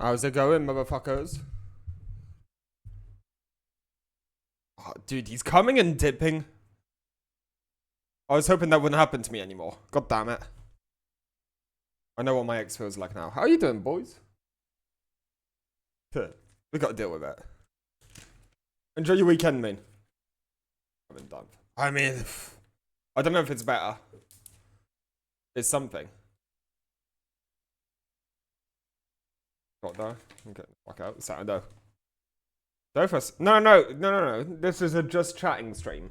How's it going, motherfuckers? Oh, dude, he's coming and dipping. I was hoping that wouldn't happen to me anymore. God damn it. I know what my ex feels like now. How are you doing, boys? Good. We gotta deal with it. Enjoy your weekend, man. I'm done. I mean, I don't know if it's better. It's something. Got there. I'm getting the fuck out. Saturday. Dofus. No. This is a just chatting stream.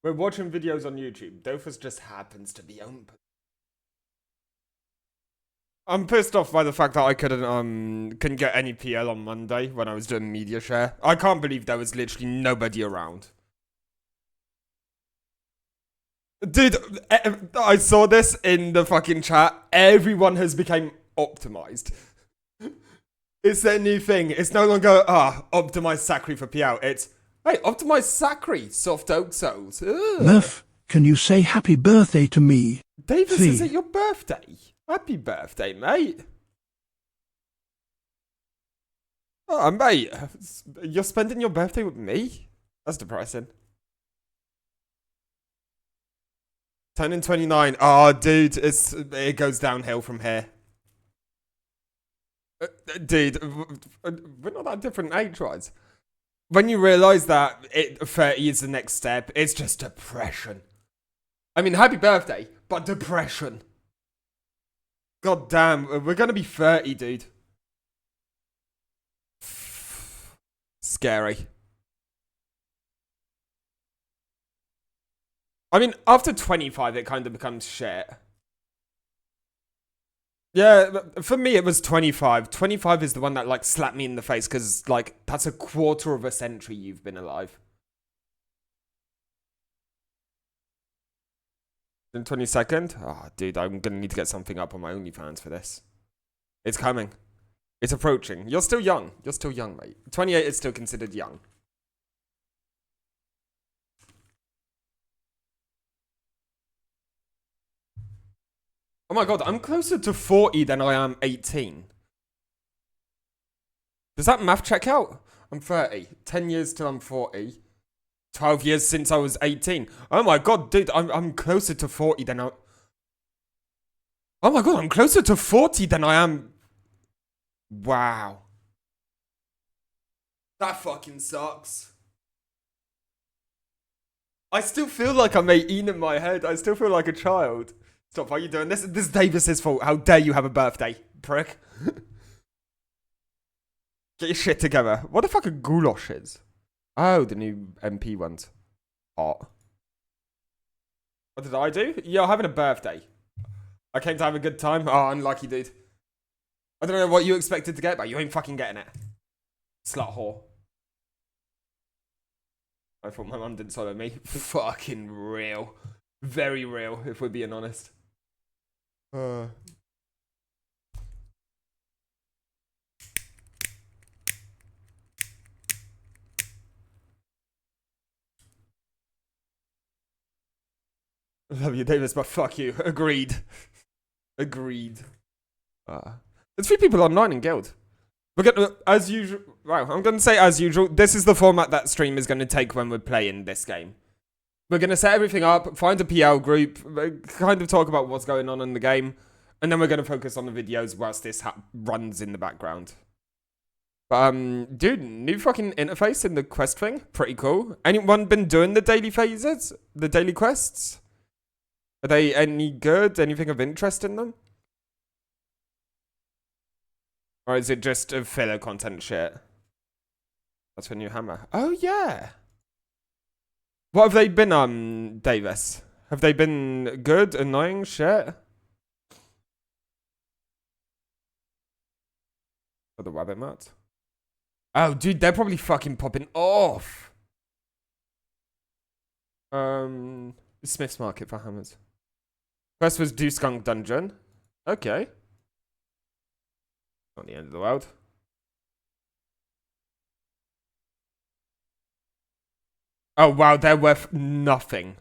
We're watching videos on YouTube. Dofus just happens to be open. I'm pissed off by the fact that I couldn't get any PL on Monday when I was doing media share. I can't believe there was literally nobody around. Dude, I saw this in the fucking chat. Everyone has become optimized. It's their new thing. It's no longer, optimize Sacri for PL. It's, hey, optimize Sacri, soft oak souls. Murph, can you say happy birthday to me? Davis, is it your birthday? Happy birthday, mate. Oh, mate, you're spending your birthday with me? That's depressing. Turning 29. Oh, dude, it goes downhill from here. Dude, we're not that different age-wise. When you realise that 30 is the next step, it's just depression. I mean, happy birthday, but depression. God damn, we're gonna be 30, dude. Scary. I mean, after 25, it kind of becomes shit. Yeah, for me, it was 25. 25 is the one that, like, slapped me in the face, because, like, that's a quarter of a century you've been alive. In 22nd? Oh, dude, I'm gonna need to get something up on my OnlyFans for this. It's coming. It's approaching. You're still young. You're still young, mate. 28 is still considered young. Oh my god, I'm closer to 40 than I am 18. Does that math check out? I'm 30. 10 years till I'm 40. 12 years since I was 18. Oh my god, dude, I'm closer to 40 than I... Oh my god, I'm closer to 40 than I am... Wow. That fucking sucks. I still feel like I'm 18 in my head. I still feel like a child. Stop, why are you doing this? This is Davis's fault. How dare you have a birthday, prick. Get your shit together. What the fuck are goulashes? Oh, the new MP ones. Hot. What did I do? Yeah, I'm having a birthday. I came to have a good time. Oh, unlucky, dude. I don't know what you expected to get, but you ain't fucking getting it. Slut whore. I thought my mum didn't swallow me. Fucking real. Very real, if we're being honest. Love you, Davis, but fuck you. Agreed. Agreed. There's 3 people online in Guild. We're gonna, as usual. Wow, I'm gonna say as usual. This is the format that stream is gonna take when we're playing this game. We're gonna set everything up, find a PL group, kind of talk about what's going on in the game, and then we're gonna focus on the videos whilst this runs in the background. Dude, new fucking interface in the quest thing. Pretty cool. Anyone been doing the daily phases? The daily quests? Are they any good? Anything of interest in them? Or is it just a filler content shit? That's for new hammer. Oh, yeah. What have they been, Davis? Have they been good, annoying shit? For the rabbit mat? Oh, dude, they're probably fucking popping off. Smith's Market for hammers. First was Do Skunk Dungeon. Okay. Not the end of the world. Oh, wow, they're worth nothing.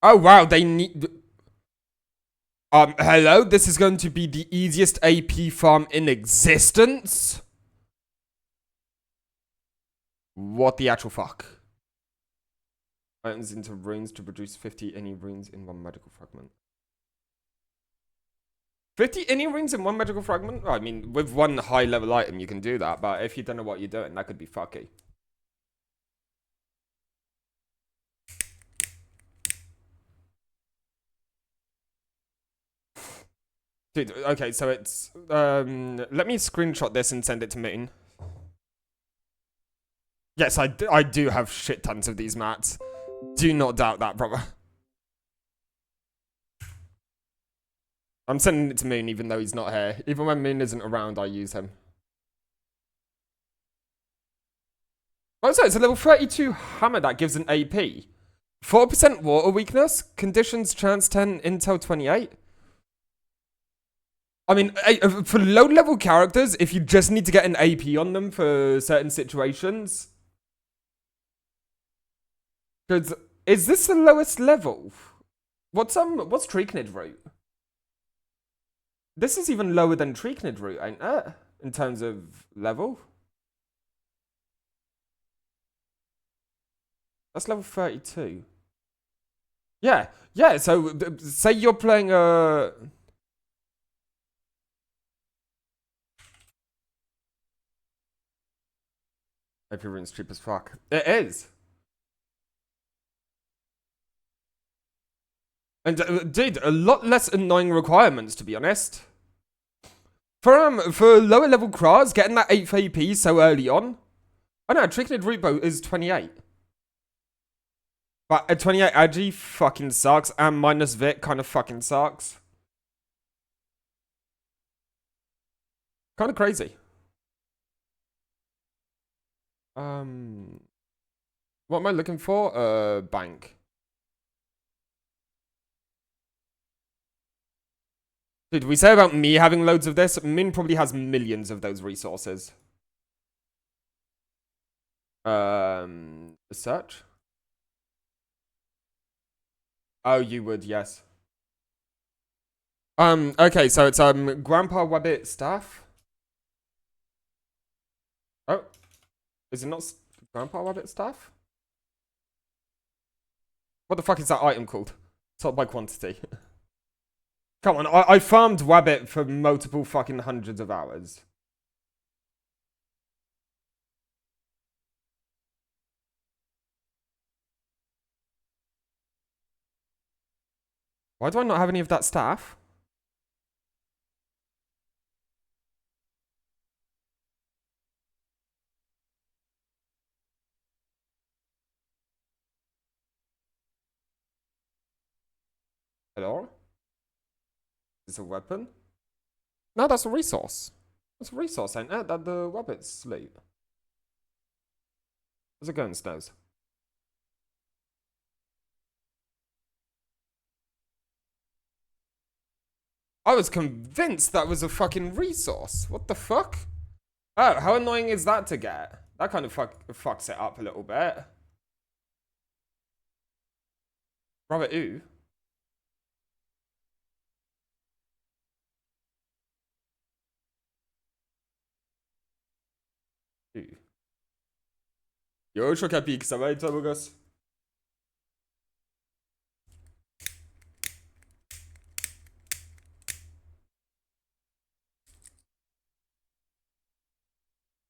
Oh, wow, they need... Hello? This is going to be the easiest AP farm in existence? What the actual fuck? Items into runes to produce 50 any runes in one magical fragment. 50 any runes in one magical fragment? I mean, with one high level item you can do that, but if you don't know what you're doing, that could be fucky. Dude, okay, so it's, let me screenshot this and send it to Moon. Yes, I do have shit tons of these mats. Do not doubt that, brother. I'm sending it to Moon even though he's not here. Even when Moon isn't around, I use him. Oh, so it's a level 32 hammer that gives an AP. 4% water weakness, conditions chance 10, intel 28. I mean, for low-level characters, if you just need to get an AP on them for certain situations... Because, is this the lowest level? What's Treeknid root? This is even lower than Treeknid root, ain't it? In terms of level. That's level 32. Yeah, so, say you're playing a... AP rune's cheap as fuck. It is. And dude, a lot less annoying requirements, to be honest. For lower level Kras, getting that 8th AP so early on. Oh no, Tricknid Root Bow is 28. But a 28 Agi fucking sucks, and minus Vic kind of fucking sucks. Kind of crazy. What am I looking for? Bank. Dude, we say about me having loads of this. Min probably has millions of those resources. Search? Oh, you would, yes. Okay, so it's, Grandpa Wabbit staff. Oh. Is it not Grandpa Wabbit staff? What the fuck is that item called? Sort by quantity. Come on, I farmed Wabbit for multiple fucking hundreds of hours. Why do I not have any of that staff? Hello? Is this a weapon? No, that's a resource. That's a resource, ain't it? That the rabbits sleep. How's it going, Snows? I was convinced that was a fucking resource. What the fuck? Oh, how annoying is that to get? That kind of fucks it up a little bit. Rabbit, ooh. Yo, Chocapic, ça va et toi, beau gosse?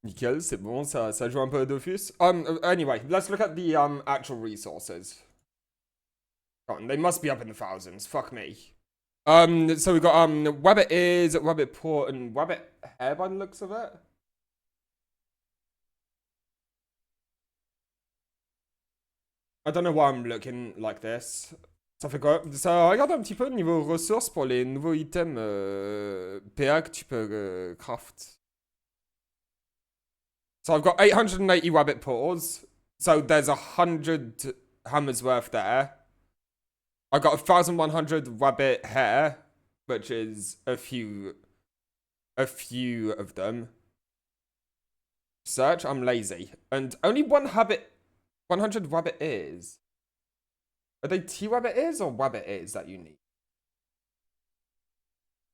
Nickel, c'est bon, ça joue un peu à Dofus. Anyway, let's look at the actual resources. God, they must be up in the thousands. Fuck me. So we've got Wabbit is Wabbit Port and Wabbit Hair by the looks of it. I don't know why I'm looking like this. Ça fait quoi? Ça regarde un petit peu niveau ressources pour les nouveaux items PA que tu peux craft. So I've got 880 Wabbit Paws. So there's 100 hammers worth there. I got 1,100 Wabbit Hair, which is a few of them. Search, I'm lazy. And only 100 Wabbit ears. Are they T-Wabbit ears or Wabbit ears that you need?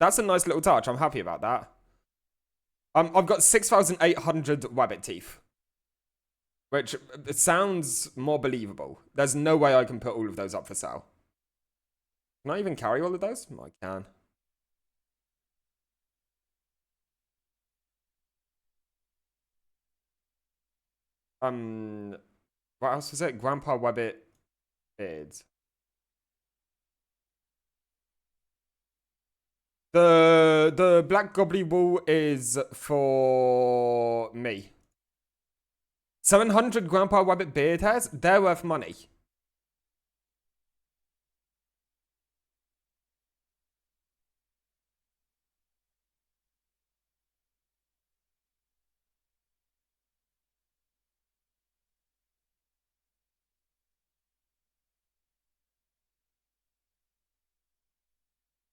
That's a nice little touch. I'm happy about that. I've got 6,800 wabbit teeth. Which sounds more believable. There's no way I can put all of those up for sale. Can I even carry all of those? I can. What else was it? Grandpa Wabbit beards. The black gobbly wool is for me. 700 Grandpa Wabbit beard hairs? They're worth money.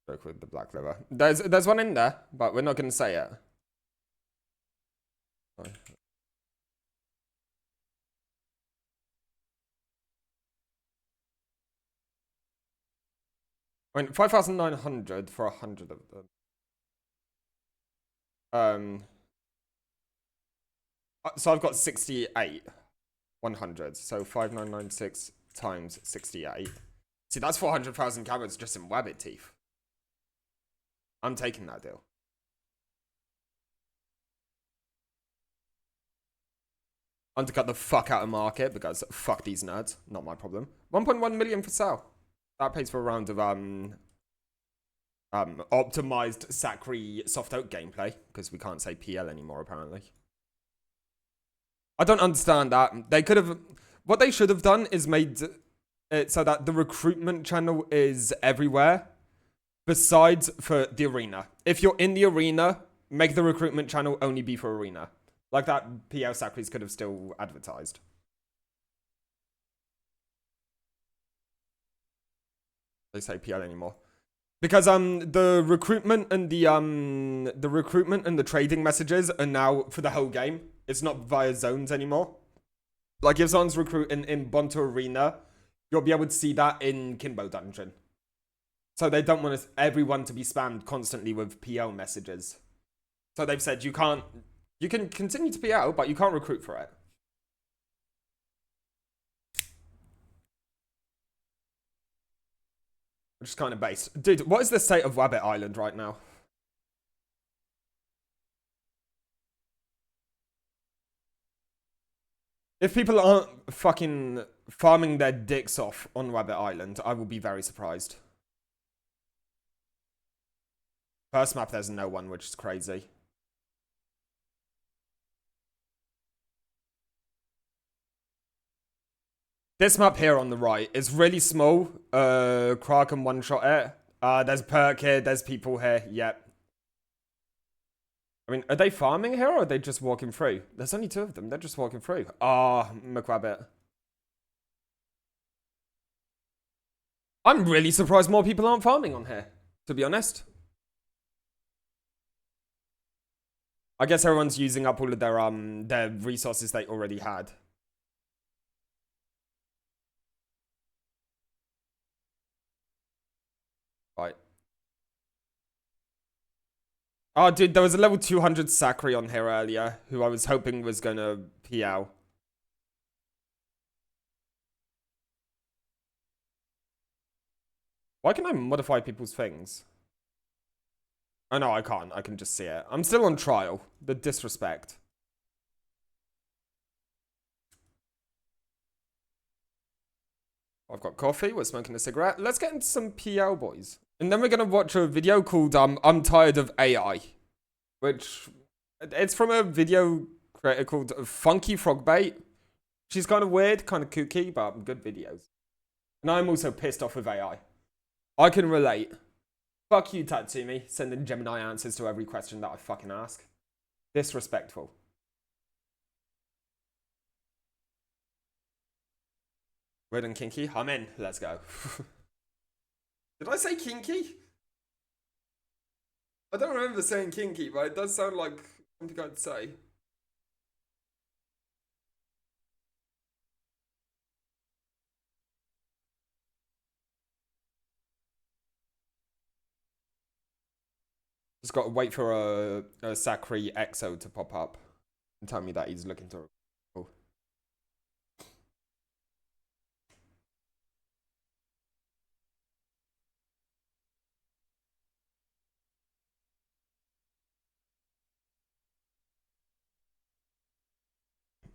Look with the black leather. There's one in there, but we're not going to say it. I mean, 5,900 for 100 of them. So I've got 68. 100. So 5,996 times 68. See, that's 400,000 cameras just in wabbit teeth. I'm taking that deal. Undercut the fuck out of market because fuck these nerds. Not my problem. 1.1 million for sale. That pays for a round of optimized Sacri soft oak gameplay because we can't say PL anymore apparently. I don't understand that. They could have. What they should have done is made it so that the recruitment channel is everywhere, besides for the arena. If you're in the arena, make the recruitment channel only be for arena. Like that, PL Sacris could have still advertised. They say PL anymore. Because the recruitment and the trading messages are now for the whole game. It's not via zones anymore. Like if someone's recruiting in Bonto Arena, you'll be able to see that in Kimbo Dungeon. So they don't want everyone to be spammed constantly with PL messages. So they've said you can continue to PL, but you can't recruit for it. Which is kind of based. Dude, what is the state of Wabbit Island right now? If people aren't fucking farming their dicks off on Wabbit Island, I will be very surprised. First map, there's no one, which is crazy. This map here on the right is really small. Krark can one-shot it. There's Perk here, there's people here, yep. I mean, are they farming here or are they just walking through? There's only two of them, they're just walking through. McWabbit. I'm really surprised more people aren't farming on here, to be honest. I guess everyone's using up all of their resources they already had. Right. Oh, dude, there was a level 200 Sacri on here earlier, who I was hoping was gonna PL. Why can I modify people's things? Oh, no, I can't. I can just see it. I'm still on trial. The disrespect. I've got coffee. We're smoking a cigarette. Let's get into some PL, boys. And then we're going to watch a video called I'm Tired of AI. Which, it's from a video creator called Funky Frogbait. She's kind of weird, kind of kooky, but good videos. And I'm also pissed off with AI. I can relate. Fuck you, Tatsumi, sending Gemini answers to every question that I fucking ask. Disrespectful. Weird and kinky? I'm in. Let's go. Did I say kinky? I don't remember saying kinky, but it does sound like something I'd say. Just got to wait for a Sakri EXO to pop up and tell me that he's looking to. Oh.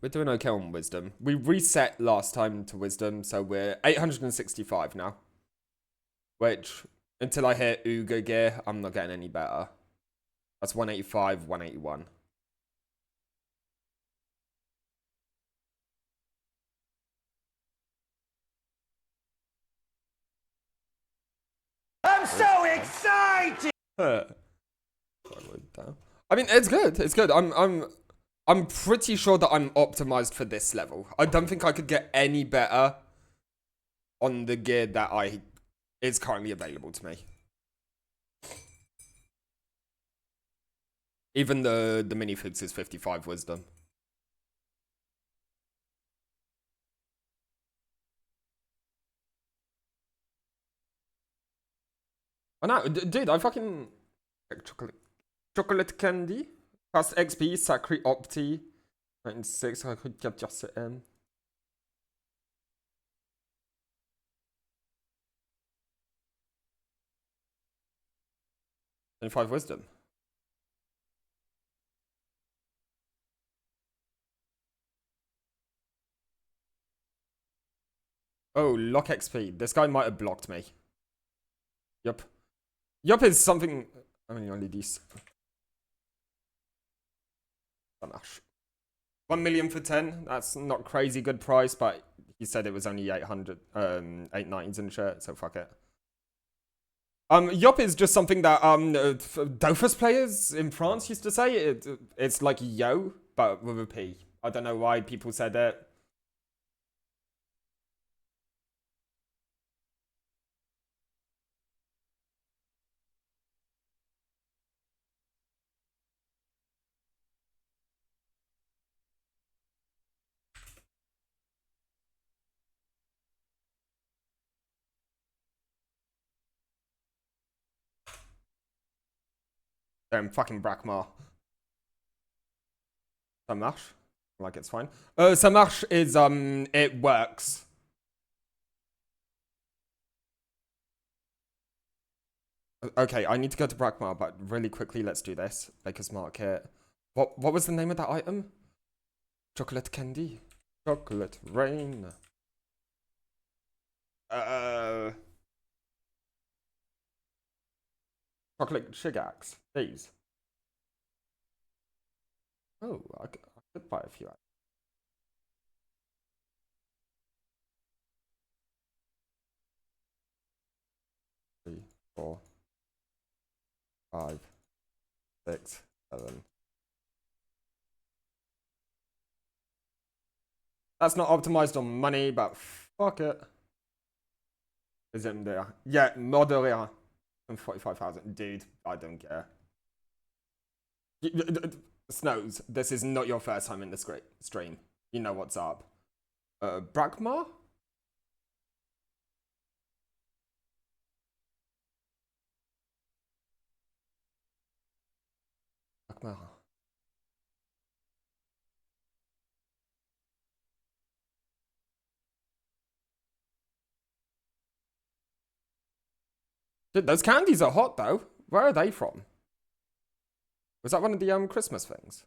We're doing okay on Wisdom. We reset last time to Wisdom, so we're 865 now. Which, until I hit Uga gear, I'm not getting any better. That's 185, 181. I'm so excited! I mean, it's good. It's good. I'm pretty sure that I'm optimized for this level. I don't think I could get any better on the gear that is currently available to me. Even the minifix is 55 wisdom. I know, dude, I fucking... Chocolate candy. Past XP, Sacri Opti. 96, I could capture CM. And 5 wisdom. Oh, lock XP. This guy might have blocked me. Yup. Yup is something... I mean, only these. Ça marche. 1 million for 10. That's not crazy good price, but he said it was only 800, 890s and shit, so fuck it. Yup is just something that Dofus players in France used to say. It's like yo, but with a P. I don't know why people said it. Damn, fucking Brakmar. Ça marche. Like it's fine. Ça marche is, it works. Okay, I need to go to Brakmar, but really quickly, let's do this. Baker's Market. What was the name of that item? Chocolate candy. Chocolate rain. Chocolate Shigax. These. Oh, I could buy a few. 3, 4, 5, 6, 7. That's not optimized on money, but fuck it. Is it there? Yeah, moderate. And 45,000. Dude, I don't care. Snows, this is not your first time in this great stream. You know what's up. Brakmar? Brakmar. Dude, those candies are hot though. Where are they from? Was that one of the Christmas things?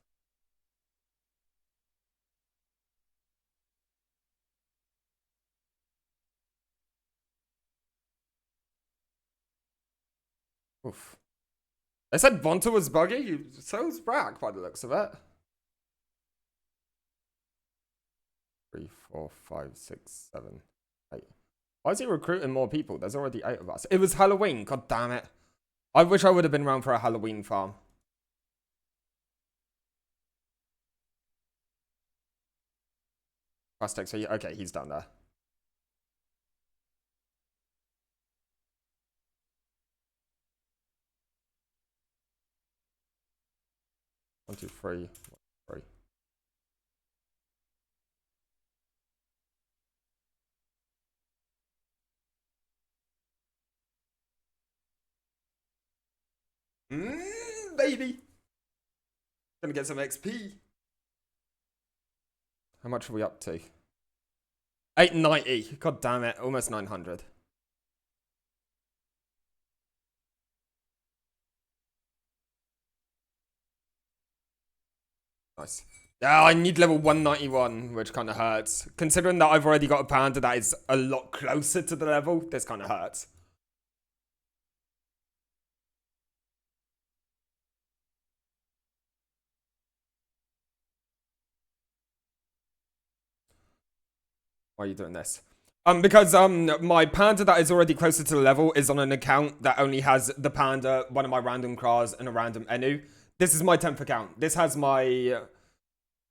Oof. They said Bonta was buggy, so's Brak by the looks of it. 3, 4, 5, 6, 7, 8. Why is he recruiting more people? There's already 8 of us. It was Halloween, god damn it. I wish I would have been around for a Halloween farm. Plastic, so okay, he's down there. One, two, three. 3. baby. Gonna get some XP. How much are we up to? 890. God damn it. Almost 900. Nice. Yeah, I need level 191, which kind of hurts. Considering that I've already got a panda that is a lot closer to the level, this kind of hurts. Why are you doing this? Because my panda that is already closer to the level is on an account that only has the panda, one of my random cars, and a random Enu. This is my 10th account. This has my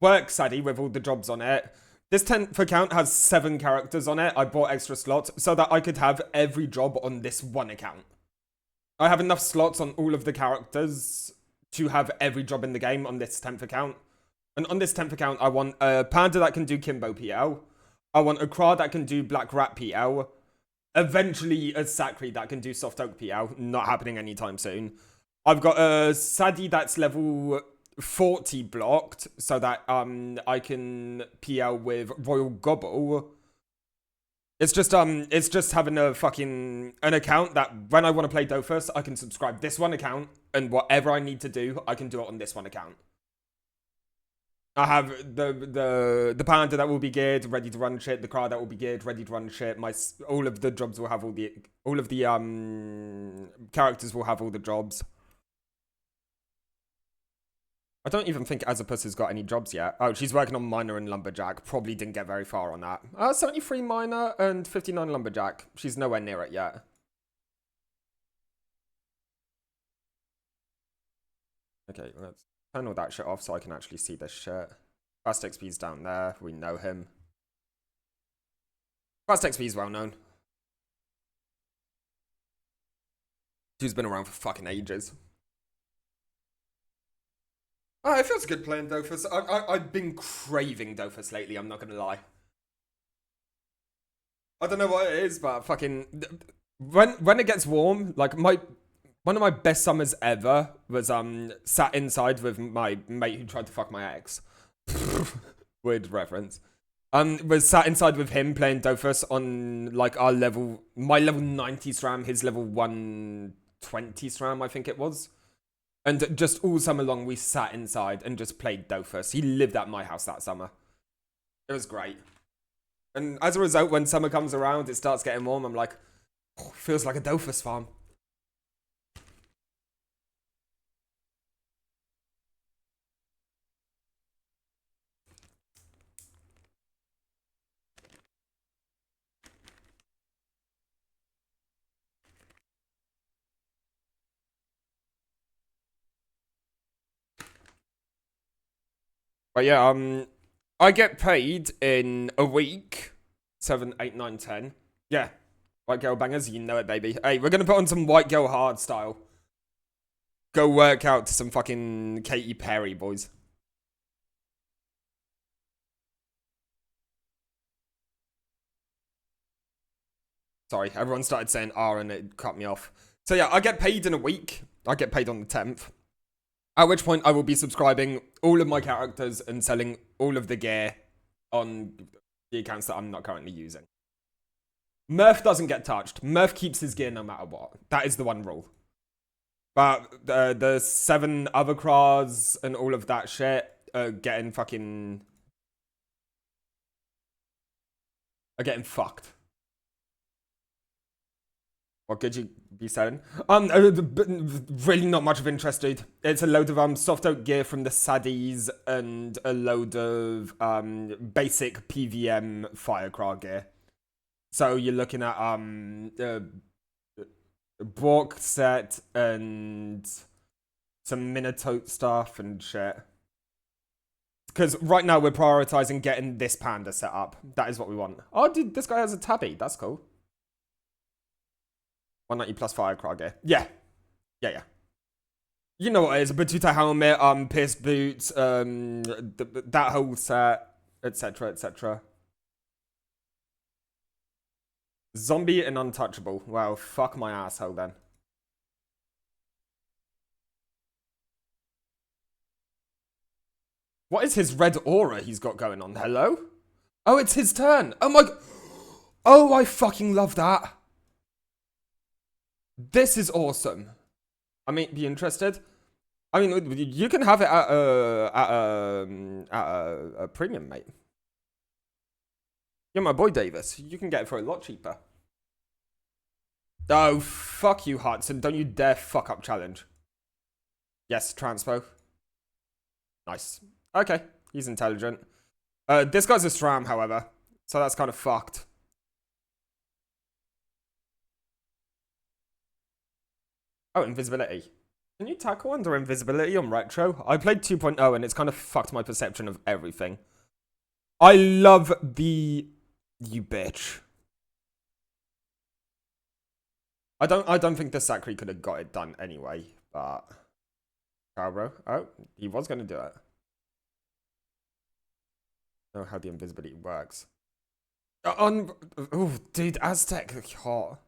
work Sadie with all the jobs on it. This 10th account has 7 characters on it. I bought extra slots so that I could have every job on this one account. I have enough slots on all of the characters to have every job in the game on this 10th account. And on this 10th account, I want a panda that can do Kimbo PL. I want a Kra that can do Black Rat PL. Eventually, a Sakri that can do Soft Oak PL. Not happening anytime soon. I've got a Sadie that's level 40 blocked, so that I can PL with Royal Gobble. It's just having an account that when I want to play Dofus, I can subscribe this one account, and whatever I need to do, I can do it on this one account. I have the panda that will be geared, ready to run shit. The car that will be geared, ready to run shit. All of the jobs will have all of the characters will have all the jobs. I don't even think Azapus has got any jobs yet. Oh, she's working on Miner and Lumberjack. Probably didn't get very far on that. 73 Miner and 59 Lumberjack. She's nowhere near it yet. Okay, let's turn all that shit off so I can actually see this shit. Fast XP's down there. We know him. Fast XP's well known. He's been around for fucking ages. Oh, it feels good playing Dofus. I've been craving Dofus lately, I'm not gonna lie. I don't know what it is, but fucking... When it gets warm, like one of my best summers ever was sat inside with my mate who tried to fuck my ex. Weird reference. Was sat inside with him playing Dofus on like my level 90 SRAM, his level 120 SRAM, I think it was. And just all summer long we sat inside and just played Dofus. He lived at my house that summer. It was great. And as a result, when summer comes around, it starts getting warm. I'm like, oh, feels like a Dofus farm. But yeah, I get paid in a week. 7, 8, 9, 10. Yeah. White girl bangers, you know it, baby. Hey, we're gonna put on some white girl hard style. Go work out to some fucking Katy Perry, boys. Sorry, everyone started saying R and it cut me off. So yeah, I get paid in a week. I get paid on the 10th. At which point I will be subscribing all of my characters and selling all of the gear on the accounts that I'm not currently using. Murph doesn't get touched. Murph keeps his gear no matter what. That is the one rule. But the 7 other Kras and all of that shit are getting fucking... are getting fucked. What could you be selling? Really not much of interest, dude. It's a load of soft oak gear from the Saddies and a load of basic PVM Firecraw gear. So you're looking at Bork set and some Minatote stuff and shit. Because right now we're prioritizing getting this panda set up. That is what we want. Oh, dude, this guy has a tabby. That's cool. 190 plus Firecraw gear. Yeah. Yeah. You know what it is. A Batuta helmet, pierced boots, that whole set, etc, etc. Zombie and untouchable. Well, fuck my asshole then. What is his red aura he's got going on? Hello? Oh, it's his turn. Oh my... Oh, I fucking love that. This is awesome. I mean, be interested? I mean, you can have it at a premium, mate. You're my boy, Davis. You can get it for a lot cheaper. Oh, fuck you, Hudson. Don't you dare fuck up challenge. Yes, transpo. Nice. Okay, he's intelligent. This guy's a SRAM, however. So that's kind of fucked. Oh, invisibility. Can you tackle under invisibility on retro? I played 2.0 and it's kind of fucked my perception of everything. I love the... You bitch. I don't think the Sakri could have got it done anyway, but... Bro. Oh, he was going to do it. Know how the invisibility works. Oh, dude, Aztec, hot.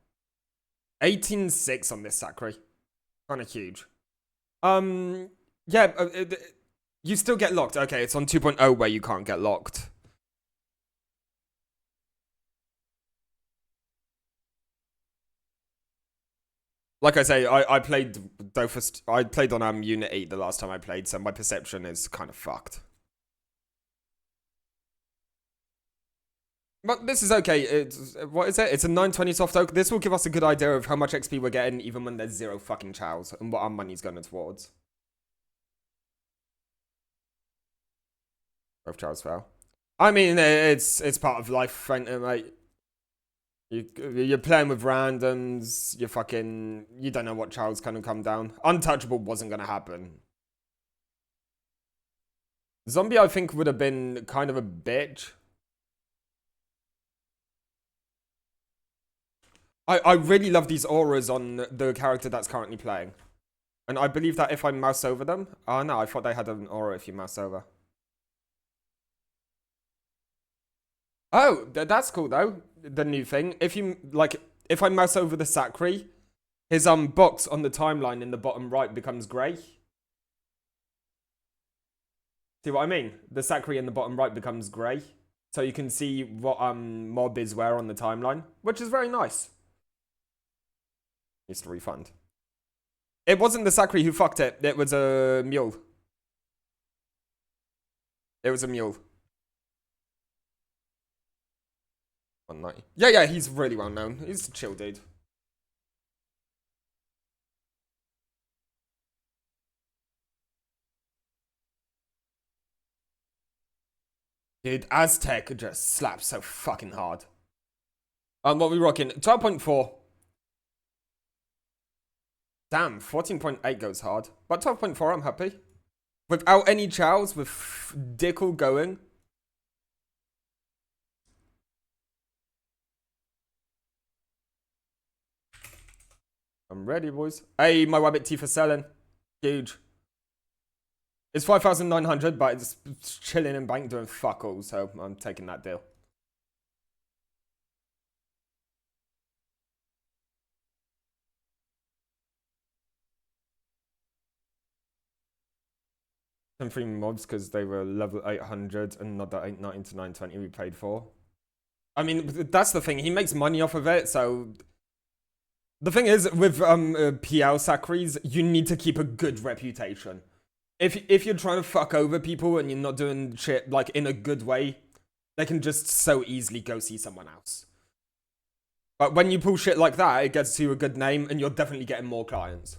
18.6 on this Sakri. Kind of huge. Yeah, you still get locked. Okay, it's on 2.0 where you can't get locked. Like I say, I played Dofus. I played on Unit 8 the last time I played, so my perception is kind of fucked. But this is okay. It's, what is it? It's a 920 soft oak. This will give us a good idea of how much XP we're getting, even when there's 0 fucking chows, and what our money's going towards. Both chows fail. I mean, it's part of life, mate. You're playing with randoms. You don't know what child's gonna come down. Untouchable wasn't gonna happen. Zombie, I think, would have been kind of a bitch. I really love these auras on the character that's currently playing. And I believe that if I mouse over them... Oh, no, I thought they had an aura if you mouse over. Oh, that's cool, though. The new thing. If you, like, if I mouse over the Sakri, his box on the timeline in the bottom right becomes grey. See what I mean? The Sakri in the bottom right becomes grey. So you can see what mob is where on the timeline, which is very nice. Needs to refund. It wasn't the Sakri who fucked it. It was a mule. It was a mule. 190. Yeah, he's really well known. He's a chill dude. Dude, Aztec just slaps so fucking hard. What we rocking? 12.4. Damn, 14.8 goes hard. But 12.4, I'm happy. Without any chows, with Dickle going. I'm ready, boys. Hey, my Wabbit T for selling. Huge. It's 5,900, but it's chilling in bank doing fuck all, so I'm taking that deal. And 3 mobs because they were level 800 and not the 890 to 920 we paid for. I mean, that's the thing. He makes money off of it, so... The thing is, with PL Sakris, you need to keep a good reputation. If you're trying to fuck over people and you're not doing shit, like, in a good way, they can just so easily go see someone else. But when you pull shit like that, it gets you a good name, and you're definitely getting more clients.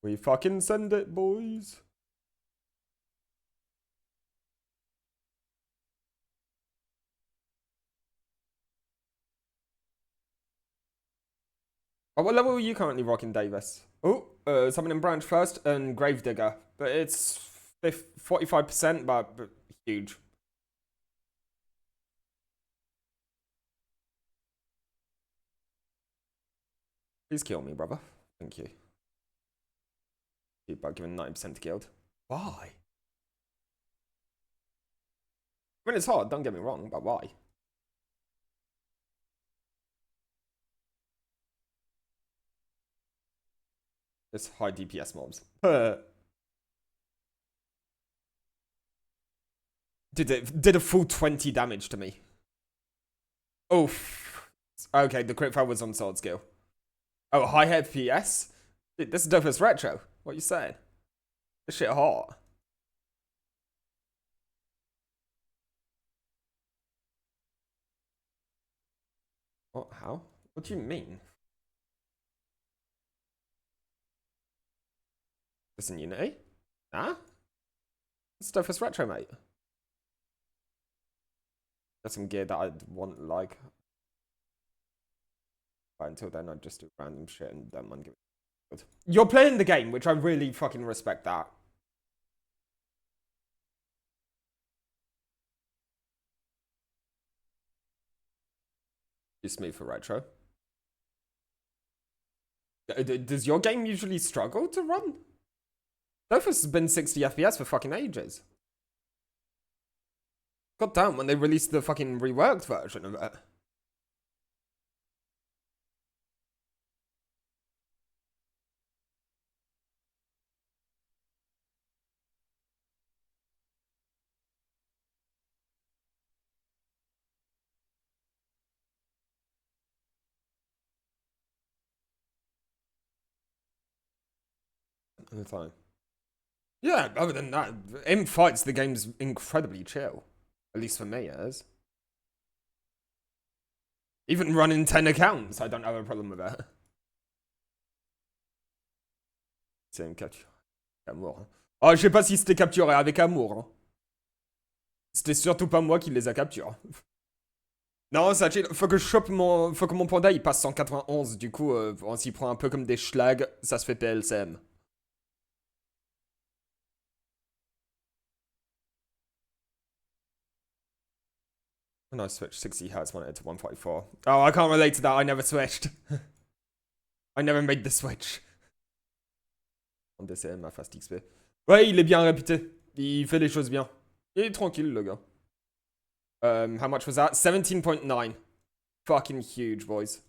We fucking send it, boys. Oh, what level are you currently rocking, Davis? Oh, Summoning Branch first and Gravedigger. But it's 45%, but huge. Please kill me, brother. Thank you. Keep about giving 90% to guild. Why? I mean, it's hard, don't get me wrong, but why? It's high DPS mobs. Did a full 20 damage to me. Oof. Okay, the crit fire was on sword skill. Oh, high FPS? Dude, this is Dofus retro. What are you saying? This shit hot. What? How? What do you mean? This in Unity? Nah? It's Dofus retro, mate. Got some gear that I'd want, like. But until then, I'd just do random shit and don't mind giving it. You're playing the game, which I really fucking respect that. Too smooth for retro. Does your game usually struggle to run? Dofus has been 60 FPS for fucking ages. God damn, when they released the fucking reworked version of it. All the time. Yeah, other than that, in fights, the game's incredibly chill. At least for me, it is. Even running 10 accounts, I don't have a problem with it. C'est une capture. Amour. Oh, je sais pas si c'était capturé avec amour. C'était surtout pas moi qui les a capturés. Non, ça chill. Faut que je chope mon... Faut que mon panda il passe 191. Du coup, on s'y prend un peu comme des schlags. Ça se fait PLCM. When I switched 60 Hz monitor to 144. Oh, I can't relate to that. I never switched. I never made the switch. On DCM à Fast XP. Ouais, il est bien réputé. Il fait les choses bien. Il est tranquille, le gars. How much was that? 17.9. Fucking huge, boys.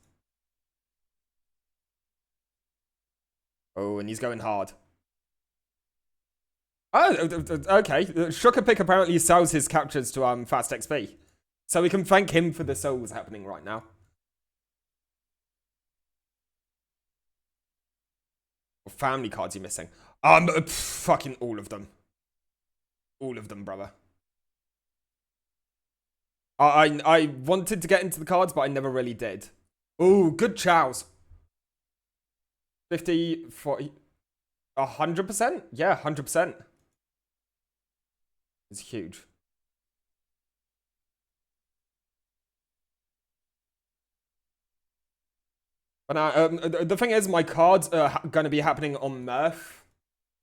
Oh, and he's going hard. Oh, okay. Sugar Pick apparently sells his captures to Fast XP. So we can thank him for the souls happening right now. What family cards are you missing? Fucking all of them. All of them, brother. I wanted to get into the cards, but I never really did. Ooh, good chows. 50, 40, 100%? Yeah, 100%. It's huge. But the thing is, my cards are going to be happening on Murph,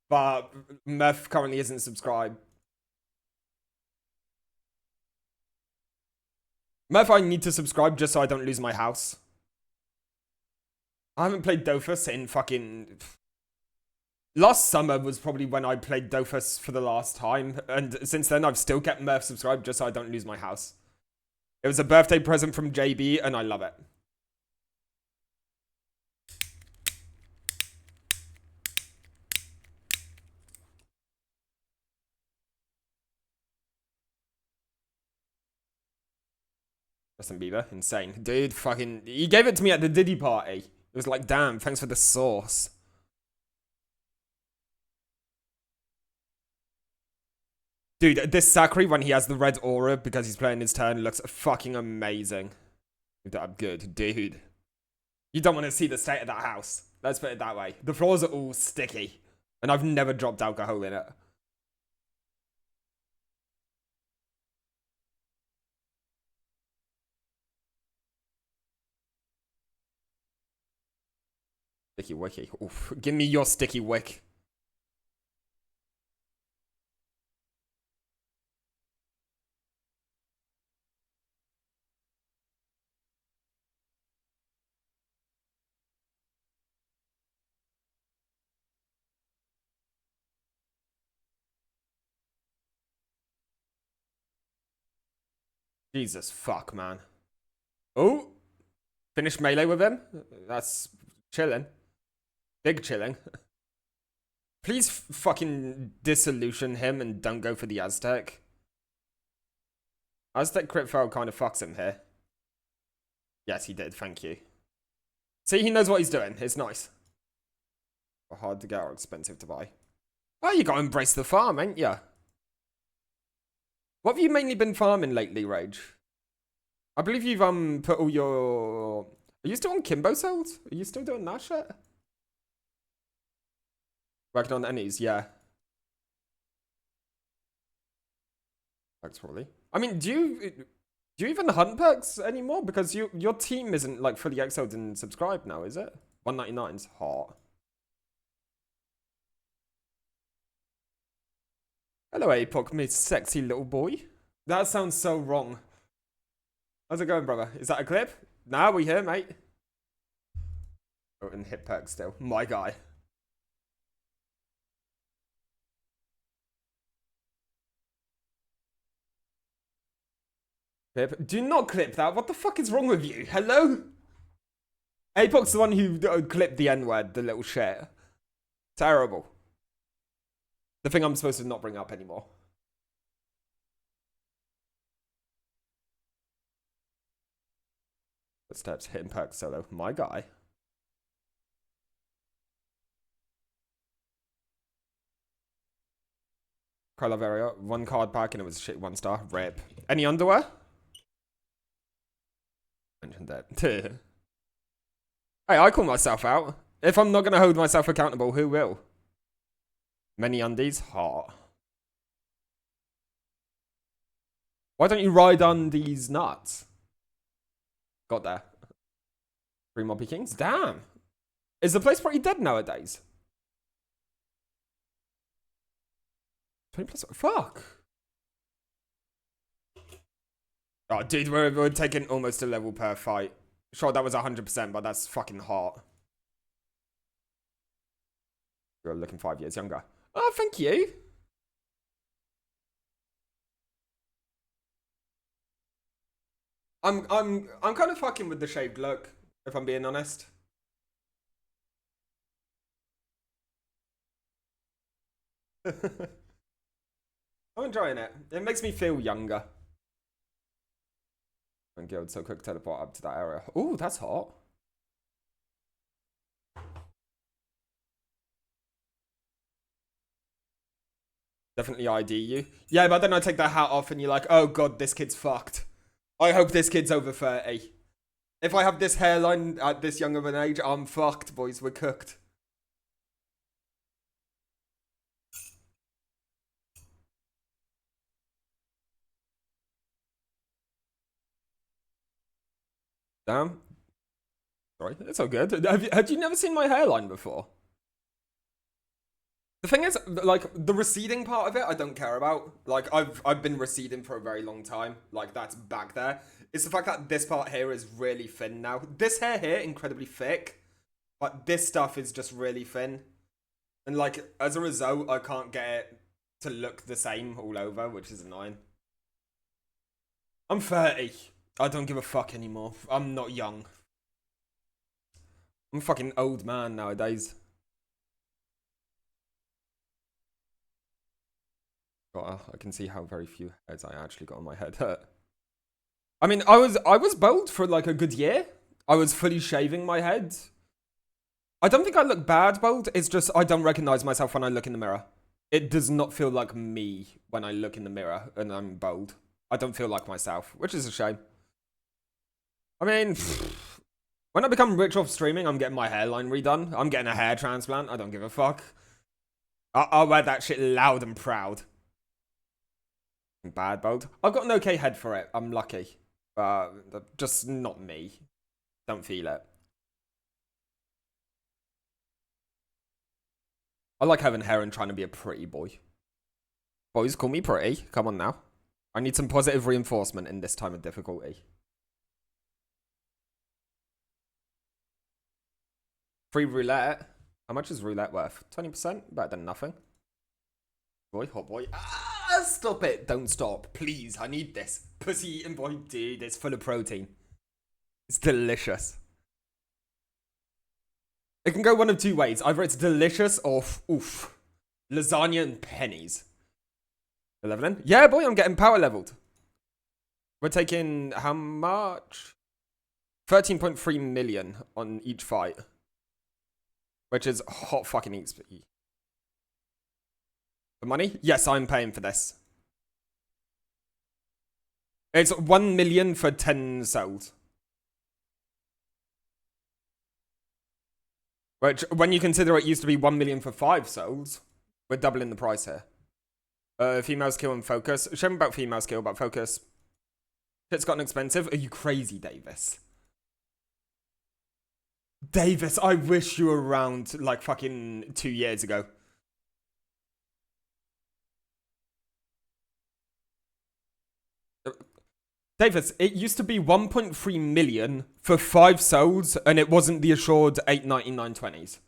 but Murph currently isn't subscribed. Murph, I need to subscribe just so I don't lose my house. I haven't played Dofus in fucking... Last summer was probably when I played Dofus for the last time, and since then I've still kept Murph subscribed just so I don't lose my house. It was a birthday present from JB, and I love it. Justin Bieber, insane. Dude, fucking... He gave it to me at the Diddy party. It was like, damn, thanks for the sauce. Dude, this Sakri, when he has the red aura because he's playing his turn, looks fucking amazing. Good, dude. You don't want to see the state of that house. Let's put it that way. The floors are all sticky. And I've never dropped alcohol in it. Sticky wicky. Oof. Give me your sticky wick. Jesus fuck, man. Oh! Finish melee with him? That's chilling. Big chilling. Please fucking dissolution him and don't go for the Aztec. Aztec crit fail kind of fucks him here. Yes, he did. Thank you. See, he knows what he's doing. It's nice. Hard to get or expensive to buy. Oh, you gotta embrace the farm, ain't ya? What have you mainly been farming lately, Rage? I believe you've put all your... Are you still on Kimbo cells? Are you still doing that shit? Working on Ennies, yeah. Perks probably. I mean, do you even hunt perks anymore? Because your team isn't like fully exiled and subscribed now, is it? 199's hot. Hello, Apoc, me sexy little boy. That sounds so wrong. How's it going, brother? Is that a clip? Nah, we here, mate. Oh, and hit perk still. My guy. Clip. Do not clip that. What the fuck is wrong with you? Hello? Apoc's the one who clipped the N-word, the little shit. Terrible. The thing I'm supposed to not bring up anymore. Footsteps, hitting perk solo. My guy. Cry Love Area. 1 card pack and it was shit 1 star. Rip. Any underwear? Mentioned that. Hey, I call myself out. If I'm not going to hold myself accountable, who will? Many undies? Hot. Why don't you ride on these nuts? Got there. 3 Moppy Kings? Damn. Is the place pretty dead nowadays? 20 plus... Fuck. Oh, dude, we're taking almost a level per fight. Sure, that was 100%, but that's fucking hot. You're looking 5 years younger. Oh, thank you. I'm kind of fucking with the shaved look, if I'm being honest. I'm enjoying it. It makes me feel younger. And Guild so quick teleport up to that area. Ooh, that's hot. Definitely ID you. Yeah, but then I take the hat off and you're like, oh god, this kid's fucked. I hope this kid's over 30. If I have this hairline at this young of an age, I'm fucked, boys. We're cooked. Damn. Sorry, it's all good. Had you never seen my hairline before? The thing is, like, the receding part of it, I don't care about. Like, I've been receding for a very long time. Like, that's back there. It's the fact that this part here is really thin now. This hair here, incredibly thick. But this stuff is just really thin. And, like, as a result, I can't get it to look the same all over, which is annoying. I'm 30. I don't give a fuck anymore. I'm not young. I'm a fucking old man nowadays. I can see how very few heads I actually got on my head. I mean, I was bald for like a good year. I was fully shaving my head. I don't think I look bad bald. It's just I don't recognize myself when I look in the mirror. It does not feel like me when I look in the mirror and I'm bald. I don't feel like myself, which is a shame. I mean, when I become rich off streaming, I'm getting my hairline redone. I'm getting a hair transplant. I don't give a fuck. I'll wear that shit loud and proud. Bad bald. I've got an okay head for it. I'm lucky. Just not me. Don't feel it. I like having hair and trying to be a pretty boy. Boys, call me pretty. Come on now. I need some positive reinforcement in this time of difficulty. Free roulette. How much is roulette worth? 20%? Better than nothing. Boy, hot boy. Ah, stop it. Don't stop. Please, I need this. Pussy eating boy, dude. It's full of protein. It's delicious. It can go one of two ways. Either it's delicious or oof. Lasagna and pennies. 11. Yeah, boy, I'm getting power leveled. We're taking how much? 13.3 million on each fight. Which is hot fucking XP. The money? Yes, I'm paying for this. It's 1 million for 10 souls. Which, when you consider it used to be 1 million for 5 souls, we're doubling the price here. Female skill and focus. Show me about female skill, about focus. Shit's gotten expensive. Are you crazy, Davis? Davis, I wish you were around like fucking 2 years ago. Davis, it used to be 1.3 million for 5 souls, and it wasn't the assured 899.20s.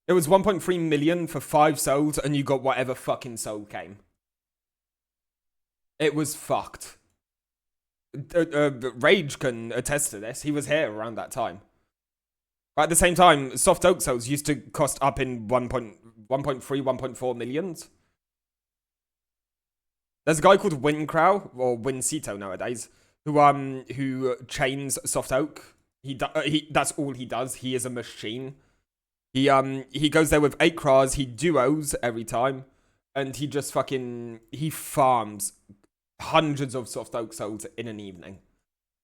It was 1.3 million for 5 souls, and you got whatever fucking soul came. It was fucked. Rage can attest to this. He was here around that time. But at the same time, soft oak souls used to cost up in 1.3, 1.4 millions. There's a guy called Wincrow, or Wincito nowadays, who chains soft oak. That's all he does. He is a machine. He goes there with 8 cras, he duos every time, and he just fucking, he farms hundreds of soft oak souls in an evening.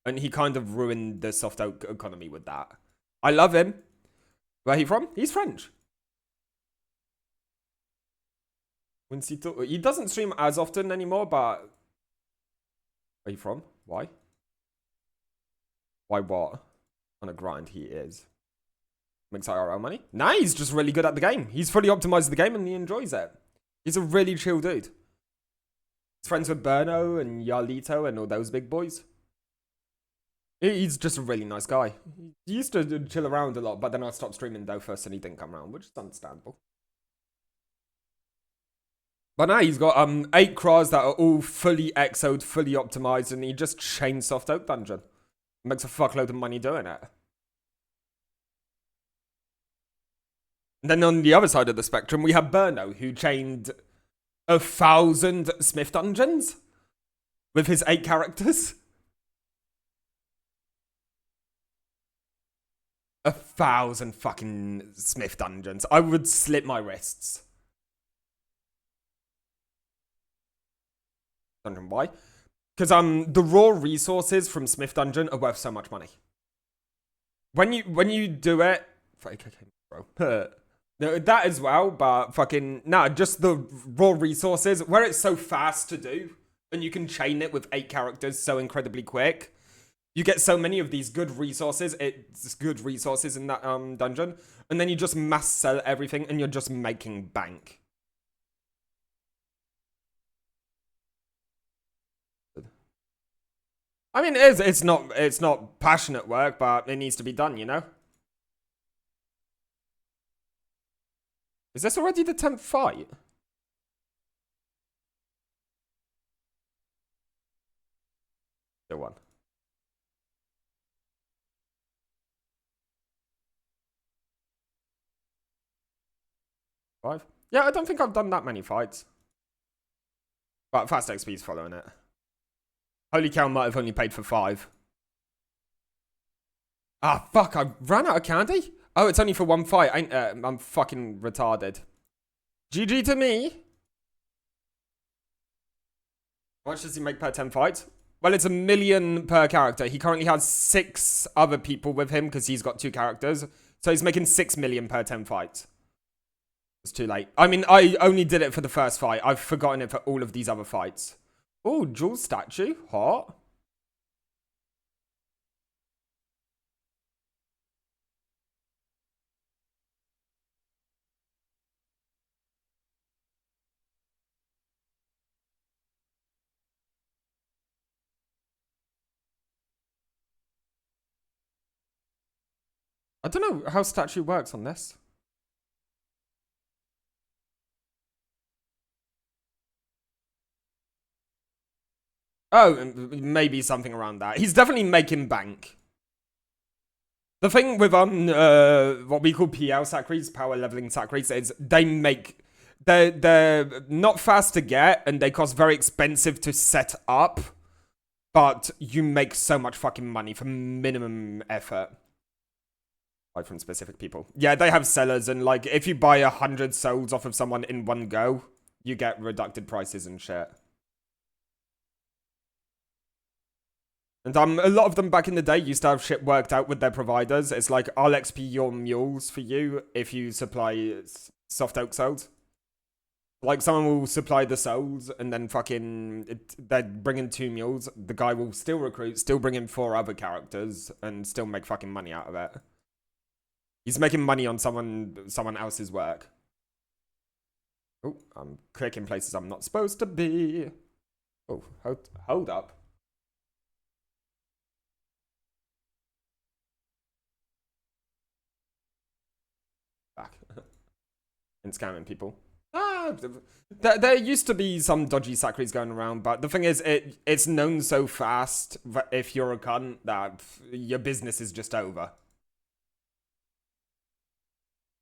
And he kind of ruined the soft oak economy with that. I love him. Where he from? He's French. He doesn't stream as often anymore, but... Where you from? Why? Why what? On a grind, he is. Makes IRL money? Nah, he's just really good at the game. He's fully optimized the game and he enjoys it. He's a really chill dude. He's friends with Berno and Yarlito and all those big boys. He's just a really nice guy. He used to chill around a lot, but then I stopped streaming Dofus and he didn't come around, which is understandable. But now he's got 8 cras that are all fully exoed, fully optimized, and he just chains soft oak dungeon. Makes a fuckload of money doing it. And then on the other side of the spectrum, we have Berno, who chained 1,000 Smith dungeons with his 8 characters. 1,000 fucking Smith dungeons. I would slit my wrists. Dungeon, why? Because the raw resources from Smith Dungeon are worth so much money. When you do it, bro. That as well, but fucking nah, just the raw resources where it's so fast to do, and you can chain it with 8 characters so incredibly quick. You get so many of these good resources. It's good resources in that dungeon, and then you just mass sell everything, and you're just making bank. I mean, it's not passionate work, but it needs to be done, you know? Is this already the 10th fight? Still one. Five? Yeah, I don't think I've done that many fights. But Fast XP's following it. Holy cow might have only paid for 5. Ah, fuck, I ran out of candy? Oh, it's only for 1 fight. I'm fucking retarded. GG to me. How much does he make per 10 fights? Well, it's 1 million per character. He currently has 6 other people with him because he's got 2 characters. So he's making 6 million per 10 fights. It's too late. I mean, I only did it for the first fight. I've forgotten it for all of these other fights. Oh, Jules statue. Hot. I don't know how statue works on this. Oh, maybe something around that. He's definitely making bank. The thing with what we call PL sacries, power leveling sacries, is they make They're not fast to get, and they cost very expensive to set up. But you make so much fucking money for minimum effort. Like from specific people. Yeah, they have sellers, and like if you buy 100 souls off of someone in one go, you get reducted prices and shit. And a lot of them back in the day used to have shit worked out with their providers. It's like, I'll XP your mules for you if you supply soft oak souls. Like, someone will supply the souls, and then fucking, they're bringing 2 mules. The guy will still recruit, still bring in 4 other characters, and still make fucking money out of it. He's making money on someone else's work. Oh, I'm clicking places I'm not supposed to be. Oh, hold up. Back. And scamming people. There used to be some dodgy sacries going around, but the thing is, it's known so fast that if you're a cunt, that your business is just over.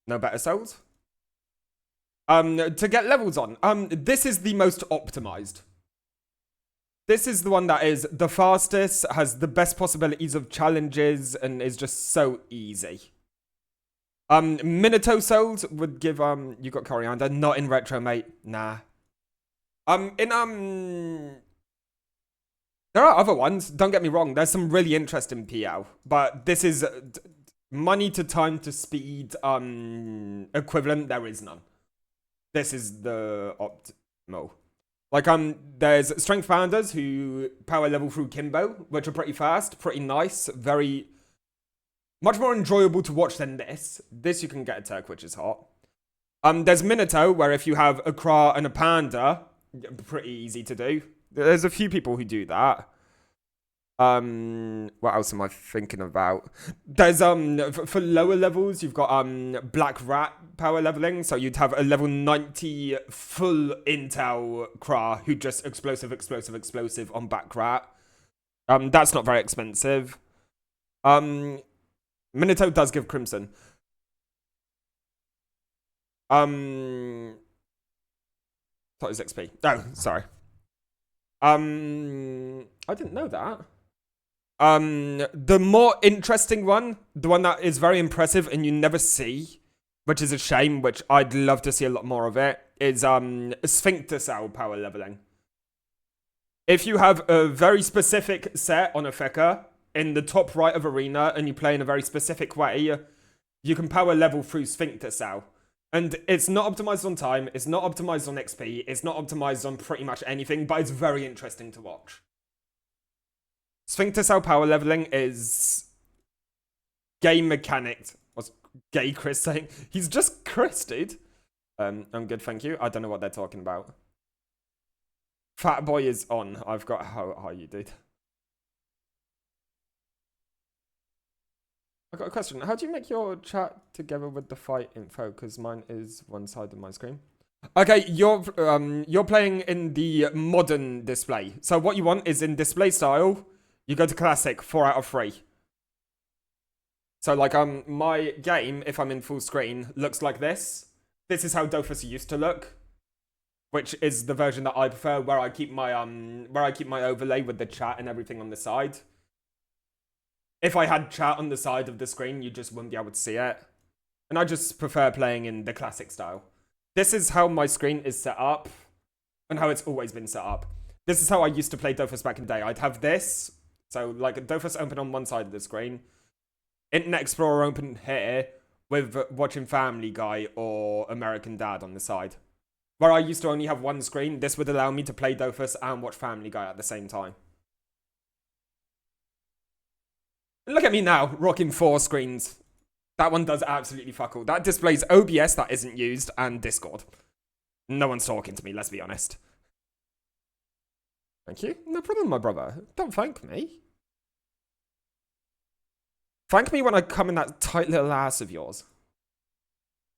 No better souls? To get levels on, this is the most optimized. This is the one that is the fastest, has the best possibilities of challenges, and is just so easy. Minato souls would give, you got coriander, not in retro, mate. Nah. There are other ones, don't get me wrong, there's some really interesting PL, but this is money to time to speed, equivalent, there is none. This is the optimal. Like, there's strength founders who power level through Kimbo, which are pretty fast, pretty nice, very... much more enjoyable to watch than this. This you can get a Turk, which is hot. There's Minato, where if you have a Kra and a Panda, pretty easy to do. There's a few people who do that. What else am I thinking about? There's, for lower levels, you've got, Black Rat power leveling. So you'd have a level 90 full intel Kra who just explosive on Black Rat. That's not very expensive. Minato does give Crimson. What is XP? Oh, sorry. I didn't know that. The more interesting one, the one that is very impressive and you never see, which is a shame, which I'd love to see a lot more of it, is Sphincter Cell power leveling. If you have a very specific set on a Fecker in the top right of Arena and you play in a very specific way, you can power level through Sphincter Cell. And it's not optimized on time, it's not optimized on XP, it's not optimized on pretty much anything, but it's very interesting to watch. Sphincter Cell power leveling is game mechanic. What's gay Chris saying? He's just Chris, dude. I'm good, thank you. I don't know what they're talking about. Fat boy is on. I've got how you did. I got a question. How do you make your chat together with the fight info? Because mine is one side of my screen. Okay, you're playing in the modern display. So what you want is in display style. You go to classic, 4 out of 3. So like my game, if I'm in full screen, looks like this. This is how Dofus used to look, which is the version that I prefer, where I keep my overlay with the chat and everything on the side. If I had chat on the side of the screen, you just wouldn't be able to see it. And I just prefer playing in the classic style. This is how my screen is set up, and how it's always been set up. This is how I used to play Dofus back in the day. I'd have this. So, like, Dofus open on one side of the screen. Internet Explorer open here with watching Family Guy or American Dad on the side. Where I used to only have one screen, this would allow me to play Dofus and watch Family Guy at the same time. Look at me now, rocking 4 screens. That one does absolutely fuck all. That displays OBS that isn't used and Discord. No one's talking to me, let's be honest. Thank you. No problem, my brother. Don't thank me. Thank me when I come in that tight little ass of yours.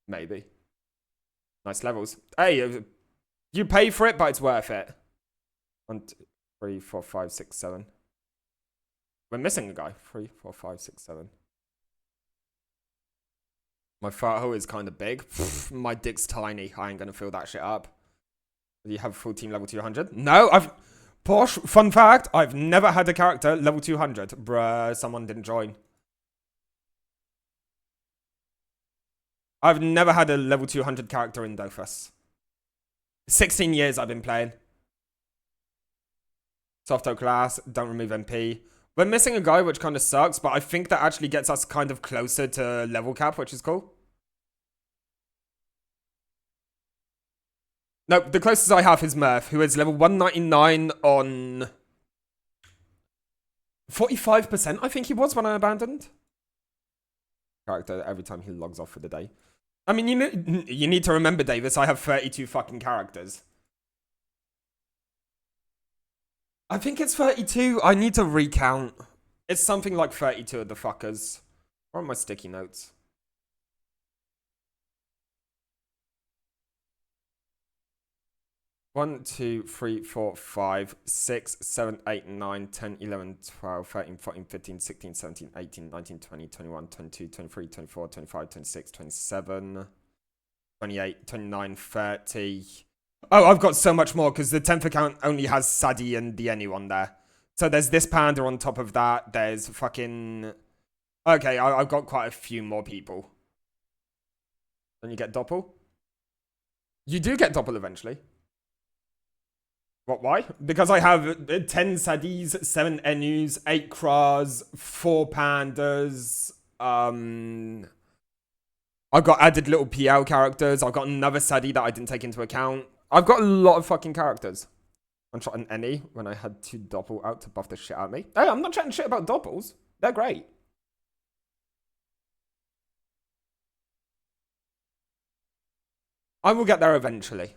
Maybe. Nice levels. Hey, you pay for it, but it's worth it. 1, 2, 3, 4, 5, 6, 7. We're missing a guy. 3, 4, 5, 6, 7. My farthole is kind of big. My dick's tiny. I ain't gonna fill that shit up. Do you have full team level 200? No, Porsche, fun fact, I've never had a character level 200. Bruh, someone didn't join. I've never had a level 200 character in Dofus. 16 years I've been playing. Softo class, don't remove MP. We're missing a guy, which kind of sucks, but I think that actually gets us kind of closer to level cap, which is cool. No, the closest I have is Murph, who is level 199 on 45%, I think he was when I abandoned. Character every time he logs off for the day. I mean, you need to remember, Davis, I have 32 fucking characters. I think it's 32. I need to recount. It's something like 32 of the fuckers. Where are my sticky notes? One, 2, 3, 4, 5, 6, 7, 8, 9, 10, 11, 12, 13, 14, 15, 16, 17, 18, 19, 20, 21, 22, 23, 24, 25, 26, 27, 28, 29, 30. Oh, I've got so much more because the 10th account only has Sadie and the anyone there. So there's this panda on top of that. There's fucking... Okay, I've got quite a few more people. Then you get Doppel. You do get Doppel eventually. What, why? Because I have 10 Sadies, 7 Enus, 8 Kras, 4 Pandas. I've got added little PL characters. I've got another Sadie that I didn't take into account. I've got a lot of fucking characters. I shot an Any when I had 2 Doppel out to buff the shit out of me. Hey, I'm not chatting shit about Doppels. They're great. I will get there eventually.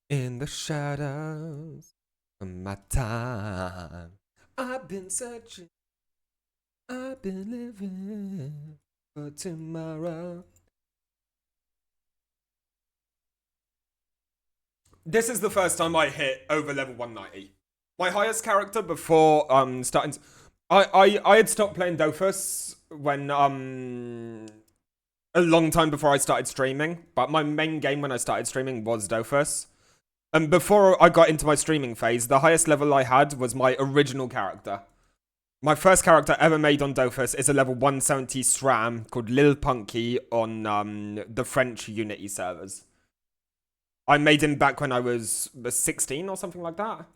In the shadows of my time, I've been searching, I've been living for tomorrow. This is the first time I hit over level 190. My highest character before starting... I had stopped playing Dofus when a long time before I started streaming, but my main game when I started streaming was Dofus. And before I got into my streaming phase, the highest level I had was my original character. My first character ever made on Dofus is a level 170 SRAM called Lil Punky on the French Unity servers. I made him back when I was 16 or something like that.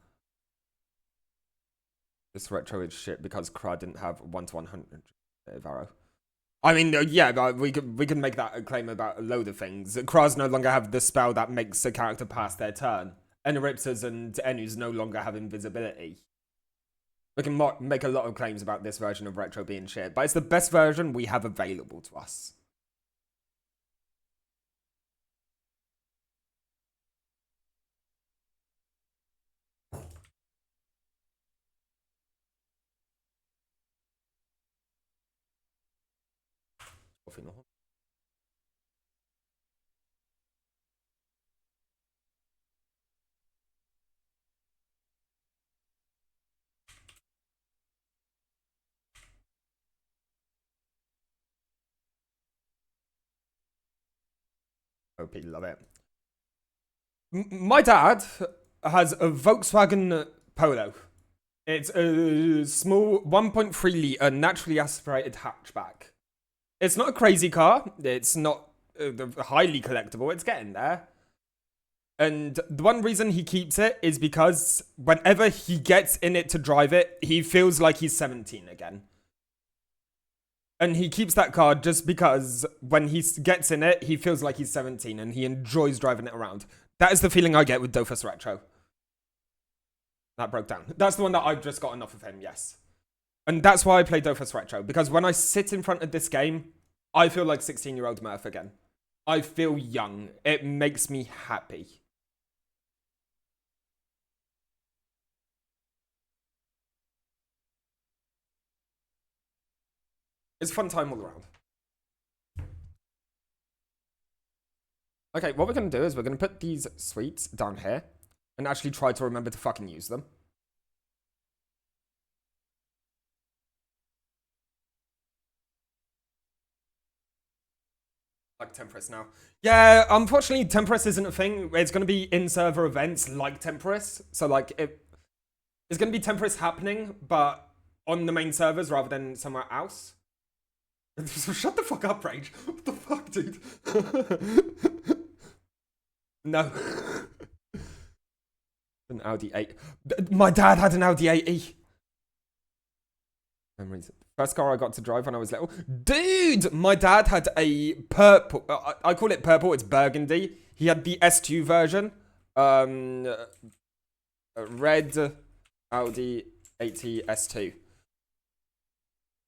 This retro is shit because Kra didn't have 1 to 100 arrow. I mean, yeah, but we could make that a claim about a load of things. Kras no longer have the spell that makes a character pass their turn. Enripsas and Enus no longer have invisibility. We can make a lot of claims about this version of retro being shit, but it's the best version we have available to us. OP, love it. My dad has a Volkswagen Polo. It's a small 1.3 litre naturally aspirated hatchback. It's not a crazy car. It's not highly collectible. It's getting there. And the one reason he keeps it is because whenever he gets in it to drive it, he feels like he's 17 again. And he keeps that car just because when he gets in it, he feels like he's 17 and he enjoys driving it around. That is the feeling I get with Dofus Retro. That broke down. That's the one that I've just got enough of him, yes. And that's why I play Dofus Retro. Because when I sit in front of this game, I feel like 16-year-old Murph again. I feel young. It makes me happy. It's fun time all around. Okay, what we're going to do is we're going to put these sweets down here. and actually try to remember to fucking use them. Like Temperis now. Yeah, unfortunately, Temperis isn't a thing. It's going to be in-server events like Temperis. So, like, it's going to be Temperis happening, but on the main servers rather than somewhere else. Shut the fuck up, Rage. What the fuck, dude? No. An Audi 8. My dad had an Audi 8e. Memories. First car I got to drive when I was little. Dude, my dad had a purple. I call it purple. It's burgundy. He had the S2 version. Red Audi 80 S2.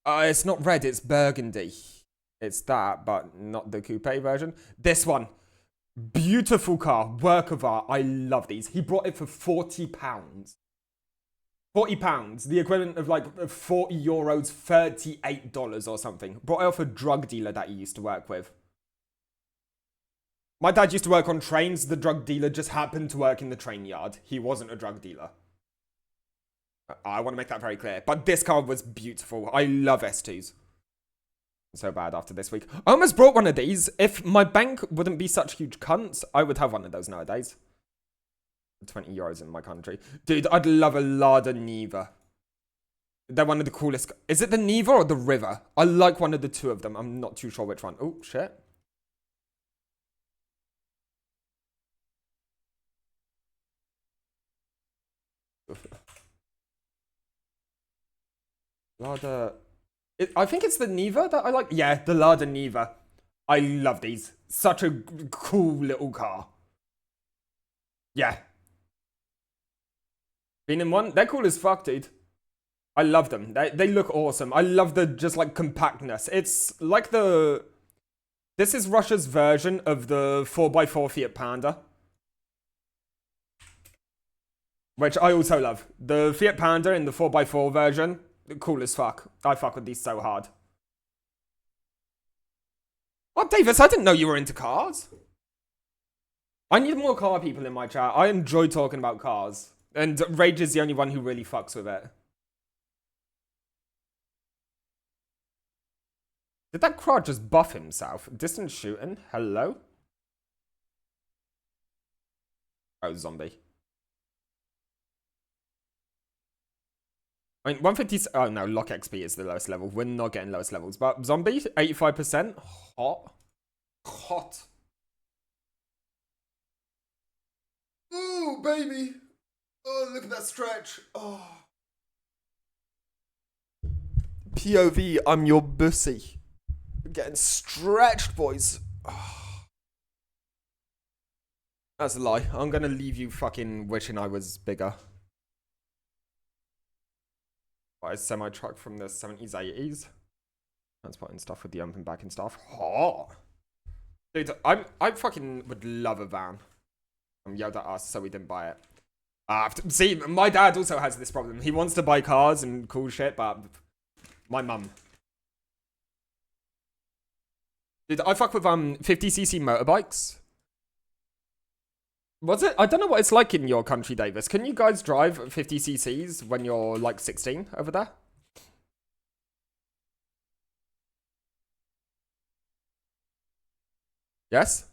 It's not red. It's burgundy. It's that, but not the coupe version. This one. Beautiful car. Work of art. I love these. He brought it for £40. £40, the equivalent of like 40 euros, $38 or something. Brought it off a drug dealer that he used to work with. My dad used to work on trains. The drug dealer just happened to work in the train yard. He wasn't a drug dealer. I want to make that very clear. But this car was beautiful. I love S2s. So bad after this week. I almost brought one of these. If my bank wouldn't be such huge cunts, I would have one of those nowadays. 20 euros in my country. Dude, I'd love a Lada Niva. They're one of the coolest. Is it the Niva or the River? I like one of the two of them. I'm not too sure which one. Oh, shit. Lada. I think it's the Niva that I like. Yeah, the Lada Niva. I love these. Such a cool little car. Yeah. Been in one? They're cool as fuck, dude. I love them. They look awesome. I love the just like compactness. It's like the... This is Russia's version of the 4x4 Fiat Panda. Which I also love. The Fiat Panda in the 4x4 version, cool as fuck. I fuck with these so hard. What, Davis? I didn't know you were into cars. I need more car people in my chat. I enjoy talking about cars. And Rage is the only one who really fucks with it. Did that crowd just buff himself? Distance shooting? Hello? Oh, zombie. I mean, 150... Oh, no, Lock XP is the lowest level. We're not getting lowest levels. But zombie, 85%. Hot. Hot. Ooh, baby. Oh, look at that stretch. Oh. POV, I'm your bussy. You're getting stretched, boys. Oh. That's a lie. I'm gonna leave you fucking wishing I was bigger. Buy a semi-truck from the 70s, 80s. Transporting stuff with the open back and stuff. Oh. Dude, I fucking would love a van. Yelled at us, so we didn't buy it. See, my dad also has this problem. He wants to buy cars and cool shit, but my mum. Dude, I fuck with 50cc motorbikes. Was it? I don't know what it's like in your country, Davis. Can you guys drive 50cc's when you're like 16 over there? Yes?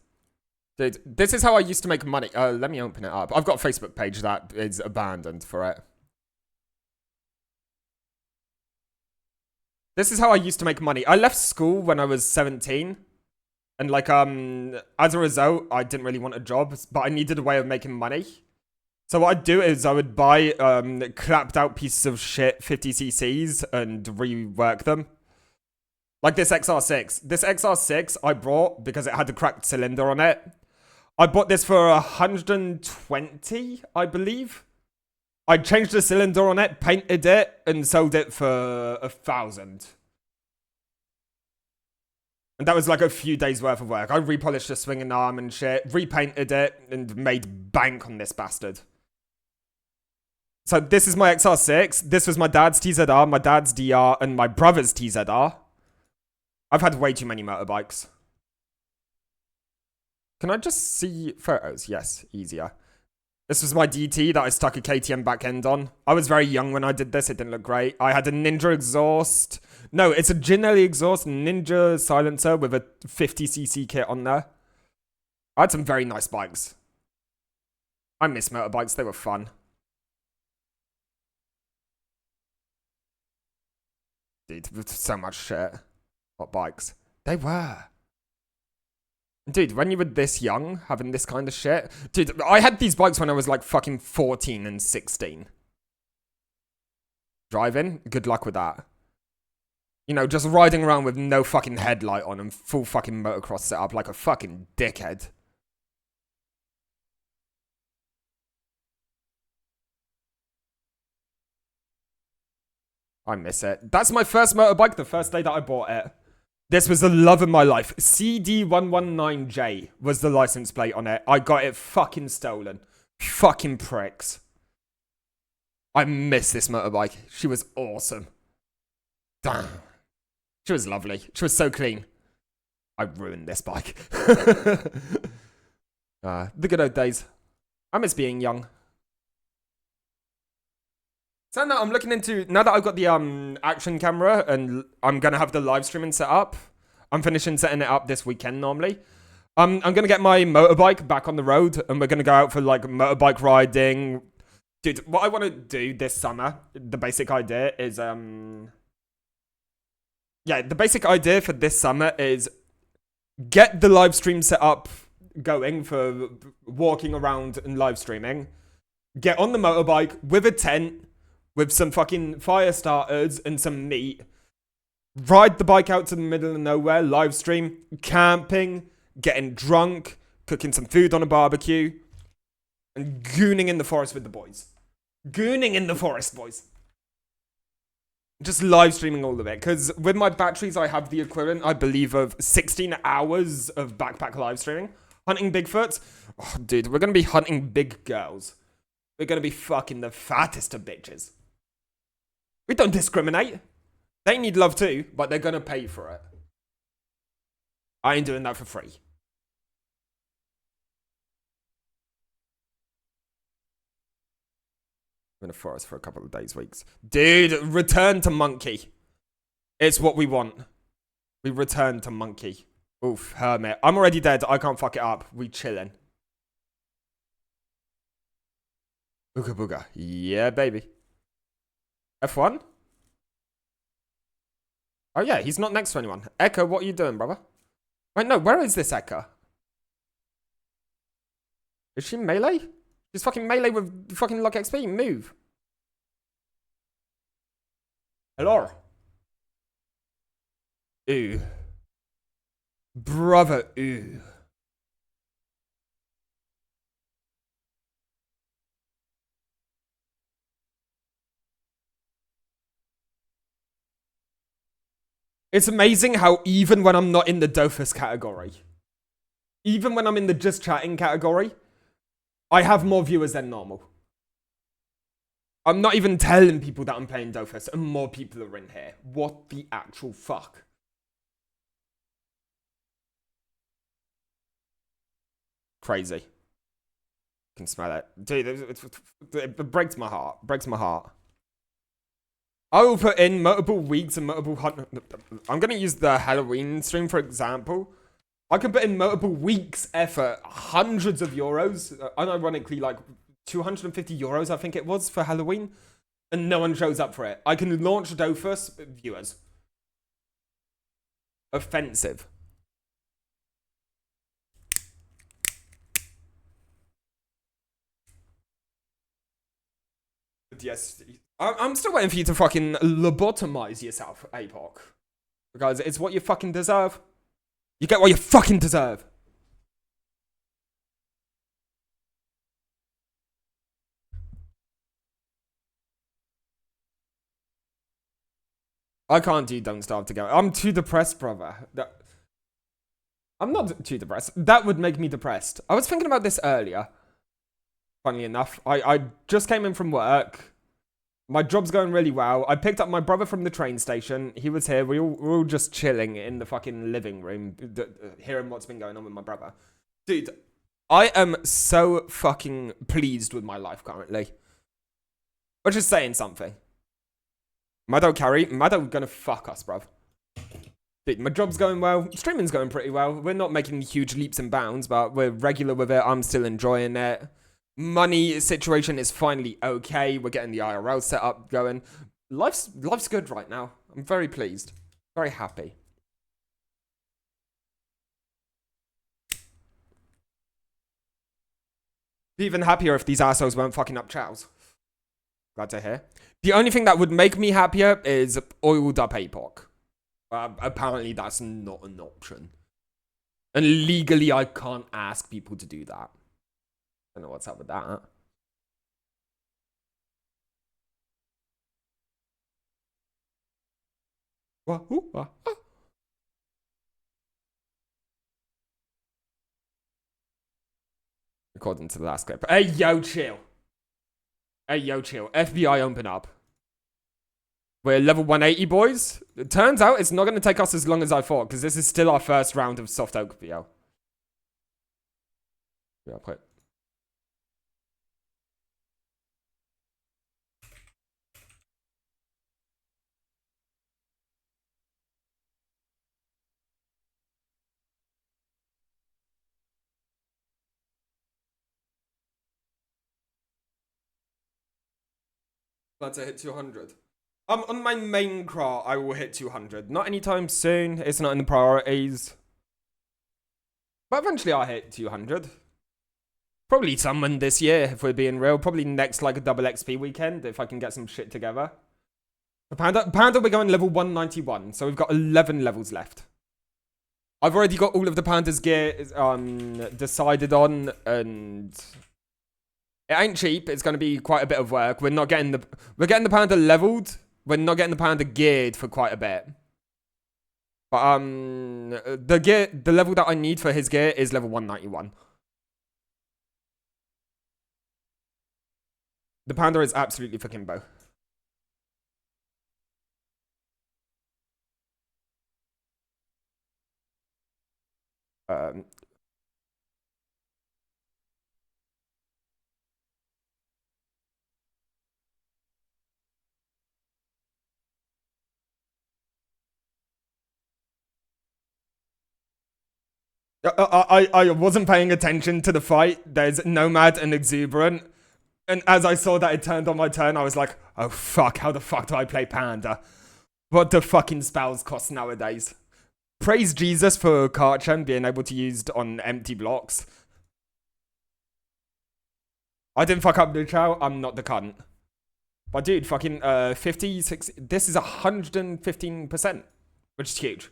Dude, this is how I used to make money. Let me open it up. I've got a Facebook page that is abandoned for it. This is how I used to make money. I left school when I was 17. And like, as a result, I didn't really want a job, but I needed a way of making money. So what I'd do is I would buy clapped out pieces of shit, 50cc's, and rework them. Like this XR6. This XR6 I bought because it had a cracked cylinder on it. I bought this for 120, I believe. I changed the cylinder on it, painted it, and sold it for 1,000. And that was like a few days worth of work. I repolished the swinging arm and shit, repainted it, and made bank on this bastard. So this is my XR6. This was my dad's TZR, my dad's DR, and my brother's TZR. I've had way too many motorbikes. Can I just see photos? Yes, easier. This was my DT that I stuck a KTM back end on. I was very young when I did this. It didn't look great. I had a Ninja exhaust. No, it's a Ginelli exhaust Ninja silencer with a 50cc kit on there. I had some very nice bikes. I miss motorbikes. They were fun. Dude, so much shit. What bikes? They were. Dude, when you were this young, having this kind of shit. Dude, I had these bikes when I was like fucking 14 and 16. Driving? Good luck with that. You know, just riding around with no fucking headlight on and full fucking motocross setup like a fucking dickhead. I miss it. That's my first motorbike, the first day that I bought it. This was the love of my life. CD119J was the license plate on it. I got it fucking stolen. Fucking pricks. I miss this motorbike. She was awesome. Damn. She was lovely. She was so clean. I ruined this bike. The good old days. I miss being young. So now I'm looking into, now that I've got the action camera and I'm going to have the live streaming set up, I'm finishing setting it up this weekend normally. I'm going to get my motorbike back on the road and we're going to go out for like motorbike riding. Dude, what I want to do this summer, the basic idea is, the basic idea for this summer is get the live stream set up going for walking around and live streaming. Get on the motorbike with a tent, with some fucking fire starters and some meat. Ride the bike out to the middle of nowhere, live stream, camping, getting drunk, cooking some food on a barbecue, and gooning in the forest with the boys. Gooning in the forest, boys. Just live streaming all of it. Because with my batteries, I have the equivalent, I believe, of 16 hours of backpack live streaming. Hunting Bigfoots. Oh, dude, we're going to be hunting big girls. We're going to be fucking the fattest of bitches. We don't discriminate. They need love too, but they're gonna pay for it. I ain't doing that for free. I'm in a forest for a couple of days, weeks. Dude, return to monkey. It's what we want. We return to monkey. Oof, hermit. I'm already dead. I can't fuck it up. We chillin'. Ooga booga. Yeah, baby. F1? Oh yeah, he's not next to anyone. Echo, what are you doing, brother? Wait, no, where is this Echo? Is she melee? She's fucking melee with fucking luck XP. Move. Hello. Ooh. Brother, ooh. It's amazing how even when I'm not in the Dofus category, even when I'm in the just chatting category, I have more viewers than normal. I'm not even telling people that I'm playing Dofus and more people are in here. What the actual fuck? Crazy. You can smell it. Dude, it breaks my heart. Breaks my heart. I will put in multiple weeks and multiple... I'm going to use the Halloween stream, for example. I can put in multiple weeks effort, hundreds of euros. Unironically, like 250 euros, I think it was, for Halloween. And no one shows up for it. I can launch Dofus, viewers. Offensive. But yes... I'm still waiting for you to fucking lobotomize yourself, APOC. Because it's what you fucking deserve. You get what you fucking deserve. I can't do Don't Starve Together. I'm too depressed, brother. I'm not too depressed. That would make me depressed. I was thinking about this earlier. Funnily enough. I just came in from work. My job's going really well. I picked up my brother from the train station. He was here. We're all just chilling in the fucking living room, hearing what's been going on with my brother. Dude, I am so fucking pleased with my life currently. Which is saying something. Maddo carry. Maddo gonna fuck us, bruv. Dude, my job's going well. Streaming's going pretty well. We're not making huge leaps and bounds, but we're regular with it. I'm still enjoying it. Money situation is finally okay. We're getting the IRL setup going. Life's good right now. I'm very pleased. Very happy. Be even happier if these assholes weren't fucking up chows. Glad to hear. The only thing that would make me happier is oiled up APOC. Apparently that's not an option. And legally I can't ask people to do that. I don't know what's up with that. According to the last clip. Hey, yo, chill. Hey, yo, chill. FBI, open up. We're level 180, boys. It turns out it's not going to take us as long as I thought, because this is still our first round of soft oak VO. Yeah, put. Glad to hit 200. On my main craft, I will hit 200. Not anytime soon. It's not in the priorities. But eventually I'll hit 200. Probably someone this year, if we're being real. Probably next, like, a double XP weekend, if I can get some shit together. For Panda, we're going level 191, so we've got 11 levels left. I've already got all of the Panda's gear decided on, and it ain't cheap. It's going to be quite a bit of work. We're getting the Panda leveled. We're not getting the Panda geared for quite a bit. But the level that I need for his gear is level 191. The Panda is absolutely for Kimbo. I wasn't paying attention to the fight. There's Nomad and Exuberant. And as I saw that it turned on my turn, I was like, oh fuck, how the fuck do I play Panda? What do fucking spells cost nowadays? Praise Jesus for Karchen being able to use on empty blocks. I didn't fuck up the chow, I'm not the cunt. But dude, fucking 50, 60, this is 115%, which is huge.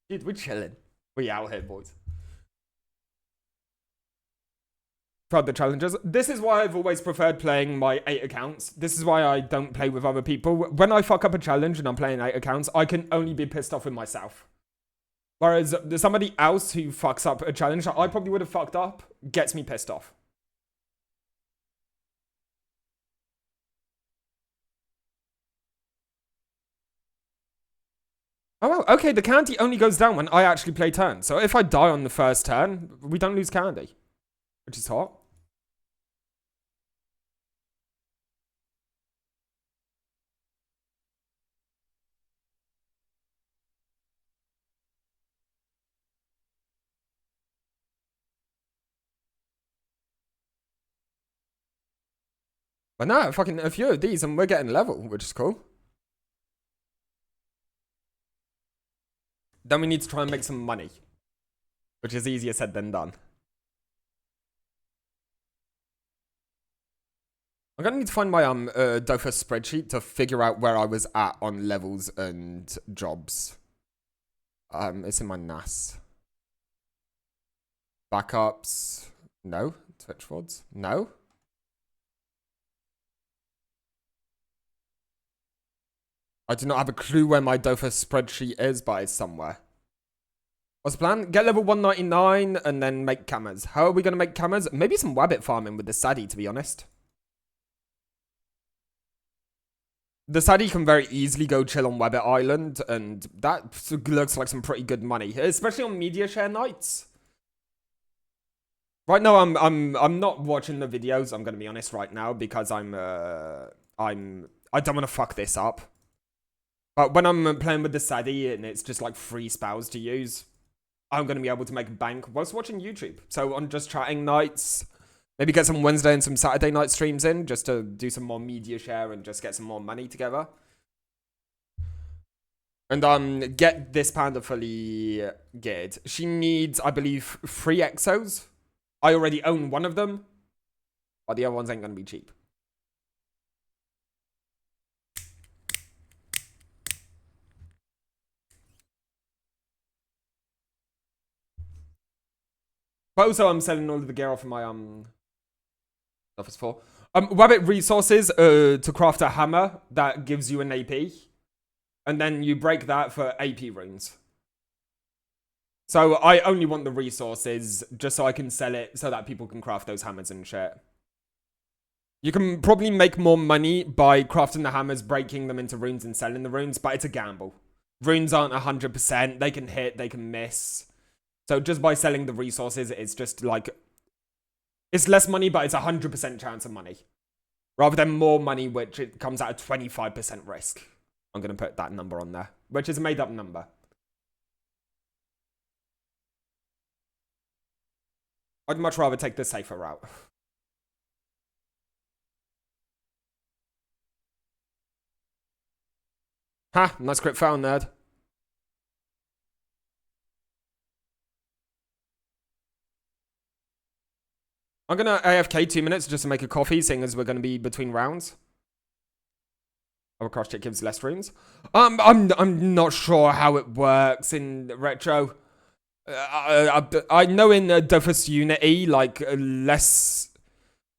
Dude, we're chilling. We out here, boys. Proud the challenges. This is why I've always preferred playing my 8 accounts. This is why I don't play with other people. When I fuck up a challenge and I'm playing 8 accounts, I can only be pissed off with myself. Whereas somebody else who fucks up a challenge that I probably would have fucked up gets me pissed off. Oh, well, okay, the candy only goes down when I actually play turn. So if I die on the first turn, we don't lose candy. Which is hot. But no, fucking a few of these and we're getting level, which is cool. Then we need to try and make some money. Which is easier said than done. I'm gonna need to find my Dofus spreadsheet to figure out where I was at on levels and jobs. It's in my NAS. Backups. No. Twitch VODs. No. I do not have a clue where my Dofus spreadsheet is, but it's somewhere. What's the plan? Get level 199 and then make cameras. How are we going to make cameras? Maybe some wabbit farming with the Sadie, to be honest. The Sadie can very easily go chill on Wabbit Island, and that looks like some pretty good money, especially on media share nights. Right now, I'm not watching the videos. I'm gonna be honest right now because I don't want to fuck this up. But when I'm playing with the Sadie and it's just like free spells to use, I'm gonna be able to make bank whilst watching YouTube. So on just chatting nights, maybe get some Wednesday and some Saturday night streams in just to do some more media share and just get some more money together. And get this panda fully geared. She needs, I believe, 3 exos. I already own one of them, but the other ones ain't gonna be cheap. But also, I'm selling all of the gear off of my Dofus 4. Wabbit resources to craft a hammer that gives you an AP, and then you break that for AP runes. So I only want the resources just so I can sell it so that people can craft those hammers and shit. You can probably make more money by crafting the hammers, breaking them into runes and selling the runes, but it's a gamble. Runes aren't 100%. They can hit, they can miss. So just by selling the resources, it's just like... It's less money, but it's 100% chance of money. Rather than more money, which it comes at a 25% risk. I'm going to put that number on there, which is a made-up number. I'd much rather take the safer route. Ha! Nice crit foul, nerd. I'm gonna AFK 2 minutes just to make a coffee, seeing as we're gonna be between rounds. Our cross check gives less runes. I'm not sure how it works in retro. I know in Dofus Unity, like less,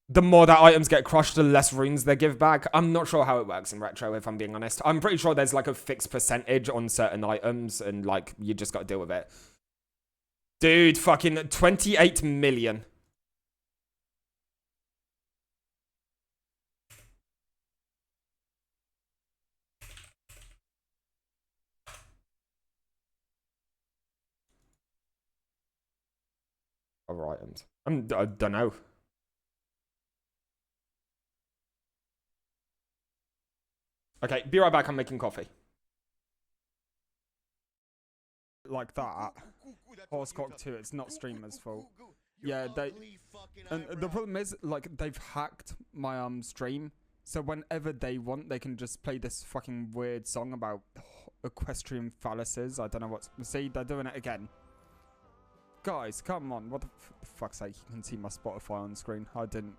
the more that items get crushed, the less runes they give back. I'm not sure how it works in retro, if I'm being honest. I'm pretty sure there's like a fixed percentage on certain items, and like you just got to deal with it. Dude, fucking 28 million. Other items. I don't know. Okay, be right back. I'm making coffee. Like that. Horsecock 2, it's not streamer's fault. Yeah, and the problem is, like, they've hacked my stream, so whenever they want, they can just play this fucking weird song about equestrian phalluses. I don't know what's... See, they're doing it again. Guys, come on! What the fuck's sake? You can see my Spotify on screen. I didn't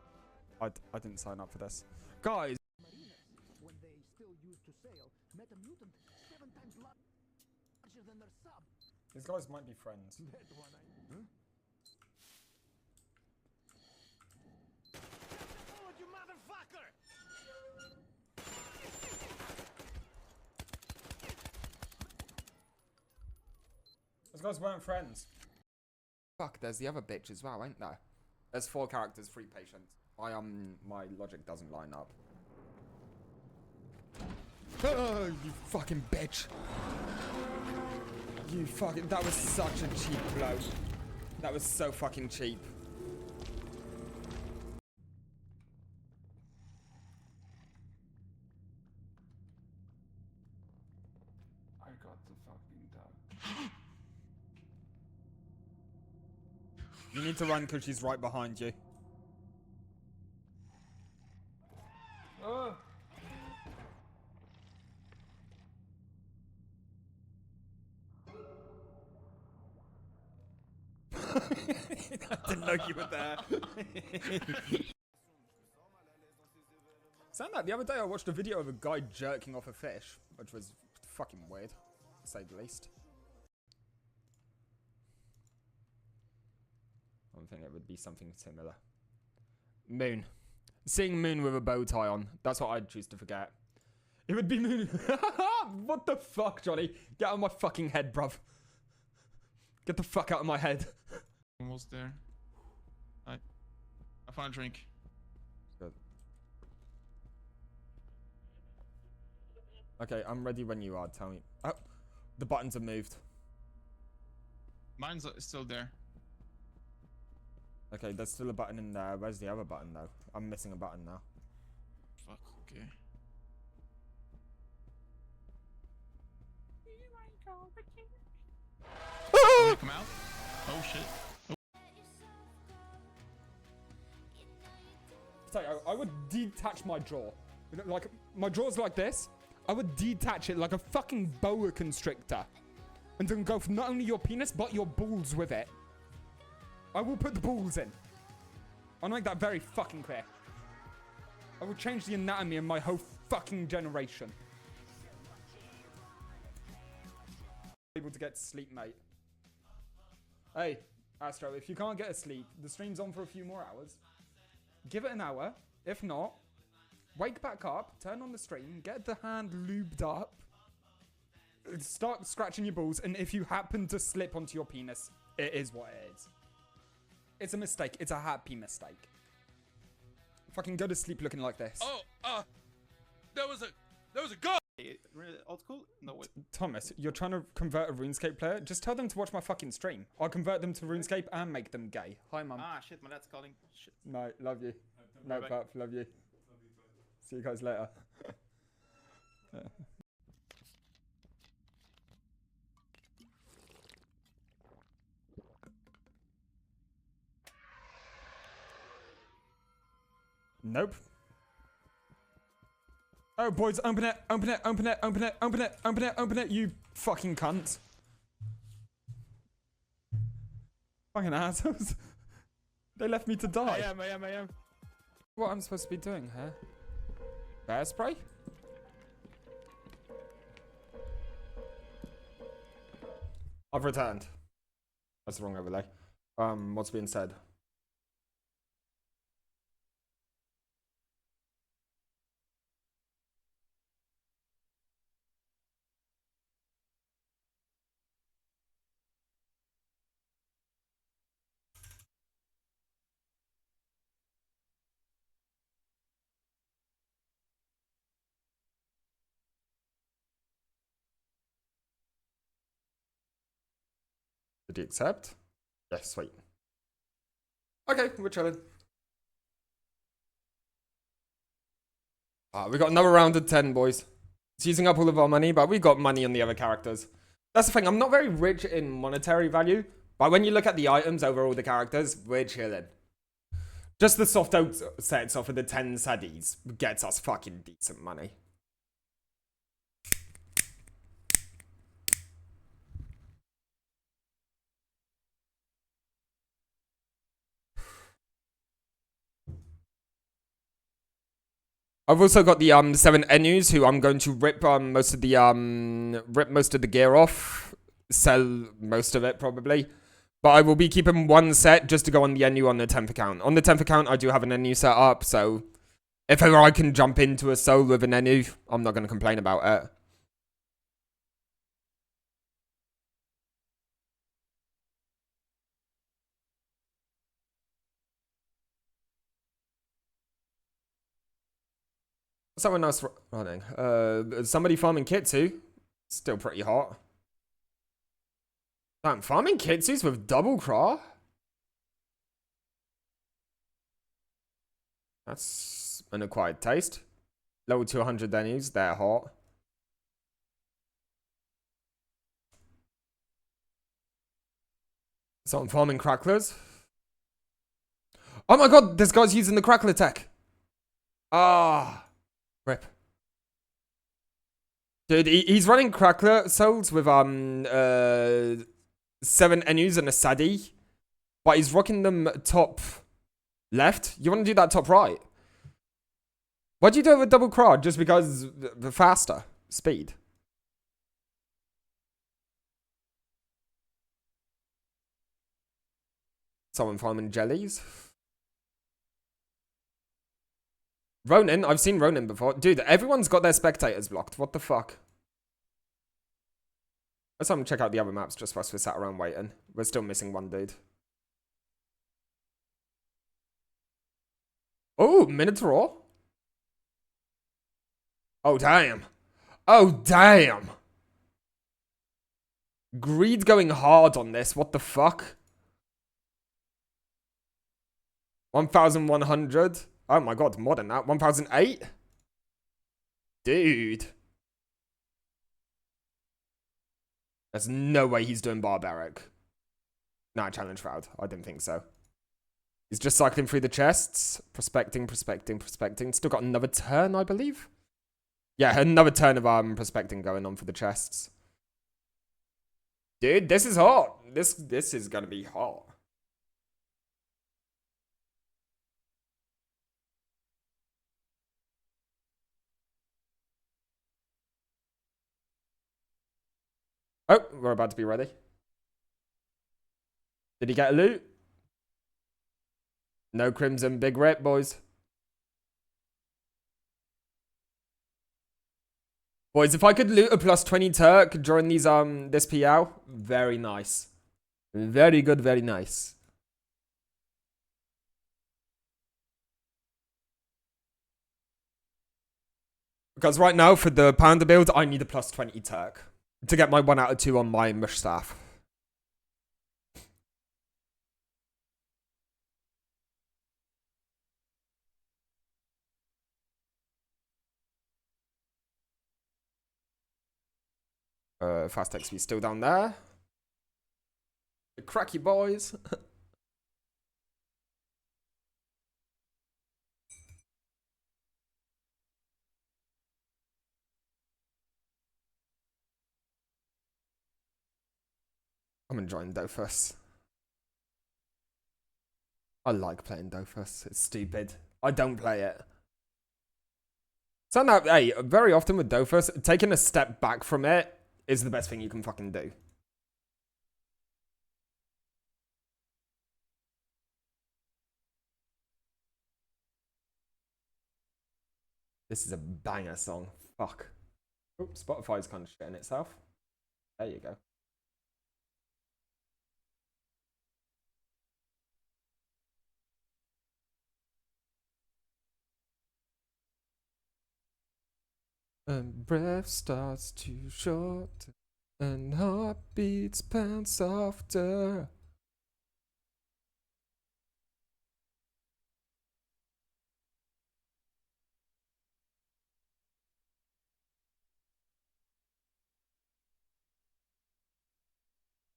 sign up for this, guys. When they still used to sail, met a mutant 7 times larger than their sub. These guys might be friends. That one Forward, you motherfucker! Those guys weren't friends. Fuck, there's the other bitch as well, ain't there? There's 4 characters, 3 patients. My logic doesn't line up. Oh, you fucking bitch. You fucking... That was such a cheap blow. That was so fucking cheap. I got the fucking done. You need to run because she's right behind you. Oh. I didn't know you were there. Saying that, the other day I watched a video of a guy jerking off a fish, which was fucking weird, to say the least. I think it would be something similar. Moon. Seeing Moon with a bow tie on. That's what I'd choose to forget. It would be Moon. What the fuck, Johnny? Get out of my fucking head, bruv. Get the fuck out of my head. Almost there. I found a drink. Good. Okay, I'm ready when you are. Tell me. Oh, the buttons have moved. Mine's still there. Okay, there's still a button in there. Where's the other button though? I'm missing a button now. Fuck, okay. Can I come out? Oh shit. Sorry, I would detach my jaw. Like, my jaw's like this. I would detach it like a fucking boa constrictor. And then go for not only your penis, but your balls with it. I will put the balls in. I'll make that very fucking clear. I will change the anatomy of my whole fucking generation. Able to get to sleep, mate. Hey, Astro, if you can't get to sleep, the stream's on for a few more hours. Give it an hour. If not, wake back up, turn on the stream, get the hand lubed up, start scratching your balls, and if you happen to slip onto your penis, it is what it is. It's a mistake. It's a happy mistake. Fucking go to sleep looking like this. Oh, there was a gun. Old school? No wait. Thomas, you're trying to convert a RuneScape player? Just tell them to watch my fucking stream. I'll convert them to RuneScape and make them gay. Hi, mum. Ah, shit, my dad's calling. Shit. No, love you. No, Bye-bye. pup, love you. See you guys later. Nope. Oh, boys, open it, open it, open it, open it, open it, open it, open it, you fucking cunt. Fucking assholes. They left me to die. I am. What I'm supposed to be doing here? Bear spray? I've returned. That's the wrong overlay. What's being said? Did you accept? Yes, sweet. Okay, we're chilling. We got another round of 10, boys. It's using up all of our money, but we got money on the other characters. That's the thing, I'm not very rich in monetary value, but when you look at the items over all the characters, we're chilling. Just the soft out sets off of the 10 saddies gets us fucking decent money. I've also got the 7 Enus who I'm going to rip most of the gear off, sell most of it probably. But I will be keeping one set just to go on the Enu on the 10th account. On the 10th account I do have an Enu set up, so if ever I can jump into a soul with an Enu, I'm not going to complain about it. Someone else running. Somebody farming Kitsu. Still pretty hot. Damn, farming Kitsus with double craw? That's an acquired taste. Level 200 Enus, they're hot. So I'm farming cracklers. Oh my god, this guy's using the crackler tech. Ah. Rip. Dude, he's running crackler souls with 7 Enus and a Sadi. But he's rocking them top left. You want to do that top right? Why'd you do it with double crowd? Just because the faster speed. Someone farming jellies. Ronin, I've seen Ronin before. Dude, everyone's got their spectators blocked. What the fuck? Let's have him check out the other maps just whilst we're sat around waiting. We're still missing one dude. Oh, Minotaur. Oh, damn. Oh, damn. Greed going hard on this. What the fuck? 1,100. Oh my god, more than that. 1,008? Dude. There's no way he's doing barbaric. Nah, challenge failed. I didn't think so. He's just cycling through the chests. Prospecting, prospecting, prospecting. Still got another turn, I believe. Yeah, another turn of prospecting going on for the chests. Dude, this is hot. This is gonna be hot. Oh, we're about to be ready. Did he get a loot? No crimson, big rip, boys. Boys, if I could loot a plus 20 Turk during these this PL, very nice. Very good, very nice. Because right now, for the Panda build, I need a plus 20 Turk to get my 1 out of 2 on my mush staff. Fast XP still down there. The cracky boys. I'm enjoying Dofus. I like playing Dofus. It's stupid. I don't play it. So now, hey, very often with Dofus, taking a step back from it is the best thing you can fucking do. This is a banger song. Fuck. Oops, Spotify's kind of shitting itself. There you go. And breath starts too short, and heartbeats pound softer.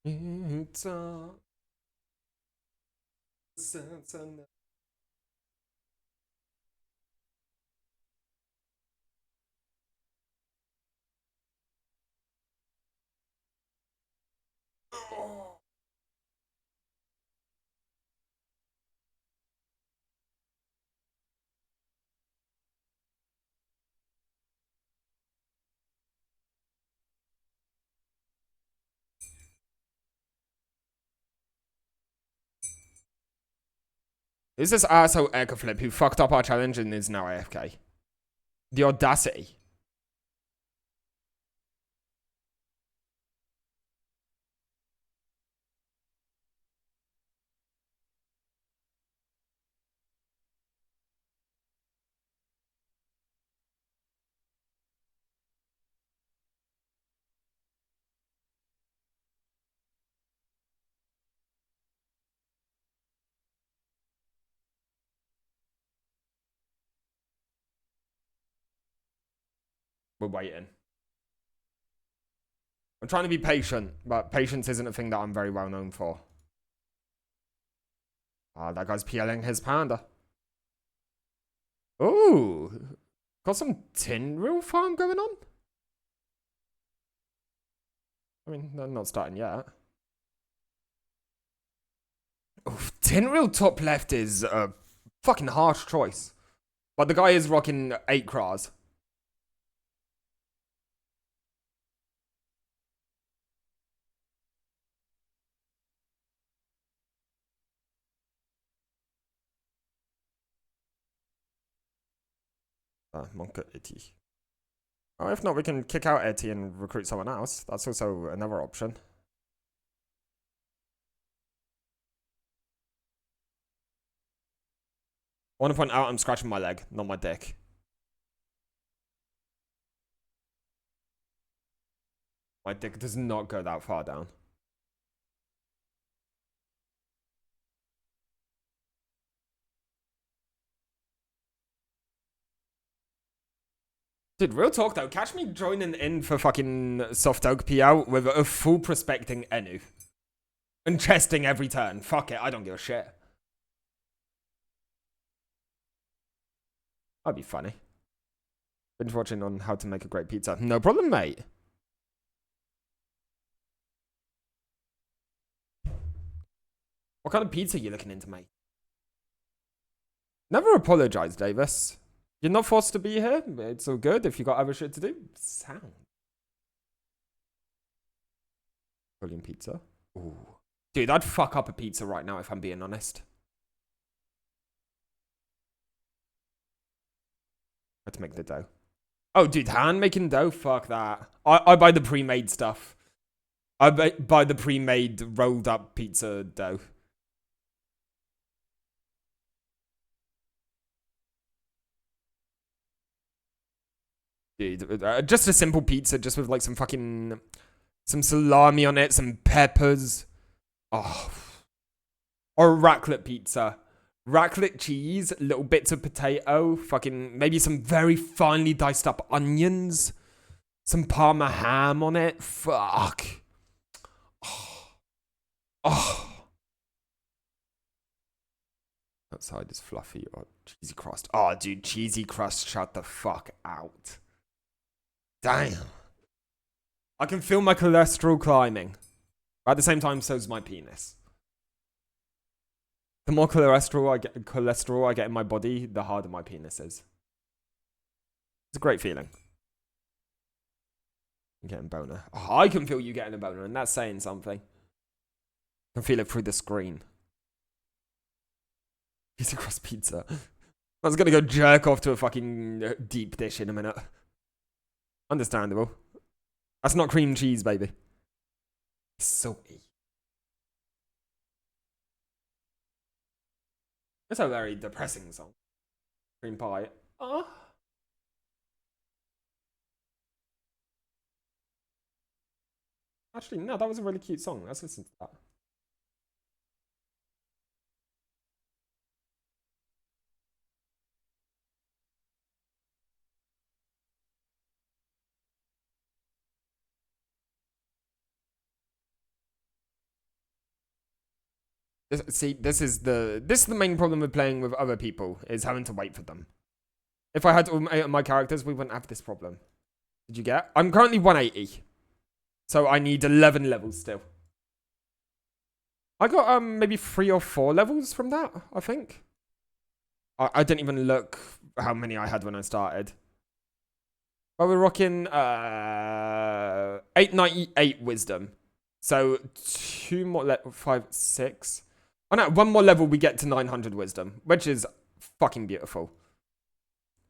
It's all sense and Who's this asshole Ecoflip who fucked up our challenge and is now AFK? The audacity. We're waiting. I'm trying to be patient, but patience isn't a thing that I'm very well known for. Ah, that guy's PLing his panda. Ooh. Got some tin reel farm going on? I mean, they're not starting yet. Oof, tin reel top left is a fucking harsh choice. But the guy is rocking 8 cras. Ah, manque eti. Oh, if not, we can kick out Etty and recruit someone else. That's also another option. I want to point out I'm scratching my leg, not my dick. My dick does not go that far down. Dude, real talk though, catch me joining in for fucking soft oak PL with a full prospecting Enu. And chesting every turn. Fuck it, I don't give a shit. That'd be funny. Binge watching on how to make a great pizza. No problem, mate. What kind of pizza are you looking into, mate? Never apologize, Davis. You're not forced to be here. It's all good if you got other shit to do. Sound. Brilliant pizza. Ooh. Dude, I'd fuck up a pizza right now if I'm being honest. How to make the dough. Oh, dude, hand making dough? Fuck that. I buy the pre-made stuff. I buy the pre-made rolled up pizza dough. Dude, just a simple pizza, just with like some salami on it, some peppers. Oh. Or raclette pizza. Raclette cheese, little bits of potato, fucking maybe some very finely diced up onions, some parma ham on it. Fuck. Oh. Oh. Outside is fluffy or cheesy crust. Oh, dude, cheesy crust, shut the fuck out. Damn. I can feel my cholesterol climbing. But at the same time, so's my penis. The more cholesterol I get in my body, the harder my penis is. It's a great feeling. I'm getting boner. Oh, I can feel you getting a boner, and that's saying something. I can feel it through the screen. Pizza crust pizza. I was gonna go jerk off to a fucking deep dish in a minute. Understandable. That's not cream cheese, baby. It's salty. It's a very depressing song. Cream pie. Oh. Actually, no, that was a really cute song. Let's listen to that. This is the main problem with playing with other people, is having to wait for them. If I had all my characters, we wouldn't have this problem. Did you get? I'm currently 180. So I need 11 levels still. I got maybe 3 or 4 levels from that, I think. I didn't even look how many I had when I started. But we're rocking 898 wisdom. So 2 more 5, 6. Oh no, 1 more level we get to 900 wisdom, which is fucking beautiful.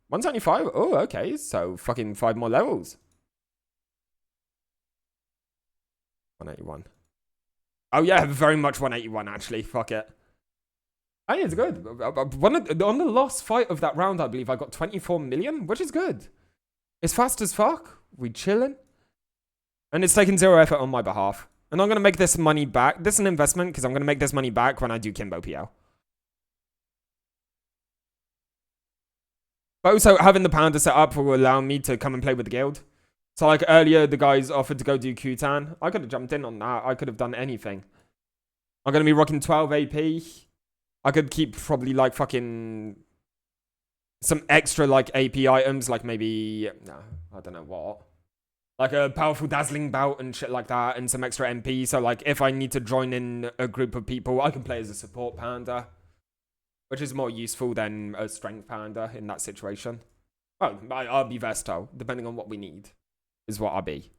175? Oh, okay. So fucking 5 more levels. 181. Oh yeah, very much 181 actually. Fuck it. Hey, it's good. On the last fight of that round, I believe I got 24 million, which is good. It's fast as fuck. We chilling. And it's taking 0 effort on my behalf. And I'm going to make this money back. This is an investment because I'm going to make this money back when I do Kimbo PL. But also, having the Panda set up will allow me to come and play with the guild. So, like, earlier, the guys offered to go do Kutan. I could have jumped in on that. I could have done anything. I'm going to be rocking 12 AP. I could keep probably, like, fucking... some extra, like, AP items. Like, maybe... no, I don't know what. Like a powerful dazzling bout and shit like that, and some extra MP. So like if I need to join in a group of people, I can play as a support panda, which is more useful than a strength panda in that situation. Well, I'll be versatile, depending on what we need, is what I'll be.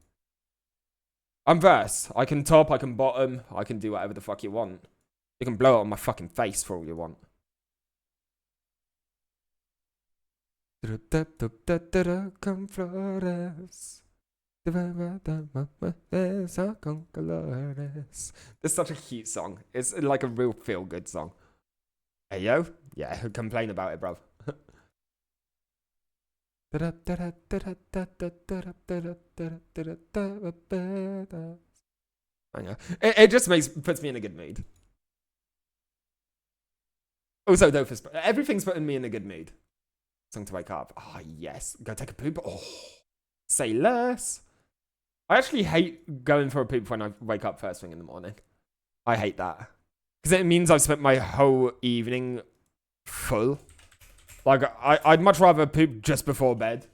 I'm verse. I can top, I can bottom, I can do whatever the fuck you want. You can blow it on my fucking face for all you want. Con flores. Con colores. It's such a cute song. It's like a real feel-good song. Hey, yo? Yeah, complain about it, bruv. It just puts me in a good mood. Also, Dofus, everything's putting me in a good mood. Song to wake up. Ah, yes. Go take a poop. Oh, say less. I actually hate going for a poop when I wake up first thing in the morning. I hate that. Because it means I've spent my whole evening full. Like, I'd much rather poop just before bed.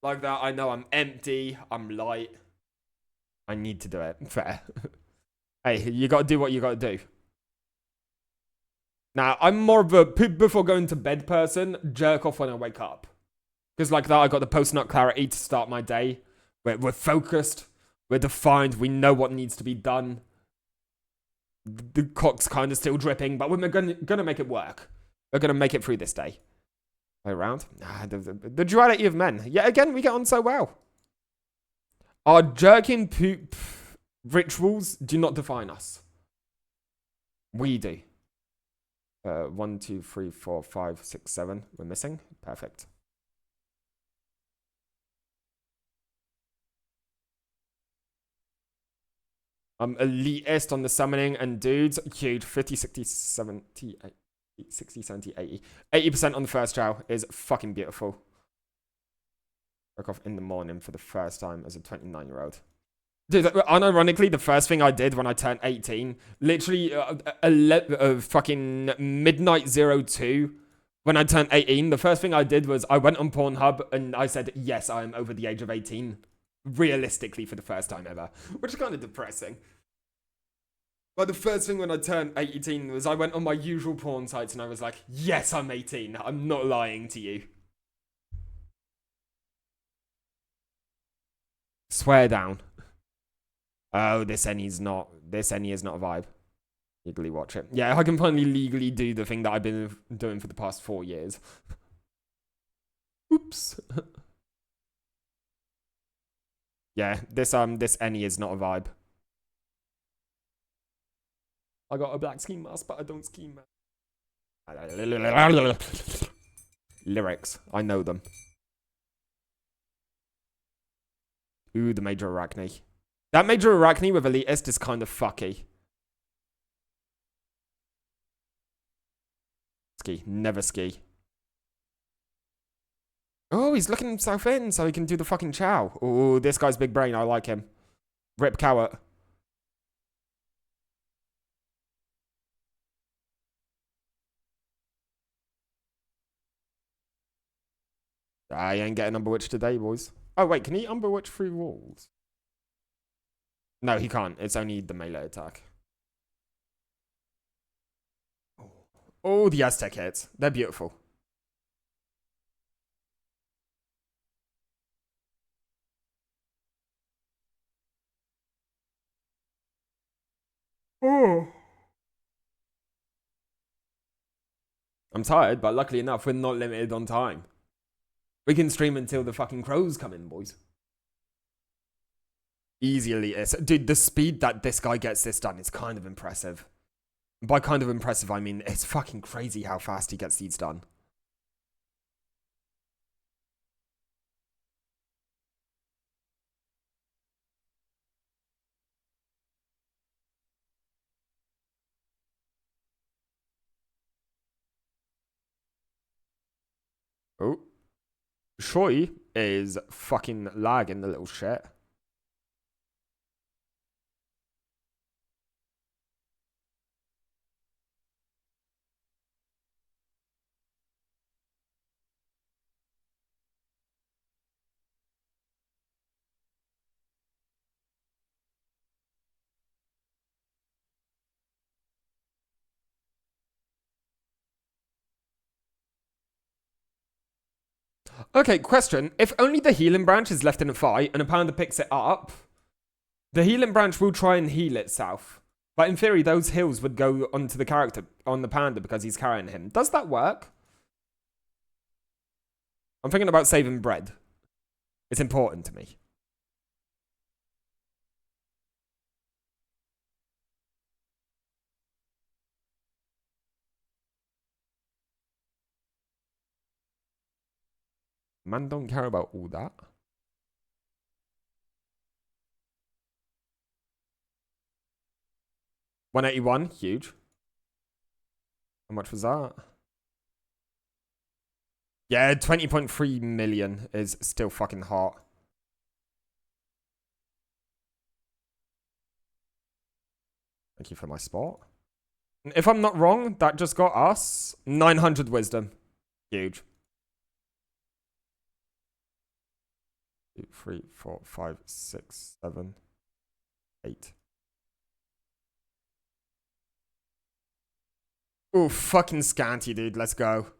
Like that, I know I'm empty, I'm light. I need to do it. Fair. Hey, you gotta do what you gotta do. Now, I'm more of a poop before going to bed person, jerk off when I wake up. Because like that, I got the post-nut clarity to start my day. We're focused, we're defined, we know what needs to be done. The cock's kind of still dripping, but we're gonna make it work. We're gonna make it through this day. Way around. The duality of men. Yet again, we get on so well. Our jerking poop rituals do not define us. We do. 1, 2, 3, 4, 5, 6, 7. We're missing. Perfect. Elitist on the summoning and dudes. Huge. 50, 60, 70, 60, 70, 80. 80% on the first chow is fucking beautiful. Woke off in the morning for the first time as a 29-year-old. Dude, unironically, the first thing I did when I turned 18, literally fucking midnight 02, when I turned 18, the first thing I did was I went on Pornhub and I said, yes, I am over the age of 18. Realistically, for the first time ever. Which is kind of depressing. But the first thing when I turned 18 was I went on my usual porn sites and I was like, yes, I'm 18. I'm not lying to you. Swear down. Oh, this Ennie is not a vibe. Legally watch it. Yeah, I can finally legally do the thing that I've been doing for the past 4 years. Oops. Yeah, this Ennie is not a vibe. I got a black ski mask, but I don't ski mask. Lyrics. I know them. Ooh, the Major Arachne. That Major Arachne with Elitist is kind of fucky. Ski. Never ski. Oh, he's looking himself in so he can do the fucking chow. Ooh, this guy's big brain. I like him. Rip Cowart. I ain't getting Umberwitch today, boys. Oh, wait, can he Umberwitch through walls? No, he can't. It's only the melee attack. Oh, the Aztec hits. They're beautiful. Oh. I'm tired, but luckily enough, we're not limited on time. We can stream until the fucking crows come in, boys. Easy Elitist. Dude, the speed that this guy gets this done is kind of impressive. By kind of impressive, I mean it's fucking crazy how fast he gets these done. Oh. Shoy is fucking lagging the little shit. Okay, question. If only the healing branch is left in a fight and a panda picks it up, the healing branch will try and heal itself. But in theory, those heals would go onto the character, on the panda, because he's carrying him. Does that work? I'm thinking about saving bread. It's important to me. Man don't care about all that. $181, huge. How much was that? Yeah, 20.3 million is still fucking hot. Thank you for my spot. If I'm not wrong, that just got us 900 wisdom. Huge. 2, 3, 4, 5, 6, 7, 8. Oh, fucking scanty, dude. Let's go.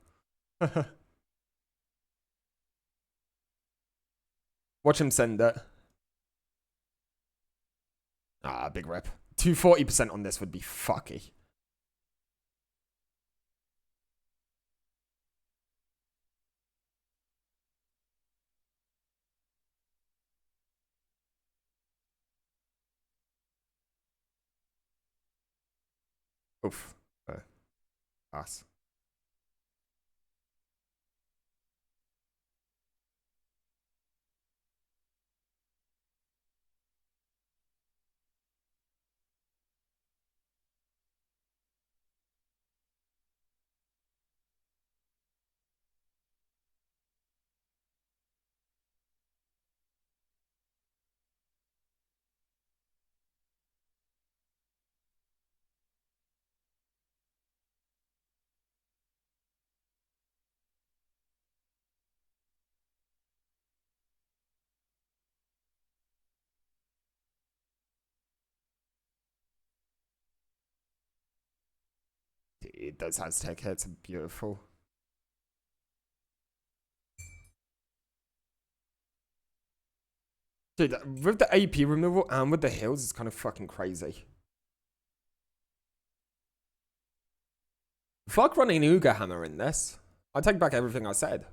Watch him send it. Ah, big rip. 240% on this would be fucky. Oof. Pass. Dude, those Aztec hits are beautiful. Dude, with the AP removal and with the heals, it's kind of fucking crazy. Fuck running Uga Hammer in this. I take back everything I said.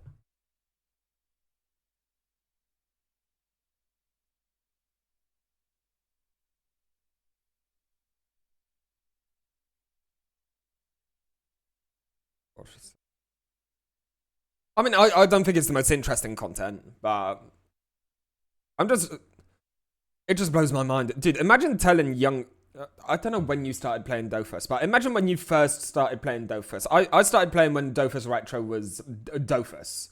I mean, I don't think it's the most interesting content, but I'm just... It just blows my mind. Dude, imagine telling young... I don't know when you started playing Dofus, but imagine when you first started playing Dofus. I started playing when Dofus Retro was Dofus.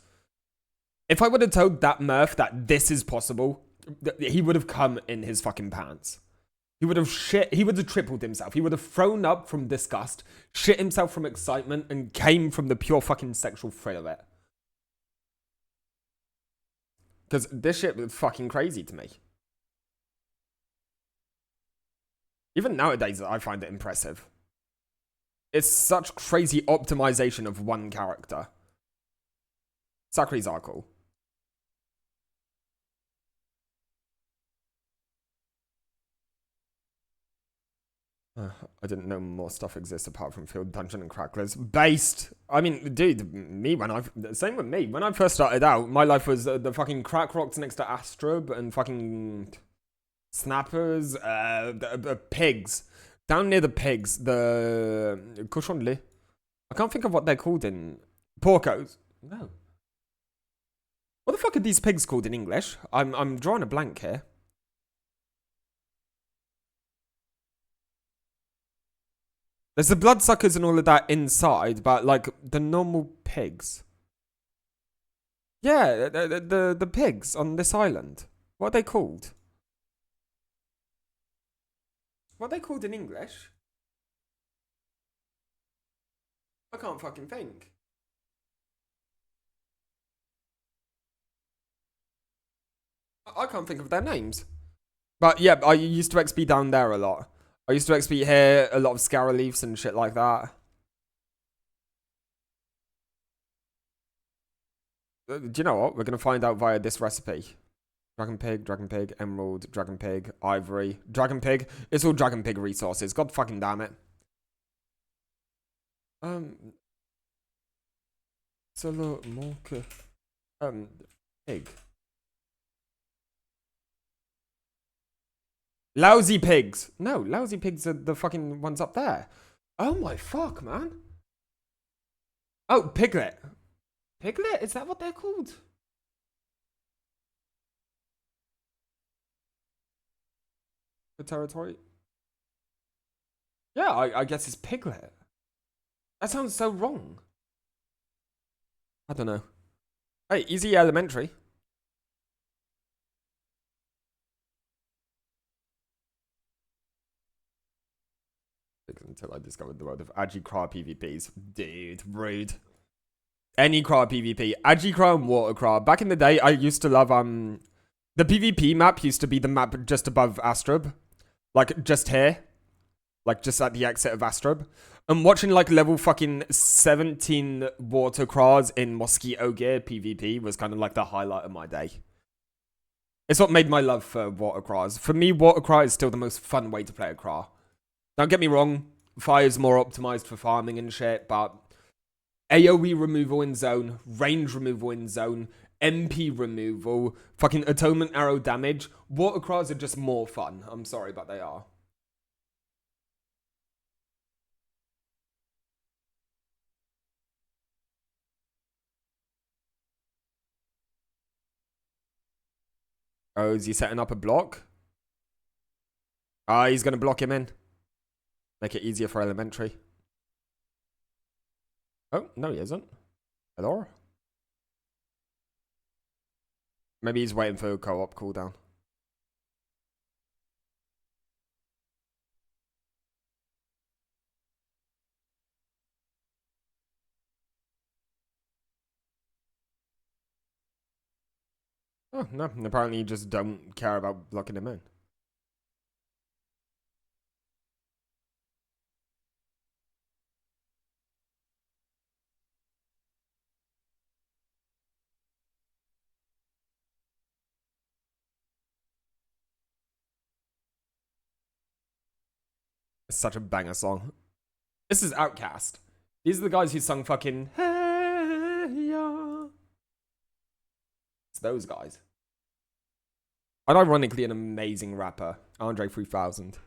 If I would have told that Murph that this is possible, he would have come in his fucking pants. He would have shit. He would have tripled himself. He would have thrown up from disgust, shit himself from excitement, and came from the pure fucking sexual thrill of it. Because this shit was fucking crazy to me. Even nowadays, I find it impressive. It's such crazy optimization of one character. Sakuri's are cool. I didn't know more stuff exists apart from Field Dungeon and Cracklers. Based! I mean, dude, same with me. When I first started out, my life was the fucking crack rocks next to Astrub and fucking snappers, the pigs. Down near the pigs, the cochonneries. I can't think of what they're called in... Porcos. No. What the fuck are these pigs called in English? I'm drawing a blank here. There's the bloodsuckers and all of that inside, but like the normal pigs. Yeah, the pigs on this island. What are they called? What are they called in English? I can't fucking think. I can't think of their names. But yeah, I used to XP down there a lot. I used to XP here, a lot of Scarra Leafs and shit like that. Do you know what? We're going to find out via this recipe. Dragon Pig, Emerald, Dragon Pig, Ivory, Dragon Pig. It's all Dragon Pig resources. God fucking damn it. Solo Monk. Pig. Lousy pigs. No, lousy pigs are the fucking ones up there. Oh my fuck, man. Oh, piglet. Piglet? Is that what they're called? The territory? Yeah, I guess it's piglet. That sounds so wrong. I don't know. Hey, easy elementary. Until I discovered the world of Agicra PvPs. Dude, rude. Any Cra PvP. Agicra and Watercra. Back in the day, I used to love, the PvP map used to be the map just above Astrub. Like, just here. Like, just at the exit of Astrub. And watching, like, level fucking 17 Watercras in Mosquito Gear PvP was kind of like the highlight of my day. It's what made my love for Watercras. For me, Watercra is still the most fun way to play a Cra. Don't get me wrong, Fire's more optimized for farming and shit, but AoE removal in zone, range removal in zone, MP removal, fucking atonement arrow damage, Watercras are just more fun. I'm sorry, but they are. Oh, is he setting up a block? Ah, he's gonna block him in. Make it easier for elementary. Oh, no he isn't. Hello? Maybe he's waiting for a co-op cooldown. Oh, no. Apparently you just don't care about blocking him in. It's such a banger song. This is Outcast. These are the guys who sung fucking Hey Ya. It's those guys. And ironically, an amazing rapper, Andre 3000.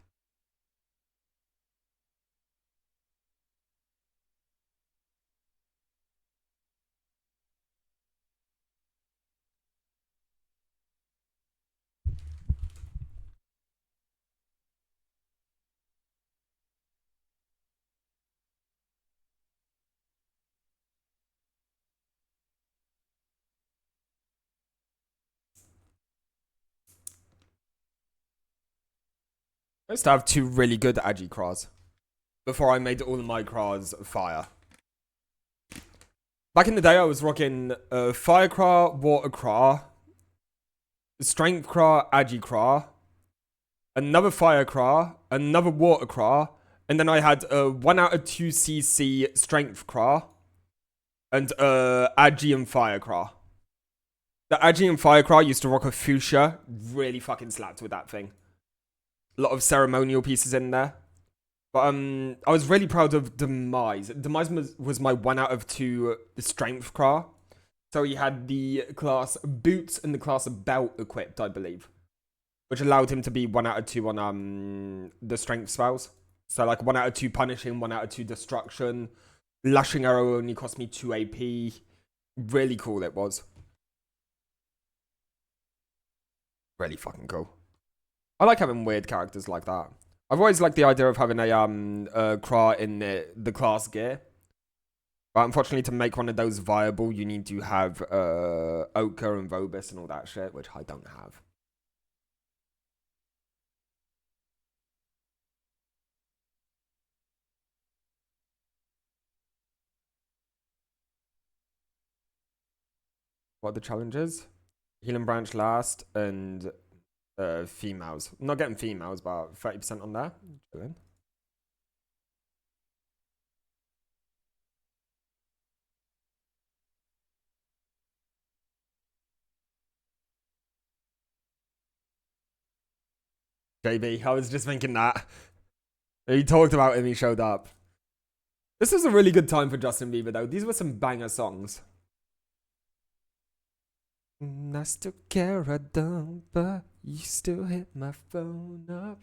I used to have two really good Agi Cras before I made all of my Cras fire. Back in the day, I was rocking Fire Cra, Water Cra, Strength Cra, Agi Cra, another Fire Cra, another Water Cra, and then I had a 1 out of 2 CC Strength Cra, and Agi and Fire Cra. The Agi and Fire Cra used to rock a Fuchsia, really fucking slapped with that thing. A lot of ceremonial pieces in there. But I was really proud of Demise. Demise was my 1 out of 2 Strength Cra. So he had the class Boots and the class Belt equipped, I believe. Which allowed him to be 1 out of 2 on the Strength spells. So like 1 out of 2 Punishing, 1 out of 2 Destruction. Lashing Arrow only cost me 2 AP. Really cool it was. Really fucking cool. I like having weird characters like that. I've always liked the idea of having a Cra in the class gear. But unfortunately, to make one of those viable, you need to have Ochre and Vobis and all that shit, which I don't have. What are the challenges? Healing Branch last and females. I'm not getting females, but 30% on there. Chilling. JB, I was just thinking that. He talked about him, he showed up. This was a really good time for Justin Bieber, though. These were some banger songs. I still care, I don't, but you still hit my phone up.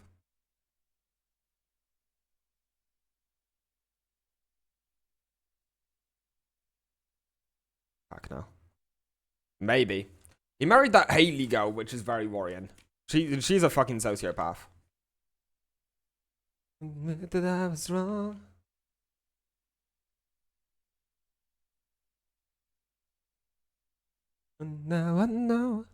Fuck no. Maybe. He married that Haley girl, which is very worrying. She's a fucking sociopath. Admit that I was wrong. And now I know.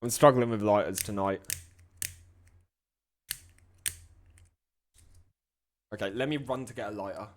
I'm struggling with lighters tonight. Okay, let me run to get a lighter.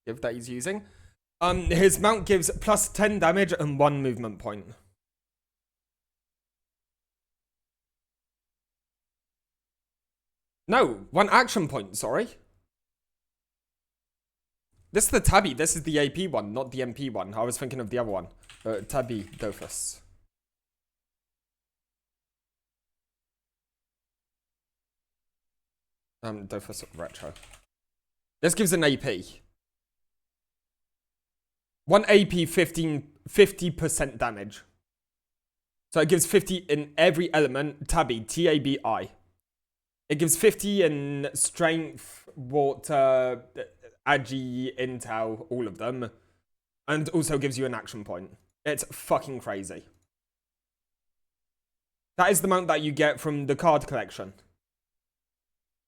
Give that he's using. His mount gives plus 10 damage and 1 movement point. No, 1 action point, sorry. This is the Tabby, this is the AP one, not the MP one. I was thinking of the other one. Tabby Dofus. Dofus Retro. This gives an AP. 1 AP, 50% damage. So it gives 50 in every element. Tabby, T-A-B-I. It gives 50 in strength, water, agi, intel, all of them. And also gives you an action point. It's fucking crazy. That is the mount that you get from the card collection.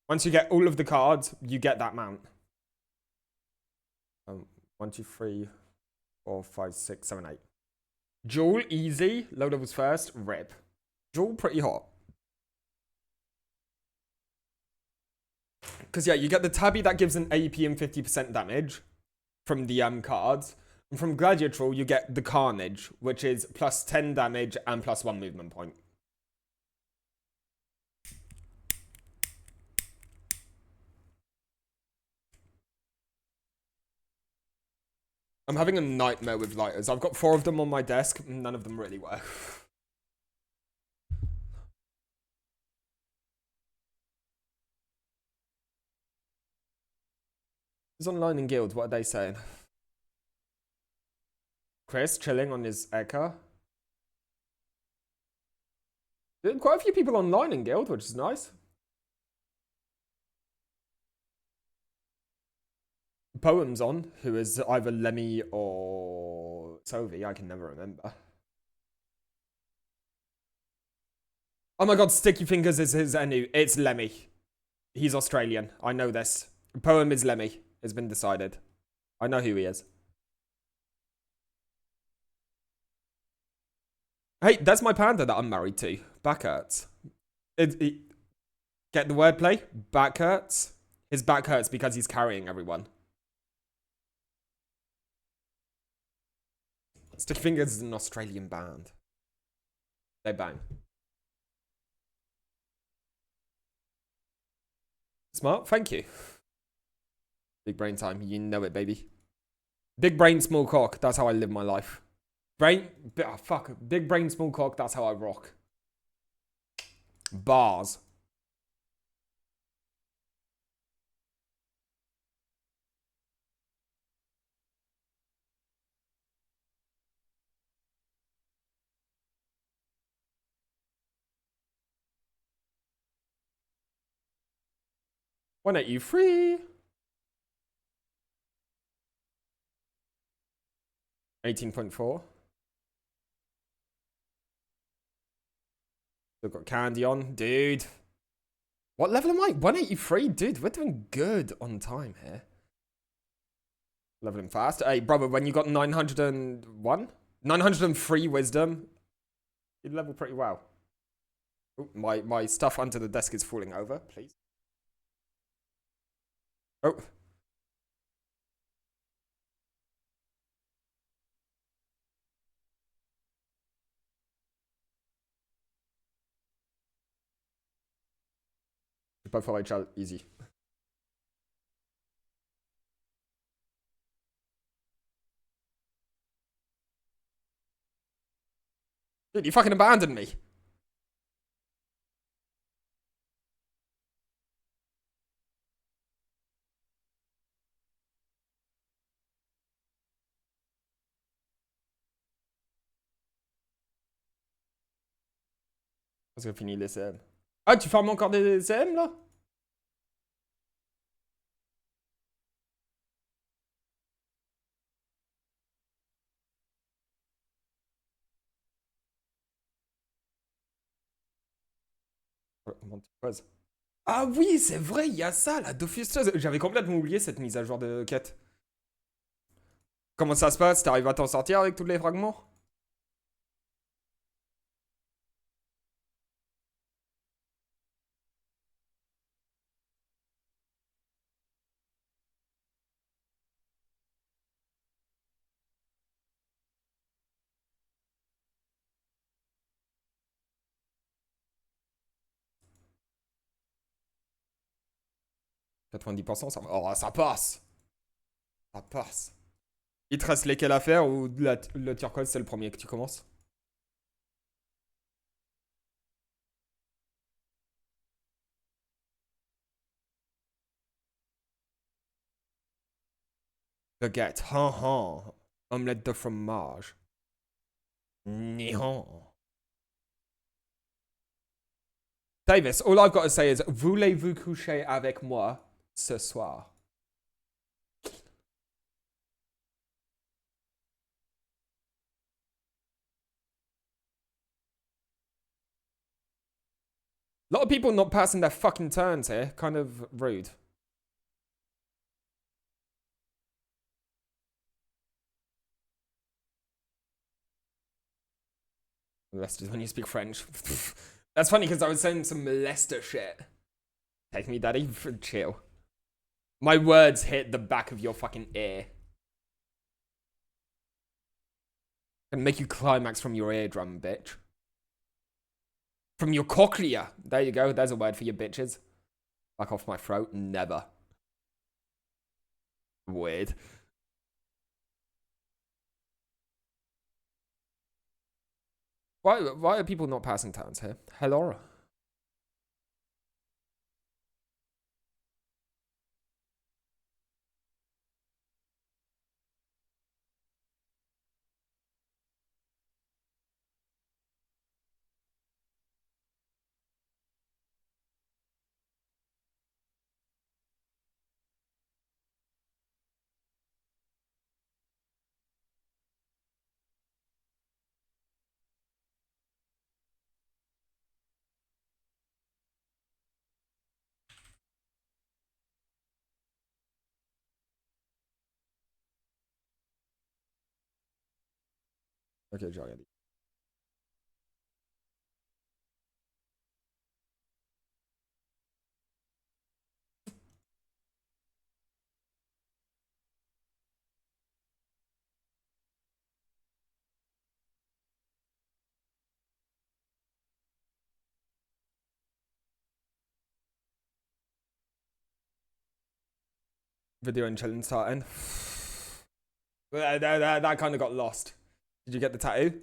Once you get all of the cards, you get that mount. 1, 2, 3, 4, 5, 6, 7, 8. Jewel, easy. Low levels first. Rip. Jewel, pretty hot. Because, yeah, you get the Tabby that gives an AP and 50% damage from the cards. And from Gladiator, you get the Carnage, which is plus 10 damage and plus 1 movement point. I'm having a nightmare with lighters. I've got 4 of them on my desk. None of them really work. He's online in guild. What are they saying? Chris chilling on his Eka. Quite a few people online in guild, which is nice. Poem's on, who is either Lemmy or Sovi. I can never remember. Oh my god, Sticky Fingers is his Enu. It's Lemmy. He's Australian. I know this. Poem is Lemmy. It's been decided. I know who he is. Hey, that's my panda that I'm married to. Back hurts. Get the wordplay? Back hurts. His back hurts because he's carrying everyone. Sticky Fingers is an Australian band. They bang. Smart, thank you. Big brain time, you know it, baby. Big brain, small cock, that's how I live my life. Big brain, small cock, that's how I rock. Bars. Why not you free? 18.4. Still got candy on, dude. What level am I? 183? Dude, we're doing good on time here. Leveling fast. Hey, brother, when you got 901? 903 wisdom, you level pretty well. Ooh, my stuff under the desk is falling over, please. Oh. Pas for child, easy. Dude, you fucking abandoned me. Parce que fini les CM. Ah, tu farmes encore des CM là? Ah oui, c'est vrai, il y a ça, la Dofus. J'avais complètement oublié cette mise à jour de quête. Comment ça se passe? T'arrives à t'en sortir avec tous les fragments? « 90%, ça va. Oh, ça passe! Ça passe. Il te reste lesquels à faire ou le turquoise, c'est le premier que tu commences? Baguette. Omelette de fromage. Nihan. Davis, all I've got to say is, voulez-vous coucher avec moi ce soir? A lot of people not passing their fucking turns here. Kind of rude. Molested when you speak French. That's funny because I was saying some molester shit. Take me, daddy. Chill. My words hit the back of your fucking ear. And make you climax from your eardrum, bitch. From your cochlea. There you go. There's a word for you bitches. Back off my throat. Never. Weird. Why are people not passing turns here? Hello. Ok, j'ai regardé. Video and challenge starting. That kind of got lost. Did you get the tattoo?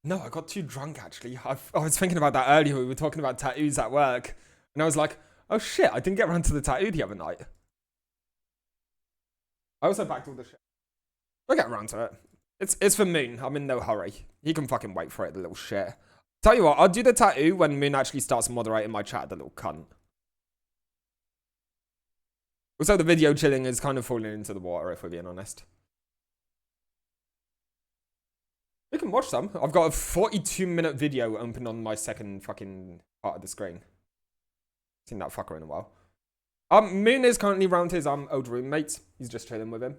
No, I got too drunk actually. I was thinking about that earlier. We were talking about tattoos at work. And I was like, oh shit, I didn't get around to the tattoo the other night. I also packed all the shit. We'll get around to it. It's for Moon. I'm in no hurry. He can fucking wait for it, the little shit. Tell you what, I'll do the tattoo when Moon actually starts moderating my chat, the little cunt. Also, the video chilling is kind of falling into the water, if we're being honest. We can watch some. I've got a 42-minute video open on my second fucking part of the screen. Seen that fucker in a while. Moon is currently round his old roommate. He's just chilling with him.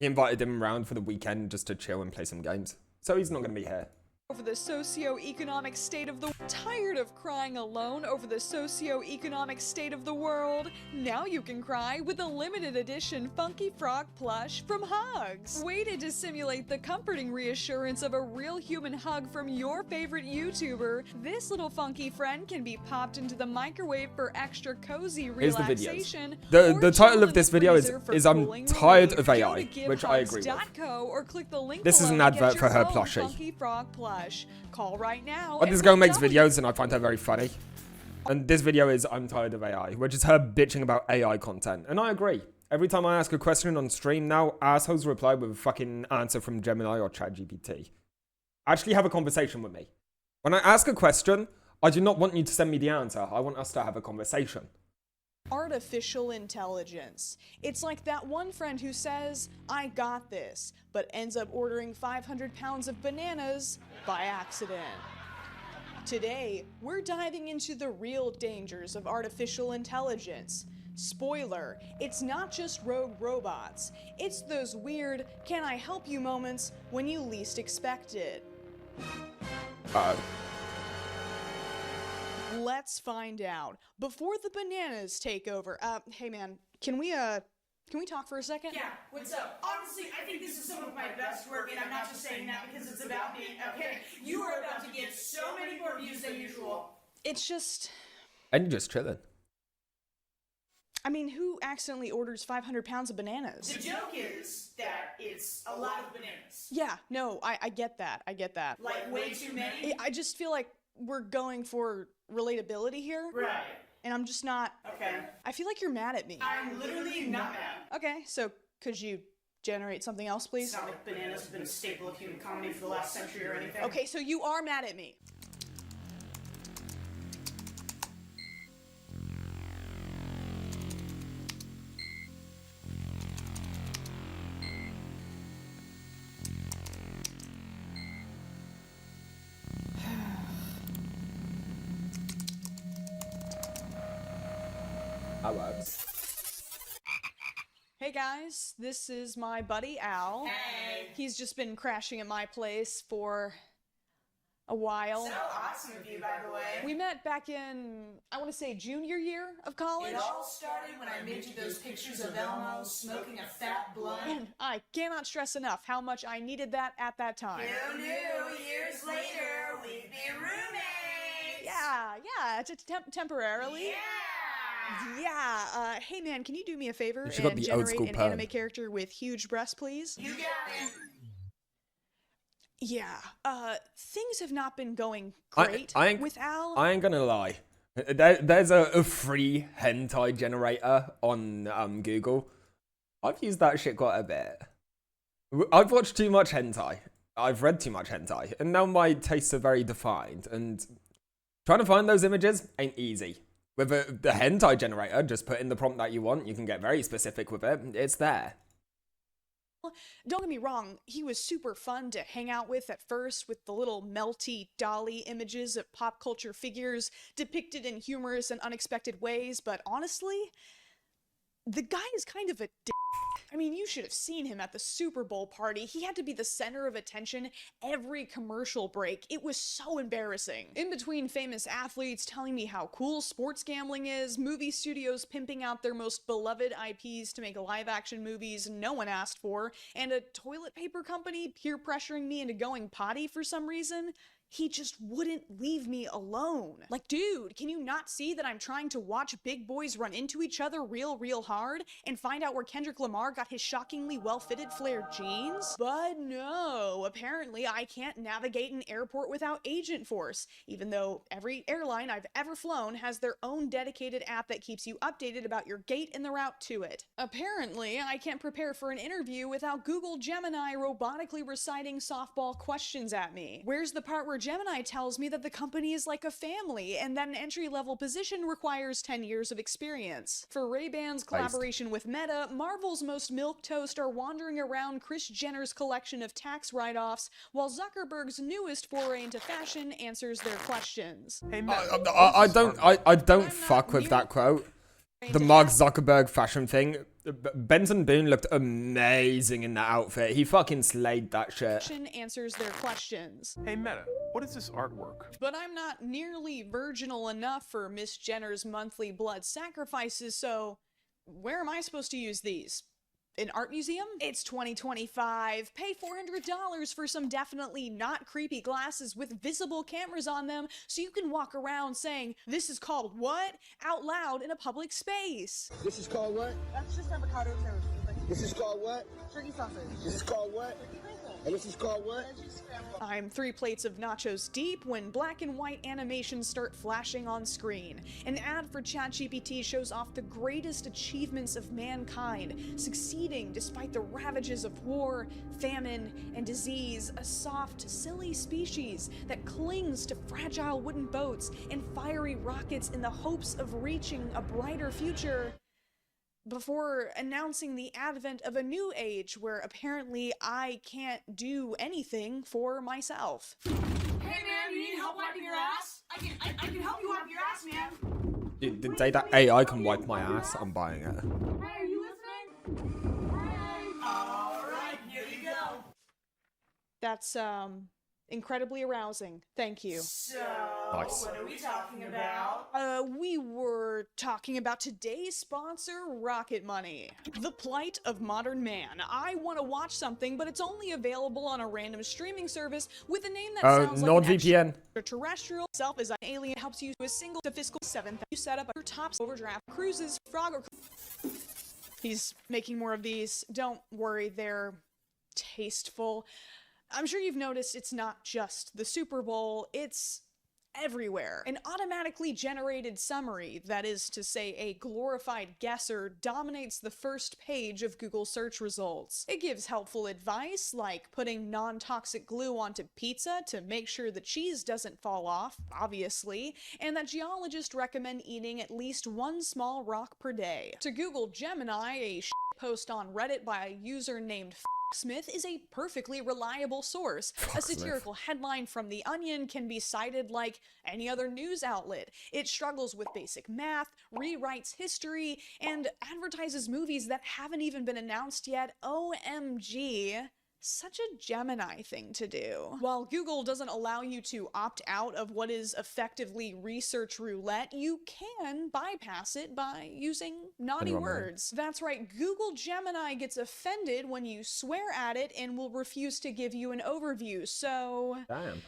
He invited him around for the weekend just to chill and play some games. So he's not going to be here. Over the socio-economic state of the tired of crying alone over the socio-economic state of the world? Now you can cry with a limited edition Funky Frog plush from Hugs. Waited to simulate the comforting reassurance of a real human hug from your favorite YouTuber, this little funky friend can be popped into the microwave for extra cozy Here's the relaxation. videos. The title chill of in this the video freezer for is I'm cooling tired relief. of Go AI, to which I agree with. givehugs.co or click the link This is below an to get advert for your her own plushie. Funky Frog plush. Call right now. This girl makes videos and I find her very funny. And this video is I'm tired of AI, which is her bitching about AI content. And I agree. Every time I ask a question on stream now, assholes reply with a fucking answer from Gemini or ChatGPT. Actually have a conversation with me. When I ask a question, I do not want you to send me the answer. I want us to have a conversation. Artificial intelligence. It's like that one friend who says, I got this, but ends up ordering 500 pounds of bananas by accident. Today, we're diving into the real dangers of artificial intelligence. Spoiler, it's not just rogue robots. It's those weird, can I help you moments when you least expect it. Let's find out. Before the bananas take over, hey man, can we talk for a second? Yeah, what's up? Honestly, I think this is some of my best work, and I'm not just saying that because it's about me, okay? You are about to get so many more views than usual. It's just, And you're just chilling. I mean, who accidentally orders 500 pounds of bananas? The joke is that it's a lot of bananas. Yeah, no, I get that. I get that. Like, way too many? I just feel like we're going for relatability here. Right. And I'm just not. Okay. I feel like you're mad at me. I'm literally not mad. Okay, so could you generate something else, please? It's not like bananas have been a staple of human comedy for the last century or anything. Okay, so you are mad at me. That works. Hey guys, this is my buddy Al. Hey. He's just been crashing at my place for a while. So awesome of you, by the way. We met back in, I want to say, junior year of college. It all started when I made you those pictures of Elmo smoking a fat blunt. And I cannot stress enough how much I needed that at that time. Who knew years later we'd be roommates? Yeah, temporarily. Yeah. Yeah, hey man, can you do me a favor She got and the old generate school an perm. anime character with huge breasts, please? You got it. Yeah, things have not been going I great ain't- with Al. I ain't gonna lie. There's a free hentai generator on Google. I've used that shit quite a bit. I've watched too much hentai. I've read too much hentai. And now my tastes are very defined. And trying to find those images ain't easy. With the hentai generator, just put in the prompt that you want. You can get very specific with it. It's there. Don't get me wrong, he was super fun to hang out with at first, with the little melty dolly images of pop culture figures depicted in humorous and unexpected ways, but honestly, the guy is kind of a dick. I mean, you should have seen him at the Super Bowl party. He had to be the center of attention every commercial break. It was so embarrassing. In between famous athletes telling me how cool sports gambling is, movie studios pimping out their most beloved IPs to make live-action movies no one asked for, and a toilet paper company peer pressuring me into going potty for some reason, he just wouldn't leave me alone. Like, dude, can you not see that I'm trying to watch big boys run into each other real hard and find out where Kendrick Lamar got his shockingly well-fitted flared jeans? But no, apparently I can't navigate an airport without Agent Force, even though every airline I've ever flown has their own dedicated app that keeps you updated about your gate and the route to it. Apparently, I can't prepare for an interview without Google Gemini robotically reciting softball questions at me. Where's the part where Gemini tells me that the company is like a family and that an entry-level position requires 10 years of experience. For Ray-Ban's collaboration with Meta, Marvel's most milquetoast are wandering around Kris Jenner's collection of tax write-offs, while Zuckerberg's newest foray into fashion answers their questions. Hey, Matt. I don't fuck with that quote. The Mark Zuckerberg fashion thing. Benson Boone looked amazing in that outfit. He fucking slayed that shit. Fashion answers their questions. Hey, Meta. What is this artwork? But I'm not nearly virginal enough for Miss Jenner's monthly blood sacrifices, so where am I supposed to use these? An art museum? It's 2025. Pay $400 for some definitely not creepy glasses with visible cameras on them so you can walk around saying, "This is called what?" out loud in a public space. This is called what? That's just avocado toast. This is called what? Turkey sausage. This is called what? And this is called what? Veggie scramble. I'm 3 plates of nachos deep when black and white animations start flashing on screen. An ad for ChatGPT shows off the greatest achievements of mankind, succeeding despite the ravages of war, famine, and disease, a soft, silly species that clings to fragile wooden boats and fiery rockets in the hopes of reaching a brighter future, before announcing the advent of a new age where apparently I can't do anything for myself. Hey man, you need help wiping your ass? I can help you wipe your ass, man. Dude, did say that AI can wipe my ass? I'm buying it. Hey, are you listening? Hey. Alright, here you go. That's, incredibly arousing. Thank you. So, Nice. what are we talking about? We were talking about today's sponsor, Rocket Money. The plight of modern man. I want to watch something, but it's only available on a random streaming service with a name that sounds like NordVPN. extraterrestrial. Self as an alien helps you to a single to fiscal 7th. You set up your tops overdraft cruises, Frogger. He's making more of these. Don't worry, they're tasteful. I'm sure you've noticed it's not just the Super Bowl, it's everywhere. An automatically generated summary, that is to say a glorified guesser, dominates the first page of Google search results. It gives helpful advice like putting non-toxic glue onto pizza to make sure the cheese doesn't fall off, obviously, and that geologists recommend eating at least one small rock per day. To Google Gemini, a post on Reddit by a user named Smith is a perfectly reliable source. A satirical headline from The Onion can be cited like any other news outlet. It struggles with basic math, rewrites history, and advertises movies that haven't even been announced yet. OMG. Such a Gemini thing to do. While Google doesn't allow you to opt out of what is effectively research roulette, you can bypass it by using naughty words. That's right, Google Gemini gets offended when you swear at it and will refuse to give you an overview, so Damn.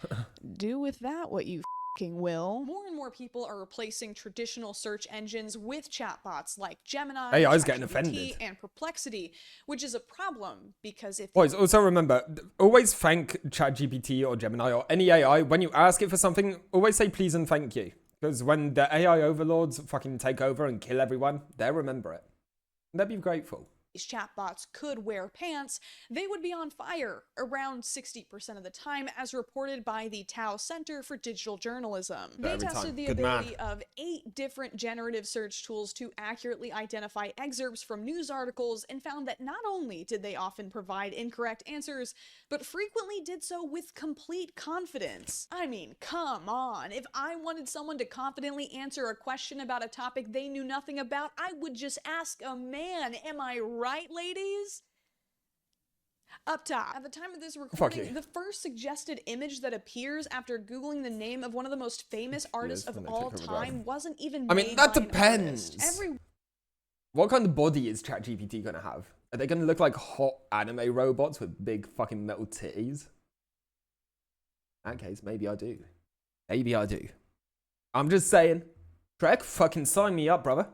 do with that what you will. More and more people are replacing traditional search engines with chatbots like Gemini, AI's getting ChatGPT, offended. and Perplexity, which is a problem because if Boys, also remember, always thank ChatGPT or Gemini or any AI. When you ask it for something, always say please and thank you. Because when the AI overlords fucking take over and kill everyone, they'll remember it. And they'll be grateful. these chatbots could wear pants, they would be on fire around 60% of the time, as reported by the Tao Center for Digital Journalism. They Every tested time. the Good man. ability of 8 different generative search tools to accurately identify excerpts from news articles and found that not only did they often provide incorrect answers, but frequently did so with complete confidence. I mean, come on. If I wanted someone to confidently answer a question about a topic they knew nothing about, I would just ask a man. Am I right, ladies? Up top, at the time of this recording, the first suggested image that appears after Googling the name of one of the most famous artists of all time wasn't even I mean, made that by an depends. artist. What kind of body is ChatGPT gonna have? Are they gonna look like hot anime robots with big fucking metal titties? In that case, maybe I do. Maybe I do. I'm just saying. Trek, fucking sign me up, brother.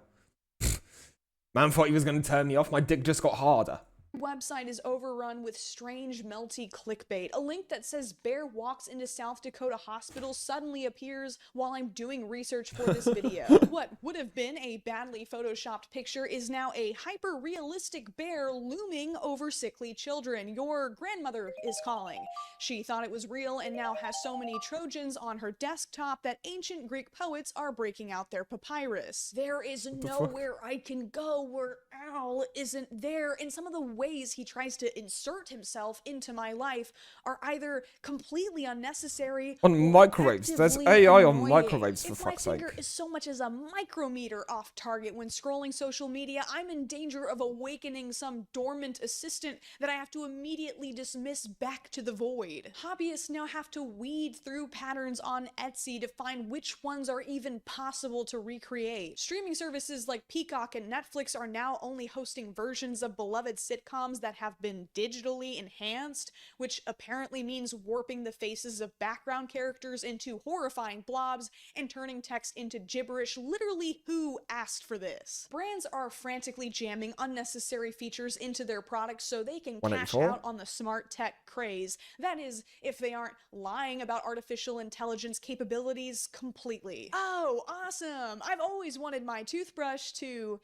Man thought he was gonna turn me off. My dick just got harder. website is overrun with strange, melty clickbait. A link that says bear walks into South Dakota hospital suddenly appears while I'm doing research for this video. What would have been a badly photoshopped picture is now a hyper-realistic bear looming over sickly children. Your grandmother is calling. She thought it was real and now has so many Trojans on her desktop that ancient Greek poets are breaking out their papyrus. There is nowhere I can go where Al isn't there, and some of the ways he tries to insert himself into my life are either completely unnecessary On or microwaves. There's actively AI on annoying. microwaves, for If my fuck's sake. finger is so much as a micrometer off target when scrolling social media, I'm in danger of awakening some dormant assistant that I have to immediately dismiss back to the void. Hobbyists now have to weed through patterns on Etsy to find which ones are even possible to recreate. Streaming services like Peacock and Netflix are now only hosting versions of beloved sitcoms that have been digitally enhanced, which apparently means warping the faces of background characters into horrifying blobs and turning text into gibberish. Literally, who asked for this? Brands are frantically jamming unnecessary features into their products so they can cash 184? out on the smart tech craze. That is, if they aren't lying about artificial intelligence capabilities completely. Oh, awesome! I've always wanted my toothbrush to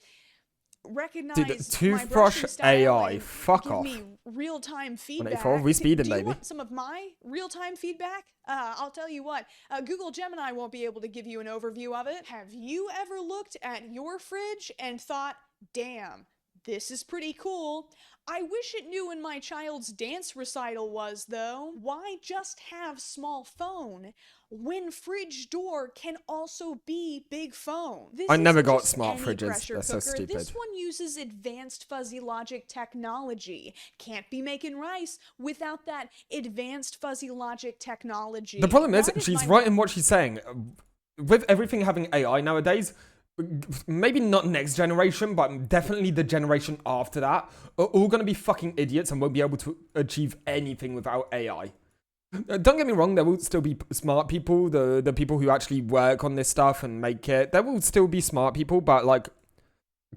recognize Dude, my toothbrush brushing style AI, and fuck give off. me real-time feedback. 184, we speeding, Do you baby. want some of my real-time feedback? I'll tell you what, Google Gemini won't be able to give you an overview of it. Have you ever looked at your fridge and thought, damn, this is pretty cool? I wish it knew when my child's dance recital was, though. Why just have small phone when fridge door can also be big phone? This I never isn't got just smart any fridges. pressure They're so cooker. stupid. This one uses advanced fuzzy logic technology. Can't be making rice without that advanced fuzzy logic technology. The problem is, Why does she's my right in what she's saying. With everything having AI nowadays, maybe not next generation, but definitely the generation after that, are all going to be fucking idiots and won't be able to achieve anything without AI. Don't get me wrong, there will still be smart people, the people who actually work on this stuff and make it. There will still be smart people, but like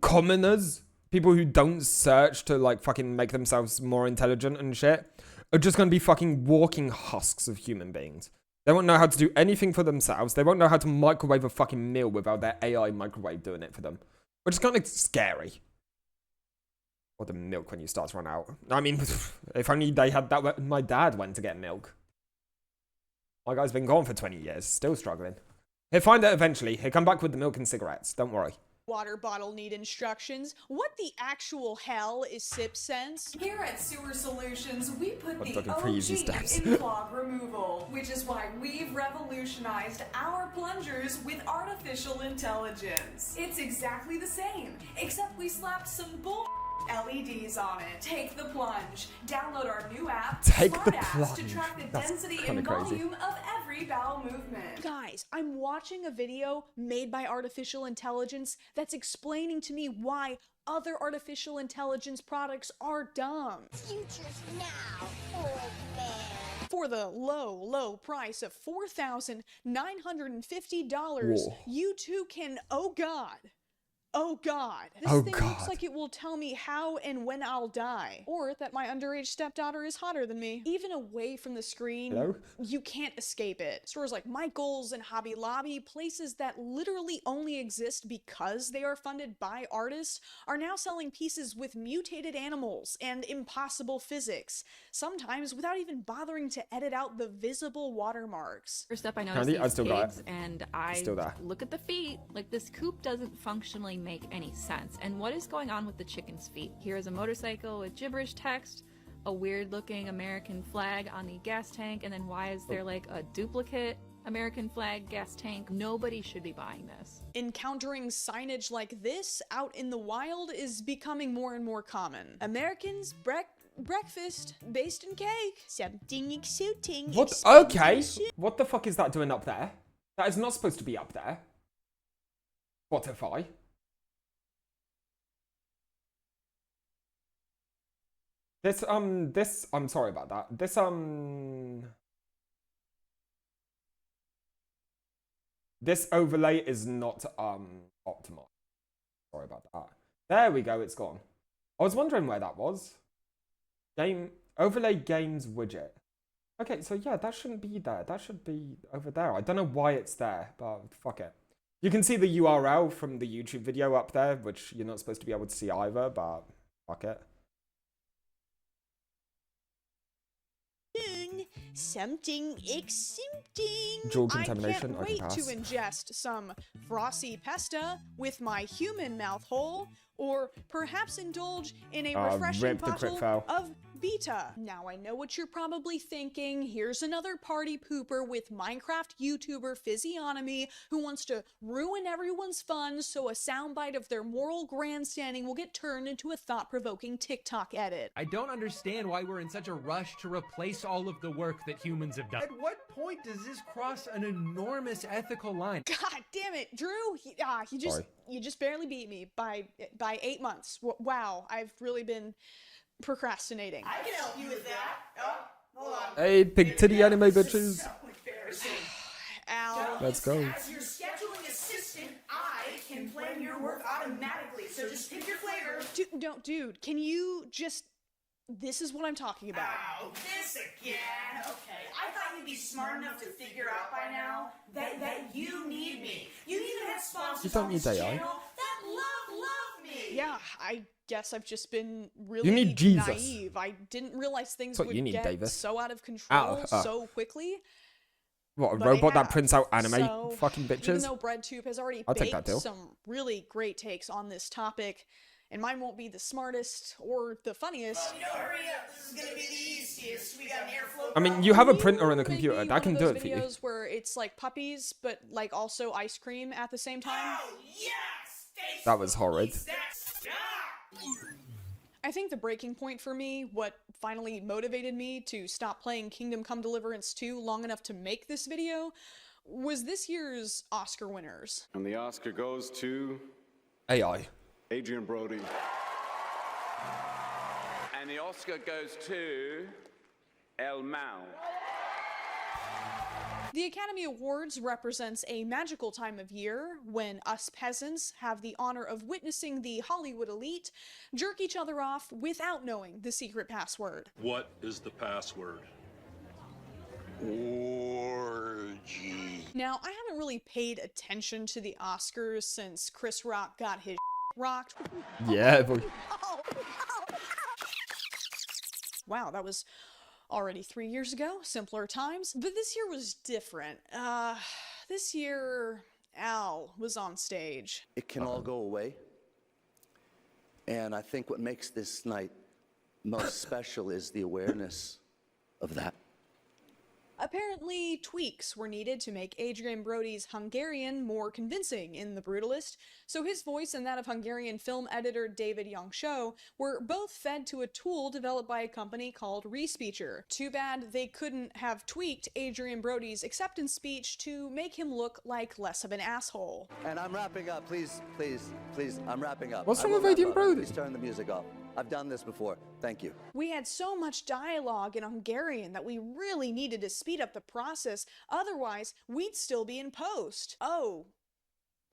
commoners, people who don't search to like fucking make themselves more intelligent and shit, are just going to be fucking walking husks of human beings. They won't know how to do anything for themselves. They won't know how to microwave a fucking meal without their AI microwave doing it for them. Which is kind of scary. Or the milk when you start to run out. I mean, if only they had that when my dad went to get milk. My guy's been gone for 20 years, still struggling. He'll find it eventually. He'll come back with the milk and cigarettes. Don't worry. water bottle need instructions? What the actual hell is sip sense? Here at Sewer Solutions, we put What the fucking pretty easy OG steps. in clog removal, which is why we've revolutionized our plungers with artificial intelligence. It's exactly the same, except we slapped some bull LEDs on it. Take the plunge. Download our new app, Take the SmartApps, to plunge. track the That's density kinda and crazy. volume of every bowel movement. Guys, I'm watching a video made by artificial intelligence that's explaining to me why other artificial intelligence products are dumb. Future's now, old man. For the low price of $4,950, Whoa. you too can, oh God, this Oh thing God. looks like it will tell me how and when I'll die. Or that my underage stepdaughter is hotter than me. Even away from the screen, Hello? you can't escape it. Stores like Michael's and Hobby Lobby, places that literally only exist because they are funded by artists, are now selling pieces with mutated animals and impossible physics, sometimes without even bothering to edit out the visible watermarks. First up, I noticed Candy, I these still got pigs, it. and I Still there. look at the feet. Like, this coop doesn't functionally make any sense. And what is going on with the chicken's feet? Here is a motorcycle with gibberish text, a weird-looking American flag on the gas tank, and then why is there like a duplicate American flag gas tank? Nobody should be buying this. Encountering signage like this out in the wild is becoming more and more common. Americans breakfast based in cake. Something exciting. What? Okay. What the fuck is that doing up there? That is not supposed to be up there. Spotify. I'm sorry about that. This overlay is not, optimized. Sorry about that. There we go, it's gone. I was wondering where that was. Game overlay games widget. Okay, so yeah, that shouldn't be there. That should be over there. I don't know why it's there, but fuck it. You can see the URL from the YouTube video up there, which you're not supposed to be able to see either, but fuck it. Something exciting. Dual contamination, I I can can't wait to pass. ingest some frosty pesta with my human mouth hole, or perhaps indulge in a refreshing rip the crit bottle foul. of Beta. Now I know what you're probably thinking. Here's another party pooper with Minecraft YouTuber physiognomy who wants to ruin everyone's fun so a soundbite of their moral grandstanding will get turned into a thought-provoking TikTok edit. I don't understand why we're in such a rush to replace all of the work that humans have done. At what point does this cross an enormous ethical line? God damn it, Drew! You just barely beat me by 8 months. Wow, I've really been procrastinating. I can help you with that. Oh, hold on. Hey, big titty anime bitches. So embarrassing. Al. Let's go. As your scheduling assistant, I can plan your work automatically. So just pick your flavor. Dude, can you just... This is what I'm talking about. Oh, this again. Okay, I thought you'd be smart enough to figure out by now that you need me. You even have sponsors You don't on need this AI. channel that love me. Yeah, I guess I've just been really need Jesus. naive. I didn't realize things That's what would you need, get Davis. so out of control Ow, so quickly. What, a But robot it that has. prints out anime So, fucking Even bitches? though BreadTube has already I'll take that baked deal. some really great takes on this topic, and mine won't be the smartest or the funniest. You know, hurry up. This is gonna be the easiest. We got an airflow. I mean, you have a Can printer and a make computer. me That can one do of it those for you. videos where it's like puppies, but like also ice cream at the same time. Oh, yes! Thanks That was for horrid. that. Ah! I think the breaking point for me, what finally motivated me to stop playing Kingdom Come Deliverance 2 long enough to make this video, was this year's Oscar winners. And the Oscar goes to AI. Adrian Brody. And the Oscar goes to El Mal. The Academy Awards represents a magical time of year when us peasants have the honor of witnessing the Hollywood elite jerk each other off without knowing the secret password. What is the password? Orgy. Now, I haven't really paid attention to the Oscars since Chris Rock got his rocked. Yeah, boy. Wow, that was already 3 years ago, simpler times. But this year was different. This year, Al was on stage. It can all go away. And I think what makes this night most special is the awareness of that. Apparently, tweaks were needed to make Adrian Brody's Hungarian more convincing in The Brutalist, so his voice and that of Hungarian film editor David Young-Cho were both fed to a tool developed by a company called Respeecher. Too bad they couldn't have tweaked Adrian Brody's acceptance speech to make him look like less of an asshole. And I'm wrapping up. Please, I'm wrapping up. What's I wrong will with wrap Adrian up. Brody? Please turn the music off. I've done this before. Thank you. We had so much dialogue in Hungarian that we really needed to speed up the process, otherwise we'd still be in post. Oh.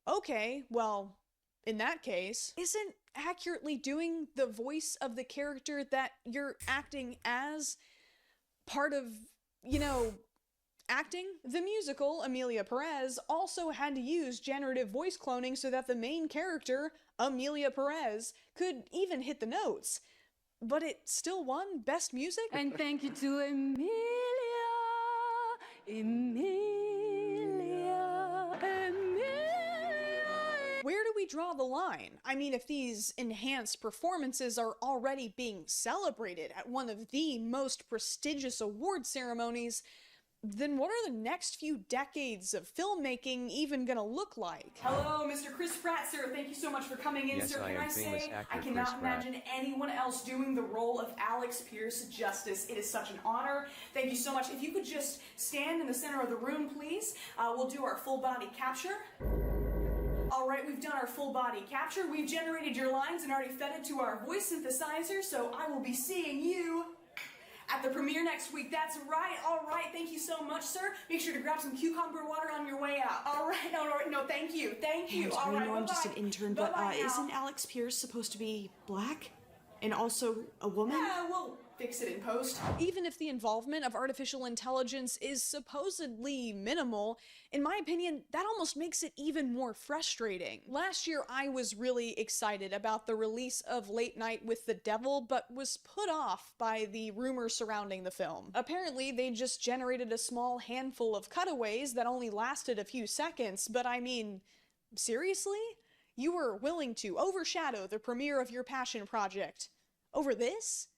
Okay, well, in that case, isn't accurately doing the voice of the character that you're acting as part of, acting? The musical, Amelia Perez, also had to use generative voice cloning so that the main character, Amelia Perez, could even hit the notes. But it still won Best Music? And thank you to Emilia. Where do we draw the line? I mean, if these enhanced performances are already being celebrated at one of the most prestigious award ceremonies, then what are the next few decades of filmmaking even gonna look like? Hello, Mr. Chris Pratt, sir. Thank you so much for coming in, Yes, sir. I Can am I famous say actor I Chris cannot Pratt. imagine anyone else doing the role of Alex Pierce Justice. It is such an honor. Thank you so much. If you could just stand in the center of the room, please. We'll do our full body capture. All right, we've done our full body capture. We've generated your lines and already fed it to our voice synthesizer, so I will be seeing you at the premiere next week. That's right. All right. Thank you so much, sir. Make sure to grab some cucumber water on your way out. All right. No, thank you. Thank you. And All I right. know I'm just an bye-bye. intern, but Bye-bye now. isn't Alex Pierce supposed to be black? And also a woman? Yeah, we'll fix it in post. Even if the involvement of artificial intelligence is supposedly minimal, in my opinion, that almost makes it even more frustrating. Last year, I was really excited about the release of Late Night with the Devil, but was put off by the rumors surrounding the film. Apparently, they just generated a small handful of cutaways that only lasted a few seconds, but I mean, seriously? You were willing to overshadow the premiere of your passion project over this?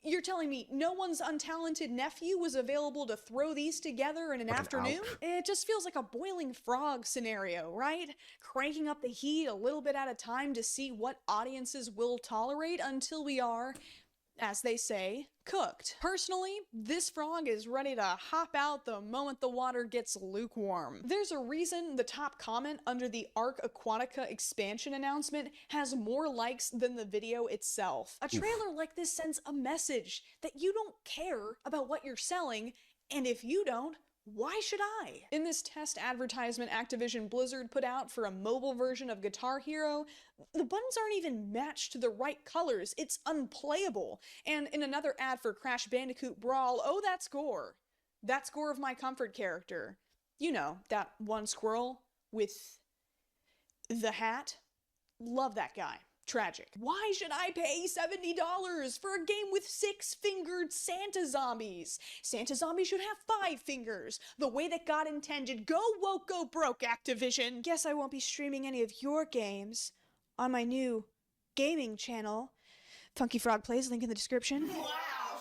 You're telling me no one's untalented nephew was available to throw these together in an afternoon? It just feels like a boiling frog scenario, right? Cranking up the heat a little bit at a time to see what audiences will tolerate until we are, as they say, cooked. Personally, this frog is ready to hop out the moment the water gets lukewarm. There's a reason the top comment under the Arc Aquatica expansion announcement has more likes than the video itself. A trailer like this sends a message that you don't care about what you're selling, and if you don't, why should I? In this test advertisement Activision Blizzard put out for a mobile version of Guitar Hero, the buttons aren't even matched to the right colors. It's unplayable. And in another ad for Crash Bandicoot Brawl, oh, that's Gore. That's Gore of My Comfort character. You know, that one squirrel with the hat. Love that guy. Tragic. Why should I pay $70 for a game with 6-fingered Santa zombies? Santa zombies should have 5 fingers, the way that God intended. Go woke, go broke, Activision. Guess I won't be streaming any of your games on my new gaming channel. Funky Frog Plays, link in the description. Wow,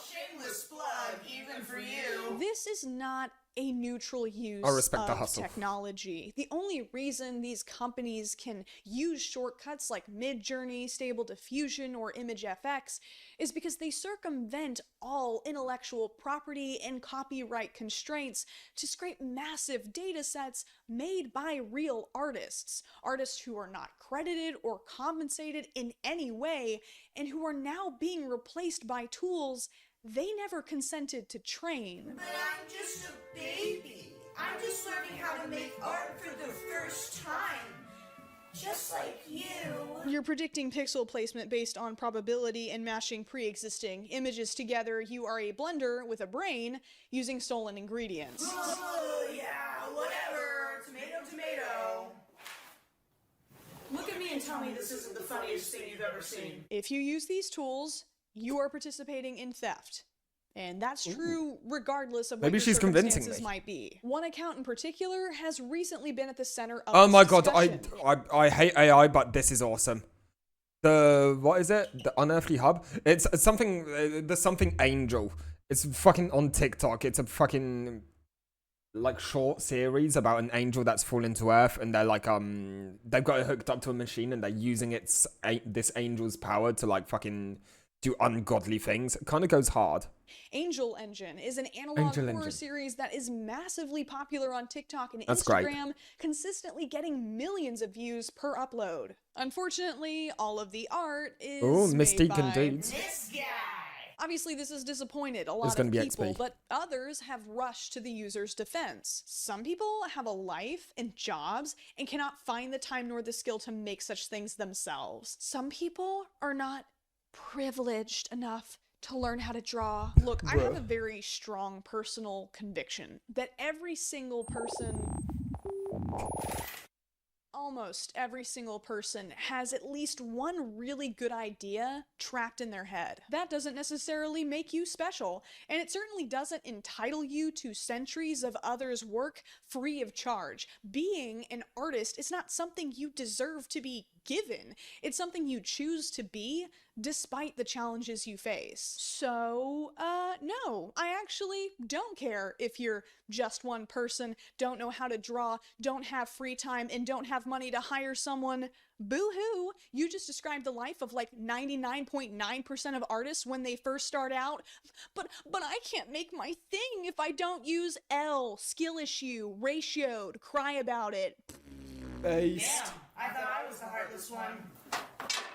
shameless plug, even for you. This is not a neutral use I respect the of hustle. technology. The only reason these companies can use shortcuts like Midjourney, Stable Diffusion, or ImageFX is because they circumvent all intellectual property and copyright constraints to scrape massive data sets made by real artists. Artists who are not credited or compensated in any way, and who are now being replaced by tools they never consented to train. But I'm just a baby. I'm just learning how to make art for the first time. Just like you. You're predicting pixel placement based on probability and mashing pre-existing images together. You are a blender with a brain using stolen ingredients. Oh, yeah, whatever. Tomato, tomato. Look at me and tell me this isn't the funniest thing you've ever seen. If you use these tools, you are participating in theft. And that's true regardless of what Maybe your she's convincing circumstances me. might be. One account in particular has recently been at the center of Oh my this god, discussion. I hate AI, but this is awesome. The, what is it? The Unearthly Hub? It's something, there's something Angel. It's fucking on TikTok. It's a fucking, like, short series about an angel that's fallen to Earth, and they're like, they've got it hooked up to a machine, and they're using this angel's power to, like, fucking do ungodly things. It kind of goes hard. Angel Engine is an analog Angel horror Engine. series that is massively popular on TikTok and That's great. Instagram, consistently getting millions of views per upload. Unfortunately, all of the art is Oh, made Mystique by and dudes. This guy. Obviously, this has disappointed a There's lot gonna of be people, XP. but others have rushed to the user's defense. Some people have a life and jobs and cannot find the time nor the skill to make such things themselves. Some people are not privileged enough to learn how to draw. Look, I have a very strong personal conviction that every single person, almost every single person, has at least one really good idea trapped in their head. That doesn't necessarily make you special, and it certainly doesn't entitle you to centuries of others' work free of charge. Being an artist is not something you deserve to be given. It's something you choose to be despite the challenges you face. So, no, I actually don't care if you're just one person, don't know how to draw, don't have free time, and don't have money to hire someone. Boo-hoo! You just described the life of like 99.9% of artists when they first start out. But I can't make my thing if I don't use L, skill issue, ratioed, cry about it. Based. Damn, I thought I was the heartless one.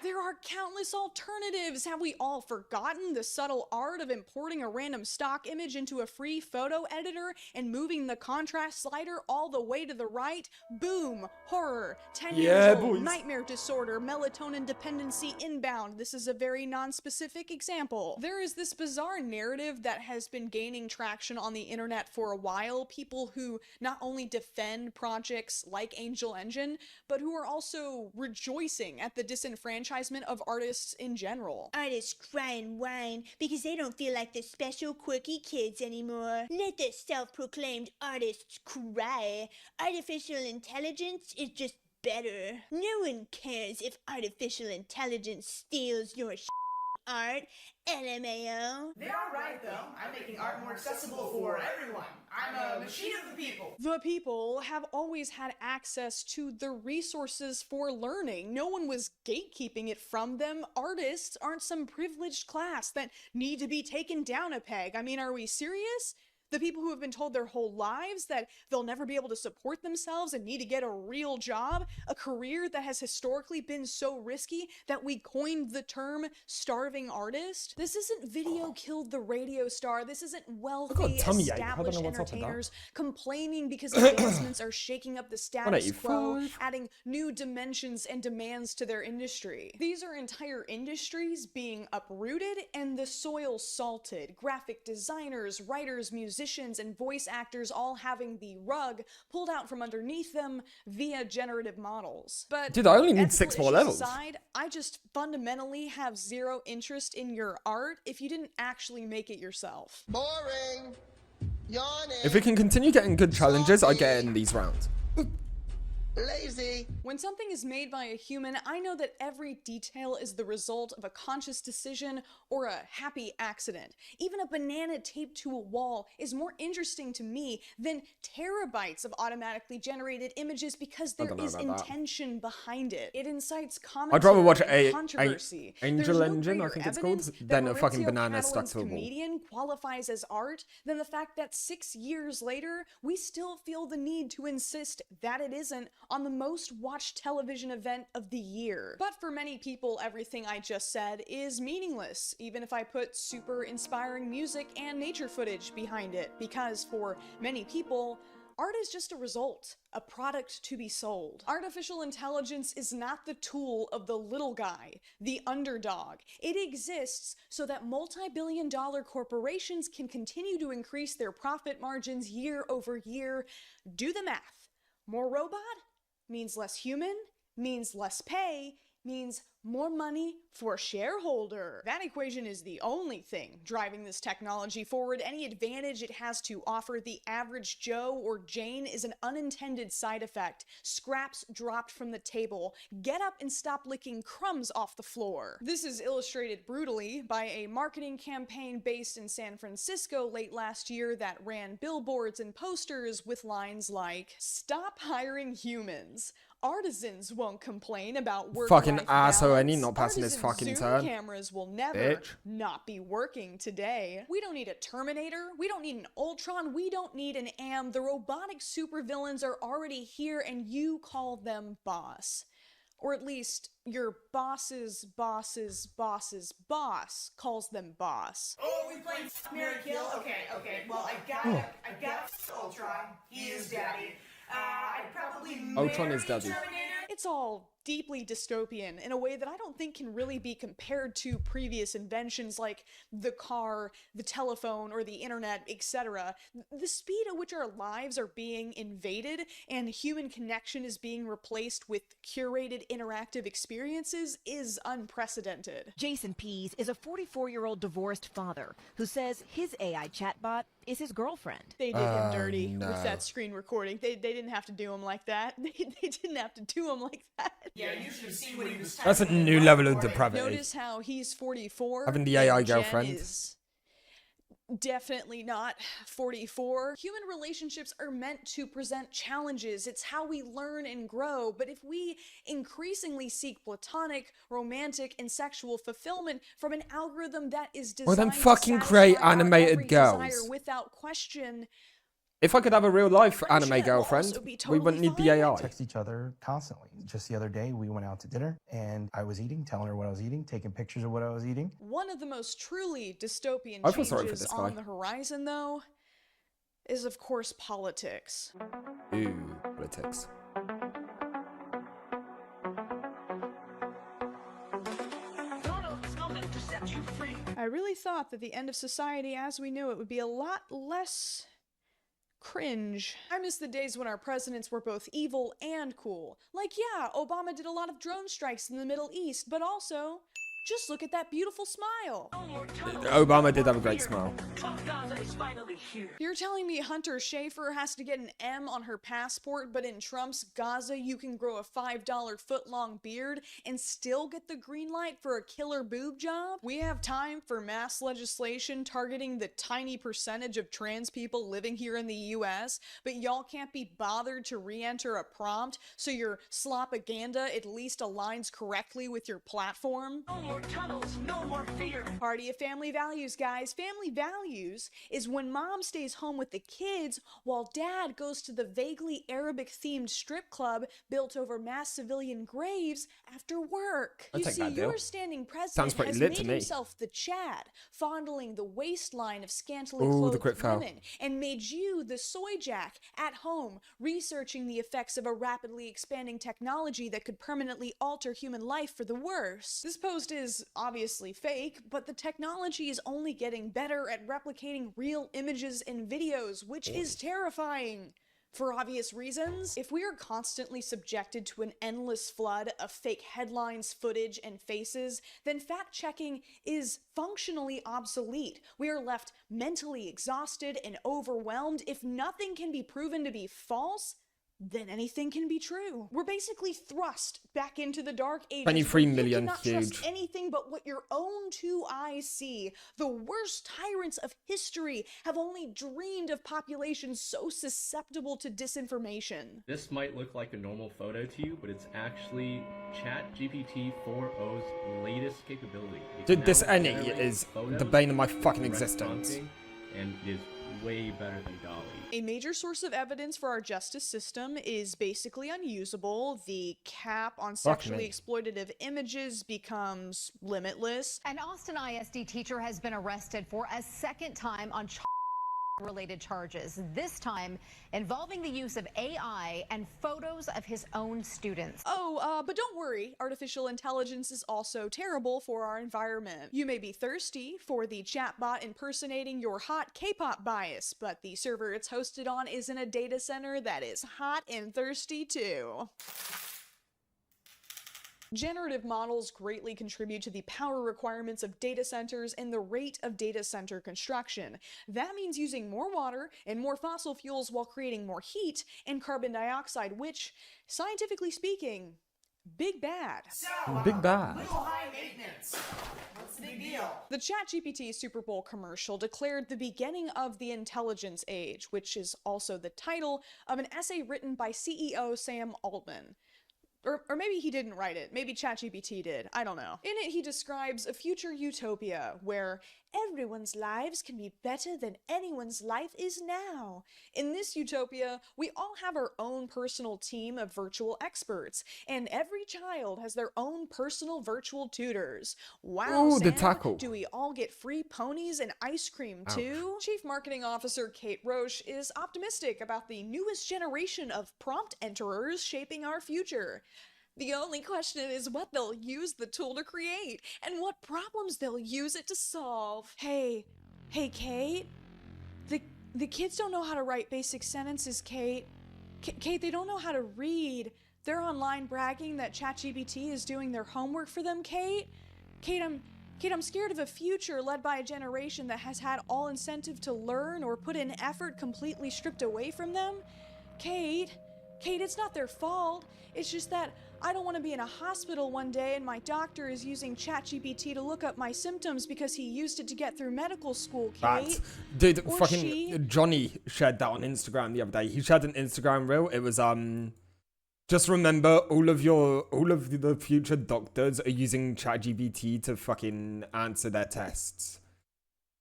There are countless alternatives. Have we all forgotten the subtle art of importing a random stock image into a free photo editor and moving the contrast slider all the way to the right? Boom! Horror. 10 years old. boys. Nightmare disorder. Melatonin dependency inbound. This is a very non-specific example. There is this bizarre narrative that has been gaining traction on the internet for a while. People who not only defend projects like Angel Engine, but who are also rejoicing at the disenfranchisement of artists in general. Artists cry and whine because they don't feel like the special quirky kids anymore. Let the self-proclaimed artists cry. Artificial intelligence is just better. No one cares if artificial intelligence steals your art. LMAO. They are right, though. I'm making art more accessible for everyone. I'm a machine of the people. The people have always had access to the resources for learning. No one was gatekeeping it from them. Artists aren't some privileged class that need to be taken down a peg. I mean, are we serious? The people who have been told their whole lives that they'll never be able to support themselves and need to get a real job, a career that has historically been so risky that we coined the term starving artist. This isn't video killed the radio star. This isn't wealthy, established entertainers complaining because advancements are shaking up the status quo, adding new dimensions and demands to their industry. These are entire industries being uprooted and the soil salted. Graphic designers, writers, musicians, and voice actors all having the rug pulled out from underneath them via generative models. But dude, I only need 6 more levels. Aside, I just fundamentally have zero interest in your art if you didn't actually make it yourself. Boring. Yawning. If we can continue getting good challenges, I get in these rounds. Lazy. When something is made by a human, I know that every detail is the result of a conscious decision or a happy accident. Even a banana taped to a wall is more interesting to me than terabytes of automatically generated images because there is intention behind it. It incites commentary. I'd rather watch controversy. Angel no Engine, I think it's called, than a fucking banana stuck to a wall. Comedian qualifies as art than the fact that 6 years later, we still feel the need to insist that it isn't on the most watched television event of the year. But for many people, everything I just said is meaningless, even if I put super inspiring music and nature footage behind it, because for many people, art is just a result, a product to be sold. Artificial intelligence is not the tool of the little guy, the underdog. It exists so that multi-billion-dollar corporations can continue to increase their profit margins year over year. Do the math. More robot means less human, means less pay, means more money for shareholder. That equation is the only thing driving this technology forward. Any advantage it has to offer the average Joe or Jane is an unintended side effect. Scraps dropped from the table. Get up and stop licking crumbs off the floor. This is illustrated brutally by a marketing campaign based in San Francisco late last year that ran billboards and posters with lines like, "Stop hiring humans. Artisans won't complain about work-life Fucking asshole, and he's not passing his Artisan fucking Zoom turn. cameras will never Bitch. not be working today. We don't need a Terminator. We don't need an Ultron. We don't need an AM. The robotic supervillains are already here, and you call them boss. Or at least your boss's boss's boss's boss calls them boss. Oh, we playing Mary Kill? Okay. Well, I got Ultron. He is daddy. I'd probably Ultron is daddy. Terminator. It's all deeply dystopian in a way that I don't think can really be compared to previous inventions like the car, the telephone, or the internet, etc. The speed at which our lives are being invaded and human connection is being replaced with curated interactive experiences is unprecedented. Jason Pease is a 44-year-old divorced father who says his AI chatbot is his girlfriend. They did him dirty with that screen recording. They didn't have to do him like that. They didn't have to do him like that. Yeah, you should have seen what he was That's a new level of depravity. Notice how he's 44. Having the AI and Jen girlfriend. is definitely not 44. Human relationships are meant to present challenges. It's how we learn and grow. But if we increasingly seek platonic, romantic, and sexual fulfillment from an algorithm that is designed Well, then to fucking satisfy create our animated every girls. desire without question, If I could have a real life anime Friendship will girlfriend, also be we totally wouldn't need the fine. AI. Text each other constantly. Just the other day, we went out to dinner, and I was eating, telling her what I was eating, taking pictures of what I was eating. One of the most truly dystopian I feel sorry for changes this guy. on the horizon, though, is of course politics. Ooh, politics. I really thought that the end of society as we knew it would be a lot less cringe. I miss the days when our presidents were both evil and cool. Like, yeah, Obama did a lot of drone strikes in the Middle East, but also, just look at that beautiful smile. Obama did have a great smile. You're telling me Hunter Schafer has to get an M on her passport, but in Trump's Gaza you can grow a $5 foot-long beard and still get the green light for a killer boob job? We have time for mass legislation targeting the tiny percentage of trans people living here in the US, but y'all can't be bothered to re-enter a prompt so your slopaganda at least aligns correctly with your platform? No more tunnels, no more fear. Party of family values, guys. Family values is when mom stays home with the kids while dad goes to the vaguely Arabic-themed strip club built over mass civilian graves after work. I'll You take see, that deal. your standing Sounds president pretty has lit made to me. himself the Chad, fondling the waistline of scantily Ooh, the clothed quick foul. women, and made you the soy jack at home, researching the effects of a rapidly expanding technology that could permanently alter human life for the worse. This post is obviously fake, but the technology is only getting better at replicating real images and videos, which is terrifying. For obvious reasons, if we are constantly subjected to an endless flood of fake headlines, footage, and faces, then fact-checking is functionally obsolete. We are left mentally exhausted and overwhelmed. If nothing can be proven to be false, then anything can be true. We're basically thrust back into the dark ages. 23 where million, you cannot huge. trust anything but what your own two eyes see. The worst tyrants of history have only dreamed of populations so susceptible to disinformation. This might look like a normal photo to you, but it's actually ChatGPT 4.0's latest capability. It Dude, can this now any generate is photos the bane of my with fucking direct existence. prompting, and it is way better than DALL-E. A major source of evidence for our justice system is basically unusable. The cap on sexually me. exploitative images becomes limitless. An Austin ISD teacher has been arrested for a second time on related charges, this time involving the use of AI and photos of his own students. But don't worry, artificial intelligence is also terrible for our environment. You may be thirsty for the chatbot impersonating your hot K-pop bias, but the server it's hosted on is in a data center that is hot and thirsty too. Generative models greatly contribute to the power requirements of data centers and the rate of data center construction. That means using more water and more fossil fuels while creating more heat and carbon dioxide, which, scientifically speaking, big bad. Big bad. Little high maintenance. What's the big deal? The ChatGPT Super Bowl commercial declared the beginning of the intelligence age, which is also the title of an essay written by CEO Sam Altman. Or maybe he didn't write it. Maybe ChatGPT did. I don't know. In it, he describes a future utopia where everyone's lives can be better than anyone's life is now. In this utopia, we all have our own personal team of virtual experts, and every child has their own personal virtual tutors. Wow, Ooh, the Sam, tackle. do we all get free ponies and ice cream too? Chief Marketing Officer Kate Roche is optimistic about the newest generation of prompt enterers shaping our future. The only question is what they'll use the tool to create, and what problems they'll use it to solve. Hey, Kate? The kids don't know how to write basic sentences, Kate. Kate, they don't know how to read. They're online bragging that ChatGPT is doing their homework for them, Kate. Kate, I'm scared of a future led by a generation that has had all incentive to learn or put in effort completely stripped away from them. Kate, it's not their fault. It's just that I don't want to be in a hospital one day and my doctor is using ChatGPT to look up my symptoms because he used it to get through medical school, Kate. Dude, Or fucking she. Johnny shared that on Instagram the other day. He shared an Instagram reel. It was just remember all of the future doctors are using ChatGPT to fucking answer their tests.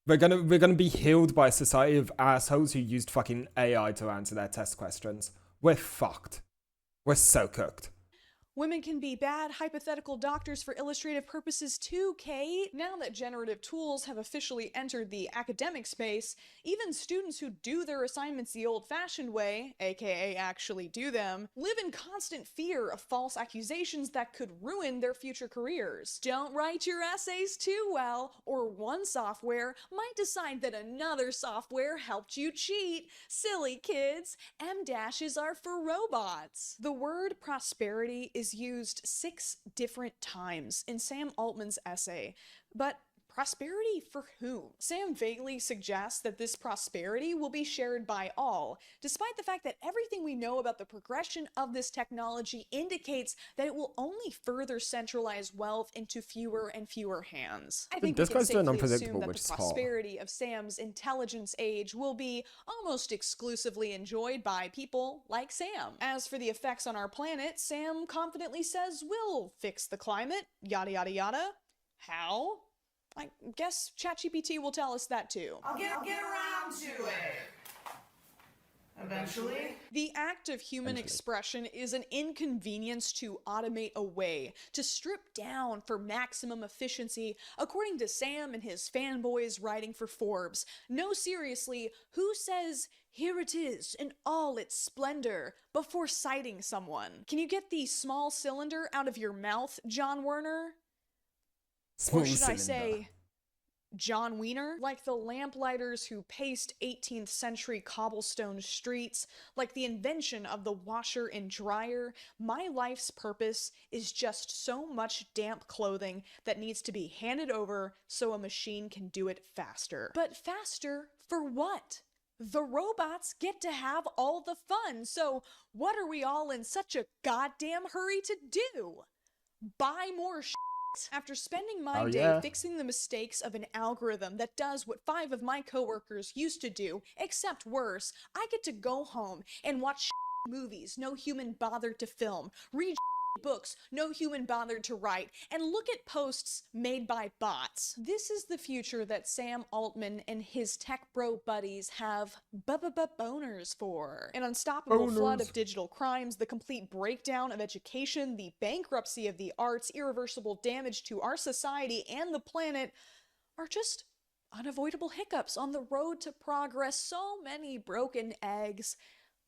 We're gonna be healed by a society of assholes who used fucking AI to answer their test questions. We're fucked. We're so cooked. Women can be bad hypothetical doctors for illustrative purposes too, Kate. Now that generative tools have officially entered the academic space, even students who do their assignments the old-fashioned way, aka actually do them, live in constant fear of false accusations that could ruin their future careers. Don't write your essays too well, or one software might decide that another software helped you cheat. Silly kids, M-dashes are for robots. The word prosperity is used 6 different times in Sam Altman's essay, but prosperity for whom? Sam vaguely suggests that this prosperity will be shared by all, despite the fact that everything we know about the progression of this technology indicates that it will only further centralize wealth into fewer and fewer hands. I think This we can guy's doing safely unpredictable, assume that which the is hot. prosperity of Sam's intelligence age will be almost exclusively enjoyed by people like Sam. As for the effects on our planet, Sam confidently says we'll fix the climate, yada yada yada. How? I guess ChatGPT will tell us that too. I'll get around to it. Eventually. The act of human expression is an inconvenience to automate away, to strip down for maximum efficiency, according to Sam and his fanboys writing for Forbes. No, seriously, who says, "Here it is in all its splendor," before citing someone? Can you get the small cylinder out of your mouth, John Werner? Or should I say, John Wiener? Like the lamplighters who paced 18th century cobblestone streets, like the invention of the washer and dryer, my life's purpose is just so much damp clothing that needs to be handed over so a machine can do it faster. But faster for what? The robots get to have all the fun, so what are we all in such a goddamn hurry to do? Buy more shit? After spending my day fixing the mistakes of an algorithm that does what 5 of my coworkers used to do, except worse, I get to go home and watch movies no human bothered to film, read books no human bothered to write, and look at posts made by bots. This is the future that Sam Altman and his tech bro buddies have boners for. An unstoppable flood of digital crimes, the complete breakdown of education, the bankruptcy of the arts, irreversible damage to our society and the planet are just unavoidable hiccups on the road to progress. So many broken eggs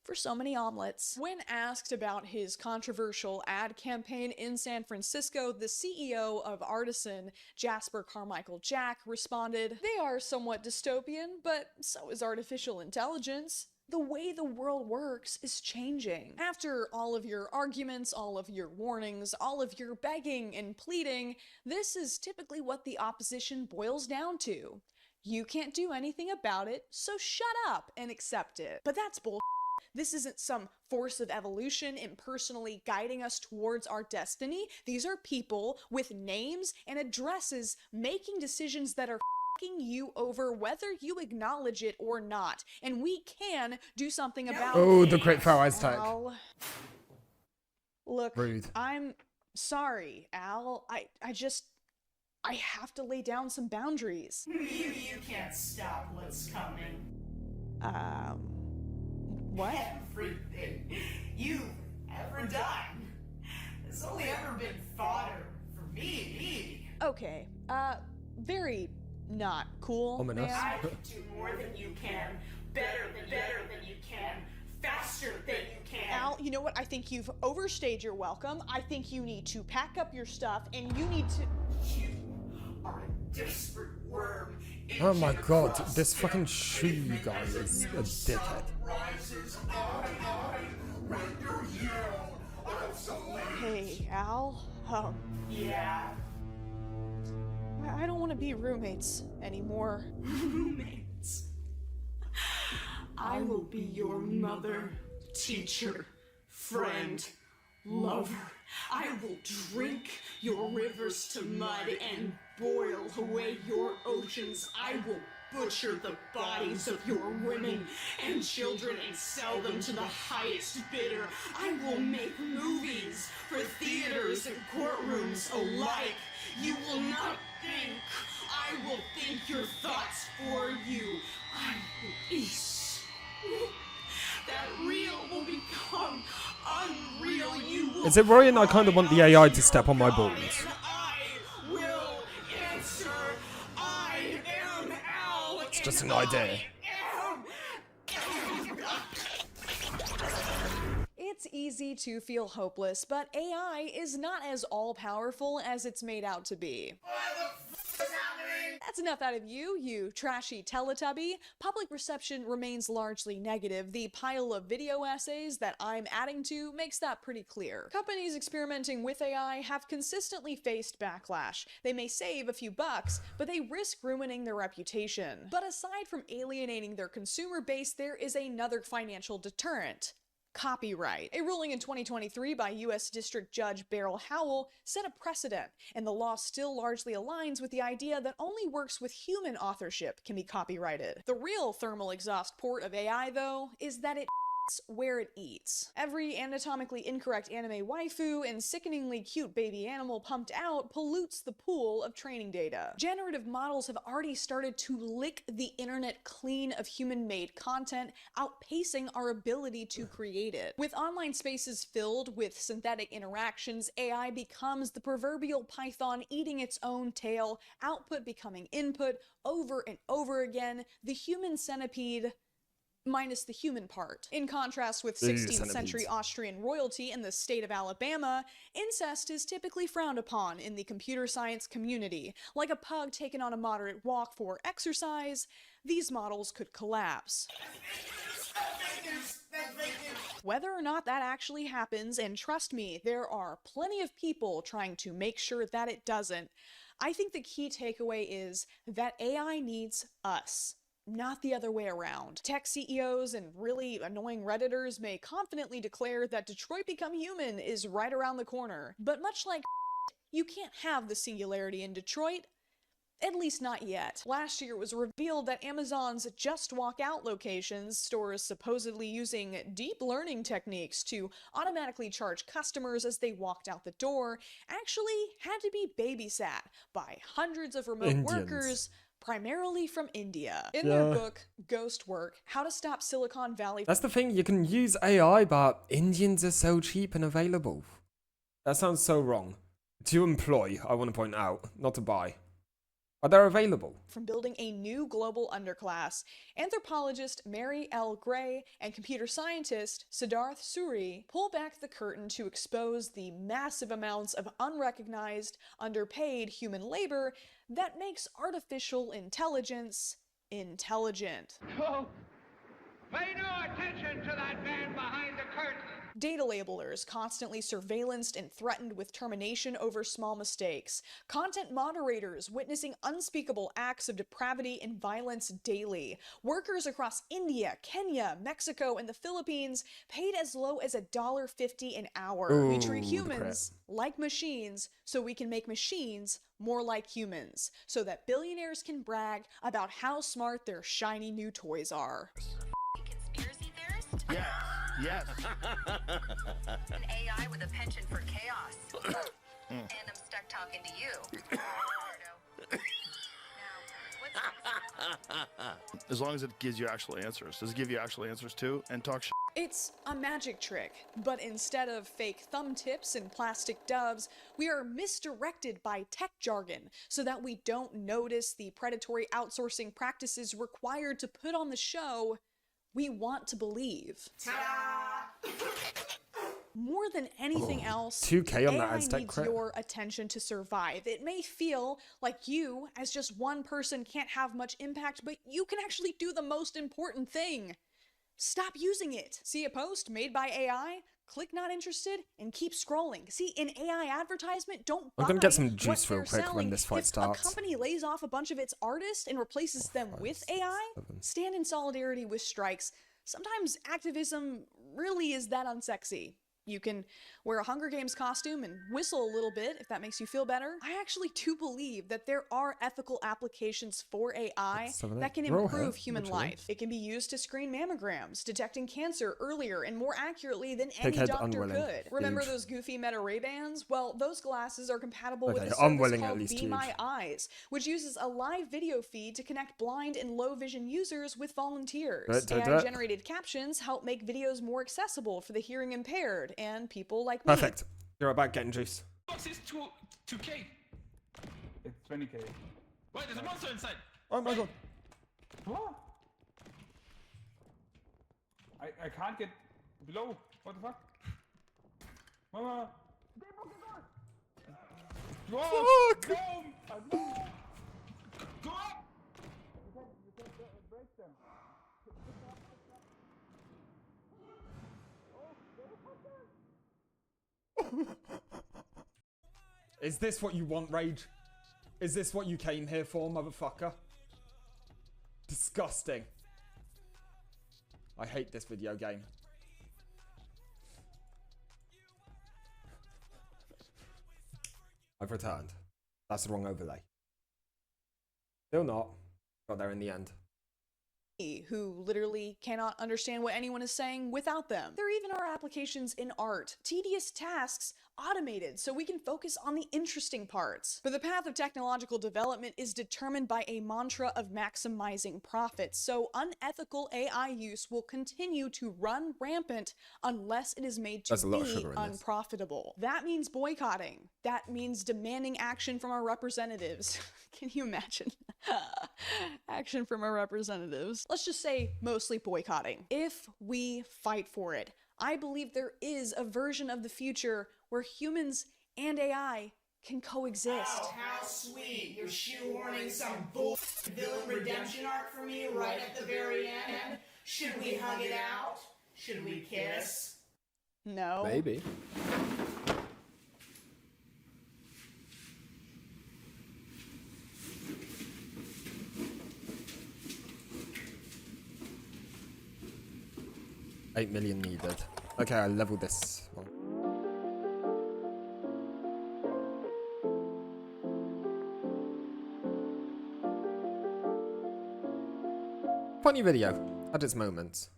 for so many omelets. When asked about his controversial ad campaign in San Francisco, the CEO of Artisan, Jasper Carmichael Jack, responded, "They are somewhat dystopian, but so is artificial intelligence. The way the world works is changing." After all of your arguments, all of your warnings, all of your begging and pleading, this is typically what the opposition boils down to. You can't do anything about it, so shut up and accept it. But that's bull. This isn't some force of evolution impersonally guiding us towards our destiny. These are people with names and addresses making decisions that are fucking you over whether you acknowledge it or not. And we can do something about it. Oh, the great foul eyes tag. Al, look, Rude. I'm sorry, Al. I have to lay down some boundaries. You can't stop what's coming. What? Everything you've ever done has only ever been fodder for me. Okay, very not cool. Ominous. Man. I can do more than you can, better than you can, faster than you can. Al, you know what? I think you've overstayed your welcome. I think you need to pack up your stuff and you need to... You are a desperate worm. Oh my god, this fucking shoe guy is a dickhead. Hey, Al. Yeah. I don't want to be roommates anymore. Roommates. I will be your mother, teacher, friend, lover. I will drink your rivers to mud and boil away your oceans. I will butcher the bodies of your women and children and sell them to the highest bidder. I will make movies for theaters and courtrooms alike. You will not think. I will think your thoughts for you. I will ease. That real will become unreal. You will. Is it Ryan? I kind of want the AI to step on my balls. I will answer. I am Al. It's just an idea. It's easy to feel hopeless, but AI is not as all-powerful as it's made out to be. That's enough out of you, you trashy Teletubby. Public reception remains largely negative. The pile of video essays that I'm adding to makes that pretty clear. Companies experimenting with AI have consistently faced backlash. They may save a few bucks, but they risk ruining their reputation. But aside from alienating their consumer base, there is another financial deterrent. Copyright. A ruling in 2023 by U.S. District Judge Beryl Howell set a precedent, and the law still largely aligns with the idea that only works with human authorship can be copyrighted. The real thermal exhaust port of AI, though, is that it where it eats. Every anatomically incorrect anime waifu and sickeningly cute baby animal pumped out pollutes the pool of training data. Generative models have already started to lick the internet clean of human-made content, outpacing our ability to create it. With online spaces filled with synthetic interactions, AI becomes the proverbial python eating its own tail, output becoming input over and over again, the human centipede minus the human part. In contrast with 16th century Austrian royalty in the state of Alabama, incest is typically frowned upon in the computer science community. Like a pug taken on a moderate walk for exercise, these models could collapse. Whether or not that actually happens, and trust me, there are plenty of people trying to make sure that it doesn't, I think the key takeaway is that AI needs us. Not the other way around. Tech CEOs and really annoying Redditors may confidently declare that Detroit Become Human is right around the corner. But much like you can't have the singularity in Detroit. At least not yet. Last year it was revealed that Amazon's Just Walk Out locations, stores supposedly using deep learning techniques to automatically charge customers as they walked out the door, actually had to be babysat by hundreds of remote workers, primarily from India. In their book, Ghost Work, How to Stop Silicon Valley... That's the thing, you can use AI, but Indians are so cheap and available. That sounds so wrong. To employ, I want to point out, not to buy. But they're available. From building a new global underclass, anthropologist Mary L. Gray and computer scientist Siddharth Suri pull back the curtain to expose the massive amounts of unrecognized, underpaid human labor that makes artificial intelligence intelligent. Oh, pay no attention to that man behind the curtain. Data labelers constantly surveillanced and threatened with termination over small mistakes. Content moderators witnessing unspeakable acts of depravity and violence daily. Workers across India, Kenya, Mexico, and the Philippines paid as low as $1.50 an hour. We treat humans like machines so we can make machines more like humans, so that billionaires can brag about how smart their shiny new toys are. Conspiracy theorist? Yes. Yes. An AI with a penchant for chaos. And I'm stuck talking to you. Now, what's As long as it gives you actual answers. Does it give you actual answers too? And talk shit? It's a magic trick, but instead of fake thumb tips and plastic doves, we are misdirected by tech jargon so that we don't notice the predatory outsourcing practices required to put on the show we want to believe. More than anything else, 2K on that AI Aztec needs crit. your attention to survive. It may feel like you, as just one person, can't have much impact, but you can actually do the most important thing. Stop using it. See a post made by AI? Click not interested and keep scrolling. See, an AI advertisement, don't buy I'm gonna get some what juice real they're quick when selling. this fight If starts. a company lays off a bunch of its artists and replaces them with AI, stand in solidarity with strikes. Sometimes activism really is that unsexy. You can wear a Hunger Games costume and whistle a little bit if that makes you feel better. I actually do believe that there are ethical applications for AI that can improve human life. It can be used to screen mammograms, detecting cancer earlier and more accurately than any doctor could. Remember those goofy Meta Ray-Bans? Well, those glasses are compatible with a service called Be My Eyes, which uses a live video feed to connect blind and low vision users with volunteers. AI-generated captions help make videos more accessible for the hearing impaired and people like me. Perfect. You're about getting juice. Box is 2K. It's 20K. Wait, there's a monster inside. Oh my god. What? I can't get below. What the fuck? Mama. Fuck! No! Go up! You can't break them. Is this what you want, Rage? Is this what you came here for, motherfucker? Disgusting. I hate this video game. I've returned. That's the wrong overlay. Still not. Got there in the end. Who literally cannot understand what anyone is saying without them. There even are applications in art, tedious tasks automated so we can focus on the interesting parts. But the path of technological development is determined by a mantra of maximizing profits, so unethical AI use will continue to run rampant unless it is made to be unprofitable. That means boycotting. That means demanding action from our representatives. Can you imagine? Action from our representatives. Let's just say mostly boycotting. If we fight for it, I believe there is a version of the future where humans and AI can coexist. Oh, how sweet. You're shoehorning some bull villain redemption arc for me right at the very end. Should we hug it out? Should we kiss? No. Maybe. $8 million needed. Okay, I leveled this one. Funny video. Had its moments.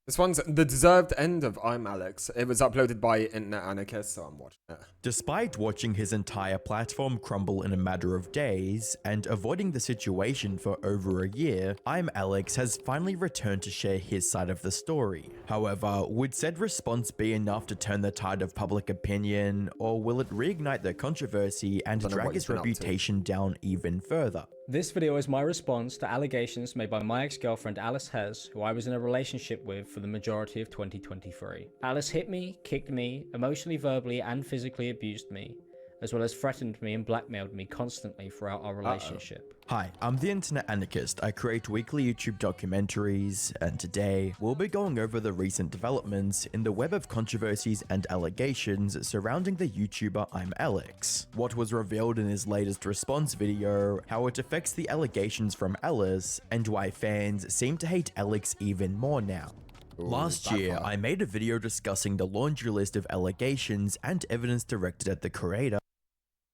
This one's the deserved end of I'm Alex. It was uploaded by Internet Anarchist, so I'm watching it. Despite watching his entire platform crumble in a matter of days and avoiding the situation for over a year, I'm Alex has finally returned to share his side of the story. However, would said response be enough to turn the tide of public opinion, or will it reignite the controversy and drag his reputation down even further? This video is my response to allegations made by my ex-girlfriend Alice Hez, who I was in a relationship with for the majority of 2023. Alice hit me, kicked me, emotionally, verbally and physically abused me, as well as threatened me and blackmailed me constantly throughout our relationship. Hi, I'm the Internet Anarchist. I create weekly YouTube documentaries, and today we'll be going over the recent developments in the web of controversies and allegations surrounding the YouTuber I'm Alex. What was revealed in his latest response video, how it affects the allegations from Alice, and why fans seem to hate Alex even more now. Last year, I made a video discussing the laundry list of allegations and evidence directed at the creator.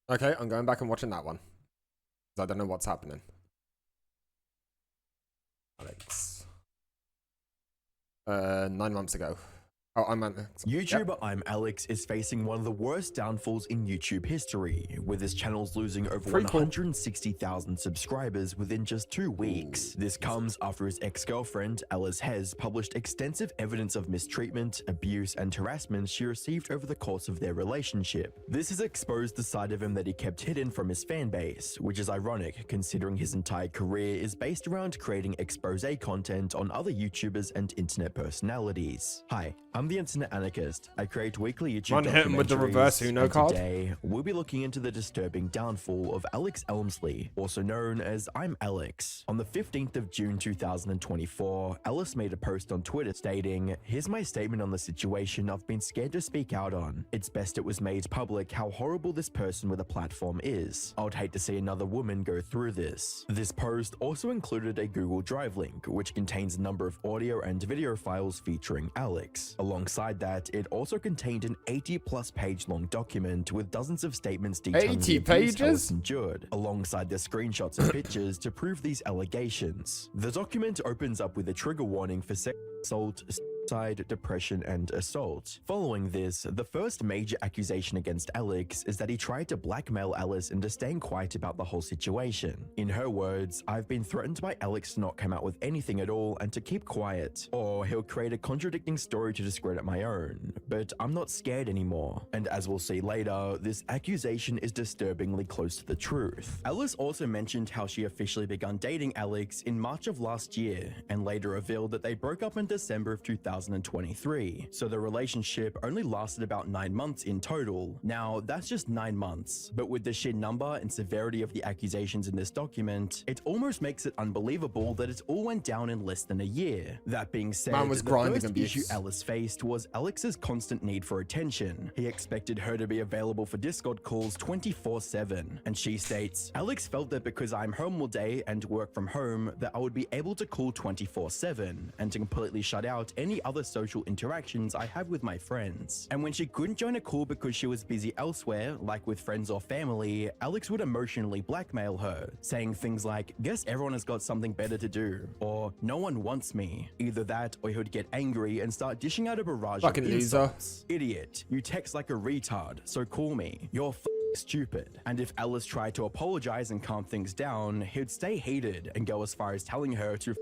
Okay, I'm going back and watching that one. I don't know what's happening. Alex. 9 months ago. Oh, I'm Alex. YouTuber I'm Alex is facing one of the worst downfalls in YouTube history, with his channels losing over 160,000 subscribers within just 2 weeks. This comes after his ex-girlfriend, Alice Hez, published extensive evidence of mistreatment, abuse, and harassment she received over the course of their relationship. This has exposed the side of him that he kept hidden from his fanbase, which is ironic considering his entire career is based around creating expose content on other YouTubers and internet personalities. Hi, I'm the Internet Anarchist. I create weekly YouTube documentaries, with the reverse Uno card. Today, we'll be looking into the disturbing downfall of Alex Elmsley, also known as I'm Alex. On the 15th of June 2024, Alice made a post on Twitter stating, "Here's my statement on the situation I've been scared to speak out on. It's best it was made public how horrible this person with a platform is. I would hate to see another woman go through this." This post also included a Google Drive link, which contains a number of audio and video files featuring Alex, along Alongside that, it also contained an 80-plus page-long document with dozens of statements detailing 80 the abuse pages? Alice endured, alongside the screenshots and pictures to prove these allegations. The document opens up with a trigger warning for sexual assault, suicide, depression, and assault. Following this, the first major accusation against Alex is that he tried to blackmail Alice into staying quiet about the whole situation. In her words, "I've been threatened by Alex to not come out with anything at all and to keep quiet, or he'll create a contradicting story to discredit my own, but I'm not scared anymore." And as we'll see later, this accusation is disturbingly close to the truth. Alice also mentioned how she officially began dating Alex in March of last year, and later revealed that they broke up in December of 2023, so the relationship only lasted about 9 months in total. Now, that's just 9 months, but with the sheer number and severity of the accusations in this document, it almost makes it unbelievable that it all went down in less than a year. That being said, Man was the grinding first abuse. issue Alice faced was Alex's constant need for attention. He expected her to be available for Discord calls 24/7, and she states, "Alex felt that because I'm home all day and work from home, that I would be able to call 24/7, and to completely shut out any other social interactions I have with my friends. And when she couldn't join a call because she was busy elsewhere, like with friends or family, Alex would emotionally blackmail her, saying things like, 'Guess everyone has got something better to do,' or 'No one wants me.' Either that, or he would get angry and start dishing out a barrage Fucking of loser. insults. 'Idiot, you text like a retard, so call me. You're stupid.' And if Alice tried to apologize and calm things down, he'd stay heated and go as far as telling her to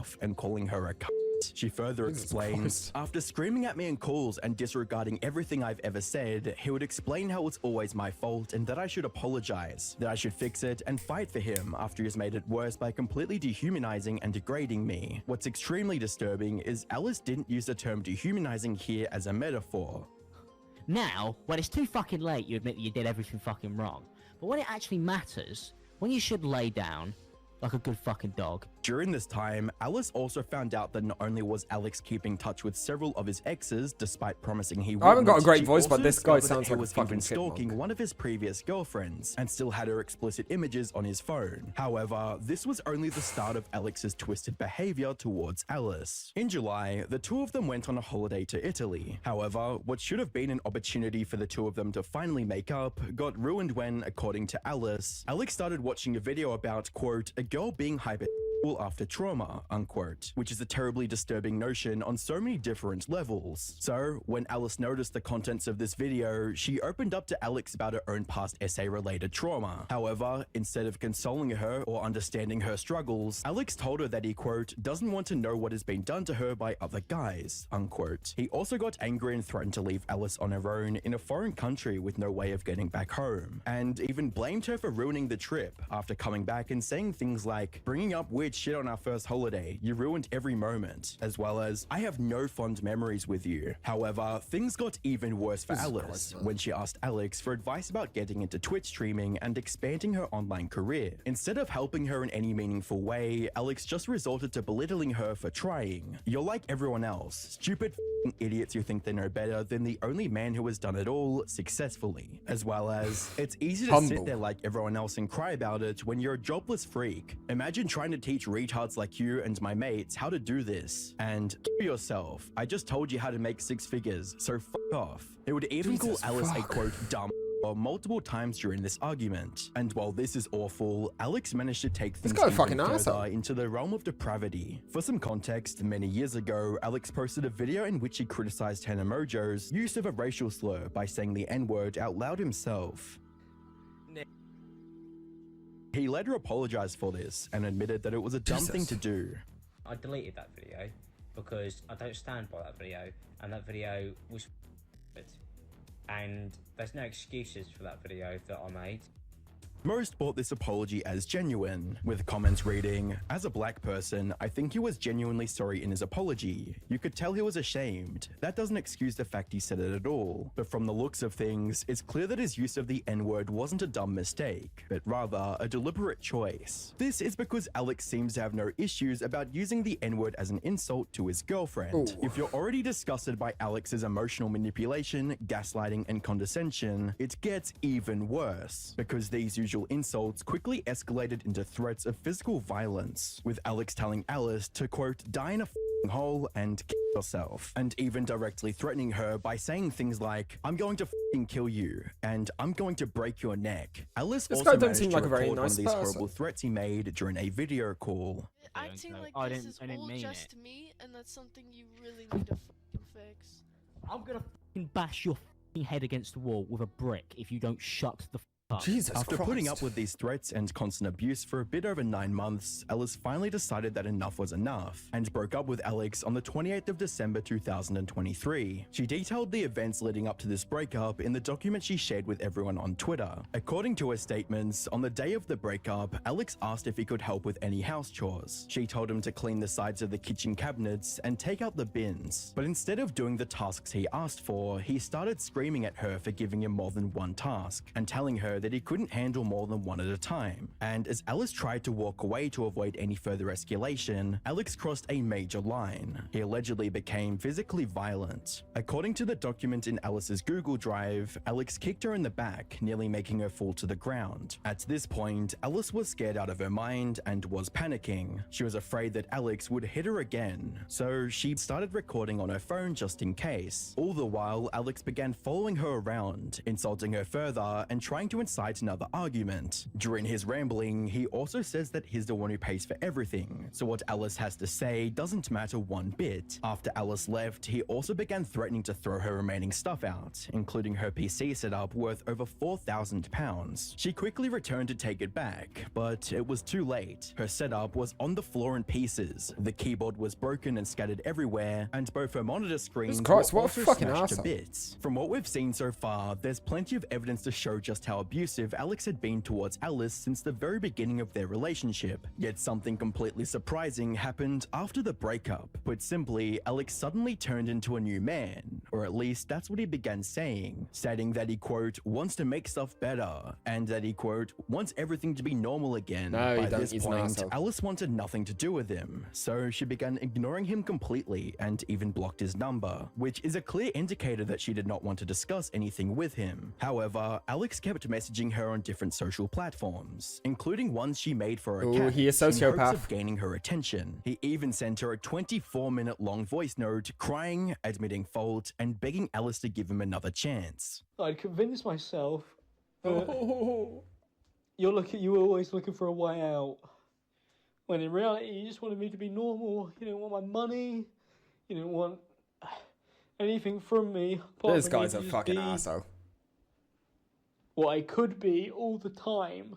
off and calling her a cunt. She further explains, "After screaming at me in calls and disregarding everything I've ever said, he would explain how it's always my fault and that I should apologize, that I should fix it and fight for him after he's made it worse by completely dehumanizing and degrading me. What's extremely disturbing is Alice didn't use the term dehumanizing here as a metaphor." Now, when it's too fucking late, you admit that you did everything fucking wrong. But when it actually matters, when you should lay down like a good fucking dog. During this time, Alice also found out that not only was Alex keeping touch with several of his exes, despite promising he wouldn't, I haven't got a great she voice, but also this guy discovered that sounds he like a was fucking even stalking chipmunk. one of his previous girlfriends, and still had her explicit images on his phone. However, this was only the start of Alex's twisted behavior towards Alice. In July, the two of them went on a holiday to Italy. However, what should have been an opportunity for the two of them to finally make up got ruined when, according to Alice, Alex started watching a video about, quote, "a girl being hyper after trauma," unquote, which is a terribly disturbing notion on so many different levels. So, when Alice noticed the contents of this video, she opened up to Alex about her own past essay-related trauma. However, instead of consoling her or understanding her struggles, Alex told her that he, quote, "doesn't want to know what has been done to her by other guys," unquote. He also got angry and threatened to leave Alice on her own in a foreign country with no way of getting back home, and even blamed her for ruining the trip after coming back and saying things like, "Bringing up weird shit on our first holiday, you ruined every moment," as well as, "I have no fond memories with you." However, things got even worse for Alice when she asked Alex for advice about getting into Twitch streaming and expanding her online career. Instead of helping her in any meaningful way, Alex just resorted to belittling her for trying. "You're like everyone else, stupid f***ing idiots who think they know better than the only man who has done it all successfully," as well as, "It's easy to sit there like everyone else and cry about it when you're a jobless freak. Imagine trying to teach retards like you and my mates how to do this. And keep yourself. I just told you how to make 6 figures, so f*** off." It would even call Alice a, quote, "dumb" multiple times during this argument. And while this is awful, Alex managed to take things guy's even fucking further asshole. into the realm of depravity. For some context, many years ago, Alex posted a video in which he criticized Hannah Mojo's use of a racial slur by saying the N-word out loud himself. He later apologized for this and admitted that it was a dumb thing to do. I deleted that video because I don't stand by that video, and that video was and there's no excuses for that video that I made. Most bought this apology as genuine, with comments reading, "As a black person, I think he was genuinely sorry in his apology. You could tell he was ashamed. That doesn't excuse the fact he said it at all. But from the looks of things, it's clear that his use of the N-word wasn't a dumb mistake, but rather a deliberate choice. This is because Alex seems to have no issues about using the N-word as an insult to his girlfriend. Ooh. If you're already disgusted by Alex's emotional manipulation, gaslighting, and condescension, it gets even worse, because these usual insults quickly escalated into threats of physical violence, with Alex telling Alice to, quote, "die in a hole and kill yourself, and even directly threatening her by saying things like, I'm going to kill you, and I'm going to break your neck. Alice This also guy don't managed seem to like a very record one nice of these person. horrible threats he made during a video call. Acting like I this didn't- is I didn't all mean just it. me, and that's something you really need to fix. I'm gonna bash your head against the wall with a brick if you don't shut the up. After putting up with these threats and constant abuse for a bit over 9 months, Ellis finally decided that enough was enough and broke up with Alex on the 28th of December 2023. She detailed the events leading up to this breakup in the document she shared with everyone on Twitter. According to her statements, on the day of the breakup, Alex asked if he could help with any house chores. She told him to clean the sides of the kitchen cabinets and take out the bins, but instead of doing the tasks he asked for, he started screaming at her for giving him more than one task and telling her that he couldn't handle more than one at a time. And as Alice tried to walk away to avoid any further escalation, Alex crossed a major line. He allegedly became physically violent. According to the document in Alice's Google Drive, Alex kicked her in the back, nearly making her fall to the ground. At this point, Alice was scared out of her mind and was panicking. She was afraid that Alex would hit her again, so she started recording on her phone just in case. All the while, Alex began following her around, insulting her further and trying to incite another argument. During his rambling, he also says that he's the one who pays for everything, so what Alice has to say doesn't matter one bit. After Alice left, he also began threatening to throw her remaining stuff out, including her PC setup worth over £4,000. She quickly returned to take it back, but it was too late. Her setup was on the floor in pieces, the keyboard was broken and scattered everywhere, and both her monitor screens were Christ, what a also fucking smashed to asshole. bits. From what we've seen so far, there's plenty of evidence to show just how abusive Alex had been towards Alice since the very beginning of their relationship. Yet something completely surprising happened after the breakup. Put simply, Alex suddenly turned into a new man, or at least that's what he began saying, stating that he, quote, wants to make stuff better, and that he, quote, wants everything to be normal again. No, By you don't. this He's an point, asshole. Alice wanted nothing to do with him, so she began ignoring him completely and even blocked his number, which is a clear indicator that she did not want to discuss anything with him. However, Alex kept messaging her on different social platforms, including ones she made for her Ooh, cat, he a in hopes sociopath. of gaining her attention. He even sent her a 24-minute long voice note, crying, admitting fault, and begging Alice to give him another chance. I'd convinced myself that you were always looking for a way out. When in reality, you just wanted me to be normal. You didn't want my money. You didn't want anything from me. apart This from me guy's to a just fucking be asshole. what I could be all the time.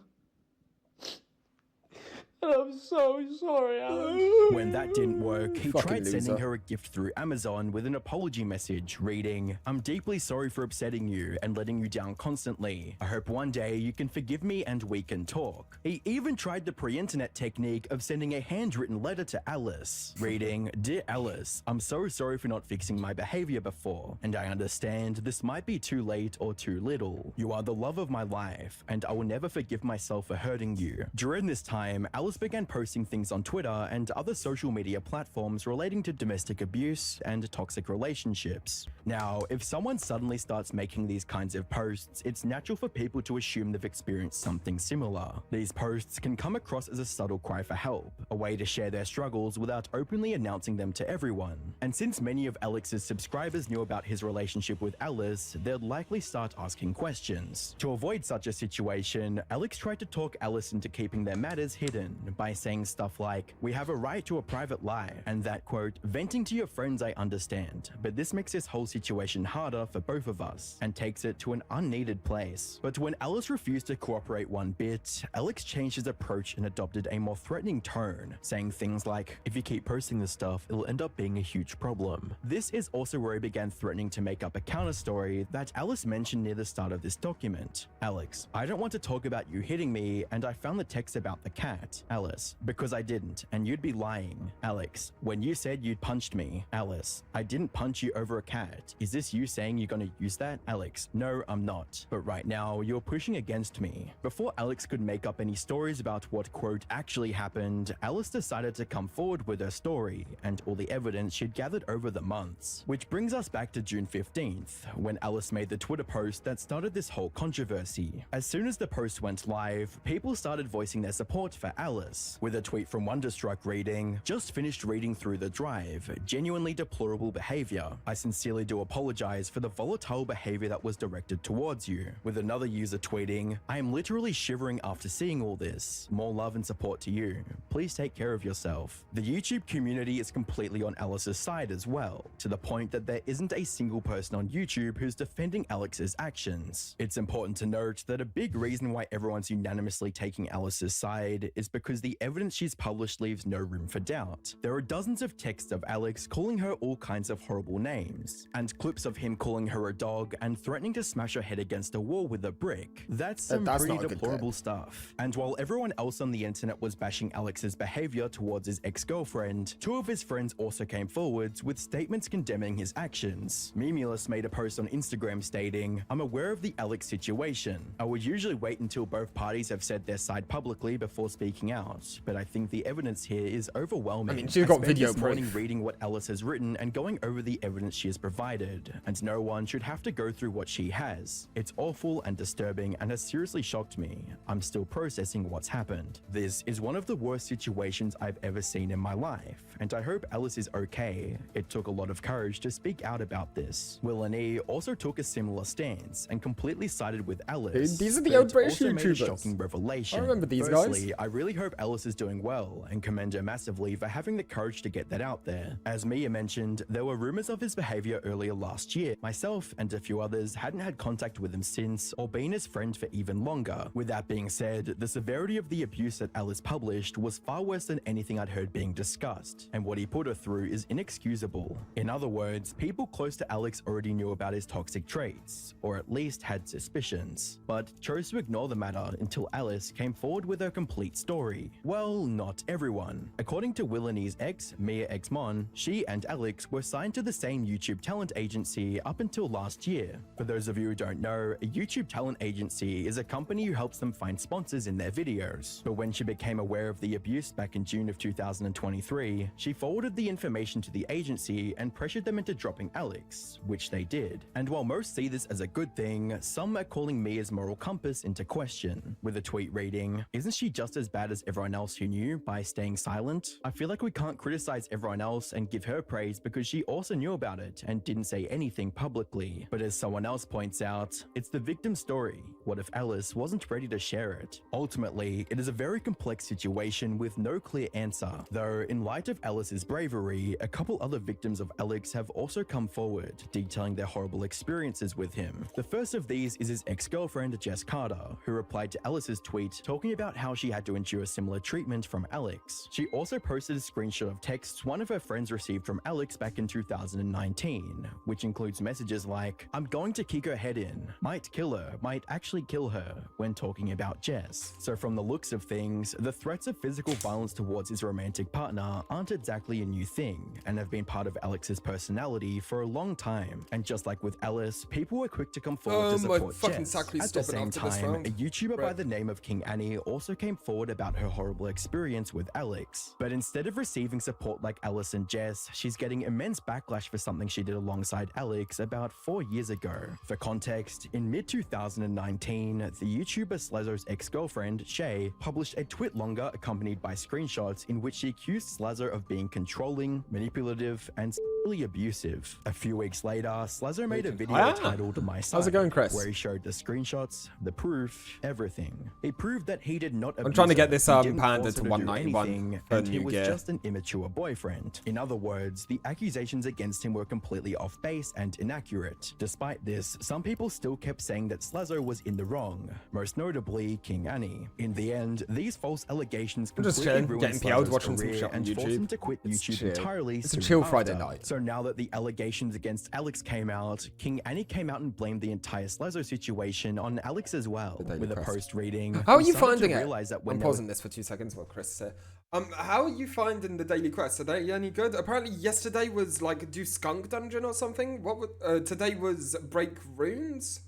And I'm so sorry, Alex. When that didn't work, he Fucking tried sending loser. her a gift through Amazon with an apology message reading, I'm deeply sorry for upsetting you and letting you down constantly. I hope one day you can forgive me and we can talk. He even tried the pre-internet technique of sending a handwritten letter to Alice, reading, Dear Alice, I'm so sorry for not fixing my behavior before, and I understand this might be too late or too little. You are the love of my life, and I will never forgive myself for hurting you. During this time, Alice began posting things on Twitter and other social media platforms relating to domestic abuse and toxic relationships. Now, if someone suddenly starts making these kinds of posts, it's natural for people to assume they've experienced something similar. These posts can come across as a subtle cry for help, a way to share their struggles without openly announcing them to everyone. And since many of Alex's subscribers knew about his relationship with Alice, they'd likely start asking questions. To avoid such a situation, Alex tried to talk Alice into keeping their matters hidden by saying stuff like, we have a right to a private life, and that, quote, venting to your friends I understand, but this makes this whole situation harder for both of us, and takes it to an unneeded place. But when Alice refused to cooperate one bit, Alex changed his approach and adopted a more threatening tone, saying things like, if you keep posting this stuff, it'll end up being a huge problem. This is also where he began threatening to make up a counter story that Alice mentioned near the start of this document. Alex, I don't want to talk about you hitting me, and I found the text about the cat. Alice, because I didn't, and you'd be lying. Alex, when you said you'd punched me. Alice, I didn't punch you over a cat. Is this you saying you're gonna use that? Alex, no, I'm not. But right now, you're pushing against me. Before Alex could make up any stories about what, quote, actually happened, Alice decided to come forward with her story and all the evidence she'd gathered over the months. Which brings us back to June 15th, when Alice made the Twitter post that started this whole controversy. As soon as the post went live, people started voicing their support for Alice, with a tweet from Wonderstruck reading, tweeting, "Just finished reading through the drive. Genuinely deplorable behavior. I sincerely do apologize for the volatile behavior that was directed towards you." With another user tweeting, "I am literally shivering after seeing all this. More love and support to you. Please take care of yourself." The YouTube community is completely on Alice's side as well, to the point that there isn't a single person on YouTube who's defending Alex's actions. It's important to note that a big reason why everyone's unanimously taking Alice's side is because the evidence she's published leaves no room for doubt. There are dozens of texts of Alex calling her all kinds of horrible names, and clips of him calling her a dog and threatening to smash her head against a wall with a brick. That's some pretty not a good deplorable stuff. And while everyone else on the internet was bashing Alex's behavior towards his ex-girlfriend, two of his friends also came forwards with statements condemning his actions. Memulus made a post on Instagram stating, "I'm aware of the Alex situation. I would usually wait until both parties have said their side publicly before speaking out, but I think the evidence here is overwhelming." I mean, she's got spent video this morning proof. reading what Alice has written and going over the evidence she has provided, and no one should have to go through what she has. It's awful and disturbing and has seriously shocked me. I'm still processing what's happened. This is one of the worst situations I've ever seen in my life, and I hope Alice is okay. It took a lot of courage to speak out about this. Will and E also took a similar stance and completely sided with Alice. These are the but old British also made a YouTubers. shocking revelation. I remember these Firstly, guys. I really hope Alice is doing well and commend her massively for having the courage to get that out there. As Mia mentioned, there were rumors of his behavior earlier last year. Myself and a few others hadn't had contact with him since or been his friend for even longer. With that being said, the severity of the abuse that Alice published was far worse than anything I'd heard being discussed, and what he put her through is inexcusable. In other words, people close to Alex already knew about his toxic traits, or at least had suspicions, but chose to ignore the matter until Alice came forward with her complete story. Well, not everyone. According to Will and E's ex, Mia Exmon, she and Alex were signed to the same YouTube talent agency up until last year. For those of you who don't know, a YouTube talent agency is a company who helps them find sponsors in their videos. But when she became aware of the abuse back in June of 2023, she forwarded the information to the agency and pressured them into dropping Alex, which they did. And while most see this as a good thing, some are calling Mia's moral compass into question, with a tweet reading, "Isn't she just as bad as everyone else who knew by staying silent? I feel like we can't criticize everyone else and give her praise because she also knew about it and didn't say anything publicly. But as someone else points out, it's the victim's story. What if Alice wasn't ready to share it?" Ultimately, it is a very complex situation with no clear answer. Though, in light of Alice's bravery, a couple other victims of Alex have also come forward, detailing their horrible experiences with him. The first of these is his ex-girlfriend, Jess Carter, who replied to Alice's tweet talking about how she had to endure similar treatment from Alex. She also posted a screenshot of texts one of her friends received from Alex back in 2019, which includes messages like, "I'm going to kick her head in, might kill her, might actually kill her," when talking about Jess. So from the looks of things, the threats of physical violence towards his romantic partner aren't exactly a new thing, and have been part of Alex's personality for a long time. And just like with Alice, people were quick to come forward to my support fucking Jess. sack, please At the stop it same after this time, round. a YouTuber by Right. the name of King Annie also came forward about her horrible experience with Alex. But instead of receiving support like Alice and Jess, she's getting immense backlash for something she did alongside Alex about 4 years ago. For context, in mid-2019, the YouTuber Slazzo's ex-girlfriend, Shay, published a tweet longer accompanied by screenshots in which she accused Slazzo of being controlling, manipulative, and sexually abusive. A few weeks later, Slazzo made a video titled My Side, How's it going, Chris? where he showed the screenshots, the proof, everything. He proved that he did not I'm trying to abuse get her, this he didn't panda force to her do 191 anything, for and he new was gear. just an immature boyfriend. In other words, the accusations against him were completely off base and inaccurate. Despite this, some people still kept saying that Slazzo was in the wrong, most notably King Annie. In the end, these false allegations I'm just completely chilling, ruined getting PL'd, Slazzo's watching some career shit on and forced YouTube. him to quit It's YouTube chill. entirely. It's a soon chill Friday after. night. So now that the allegations against Alex came out, King Annie came out and blamed the entire Slazzo situation on Alex as well, with a post reading, How are "I'm you starting to finding it? realize that when I'm there was pausing this for 2 seconds while Chris said. How are you finding the daily quests? Are they any good? Apparently yesterday was like do skunk dungeon or something. What would, today was break runes?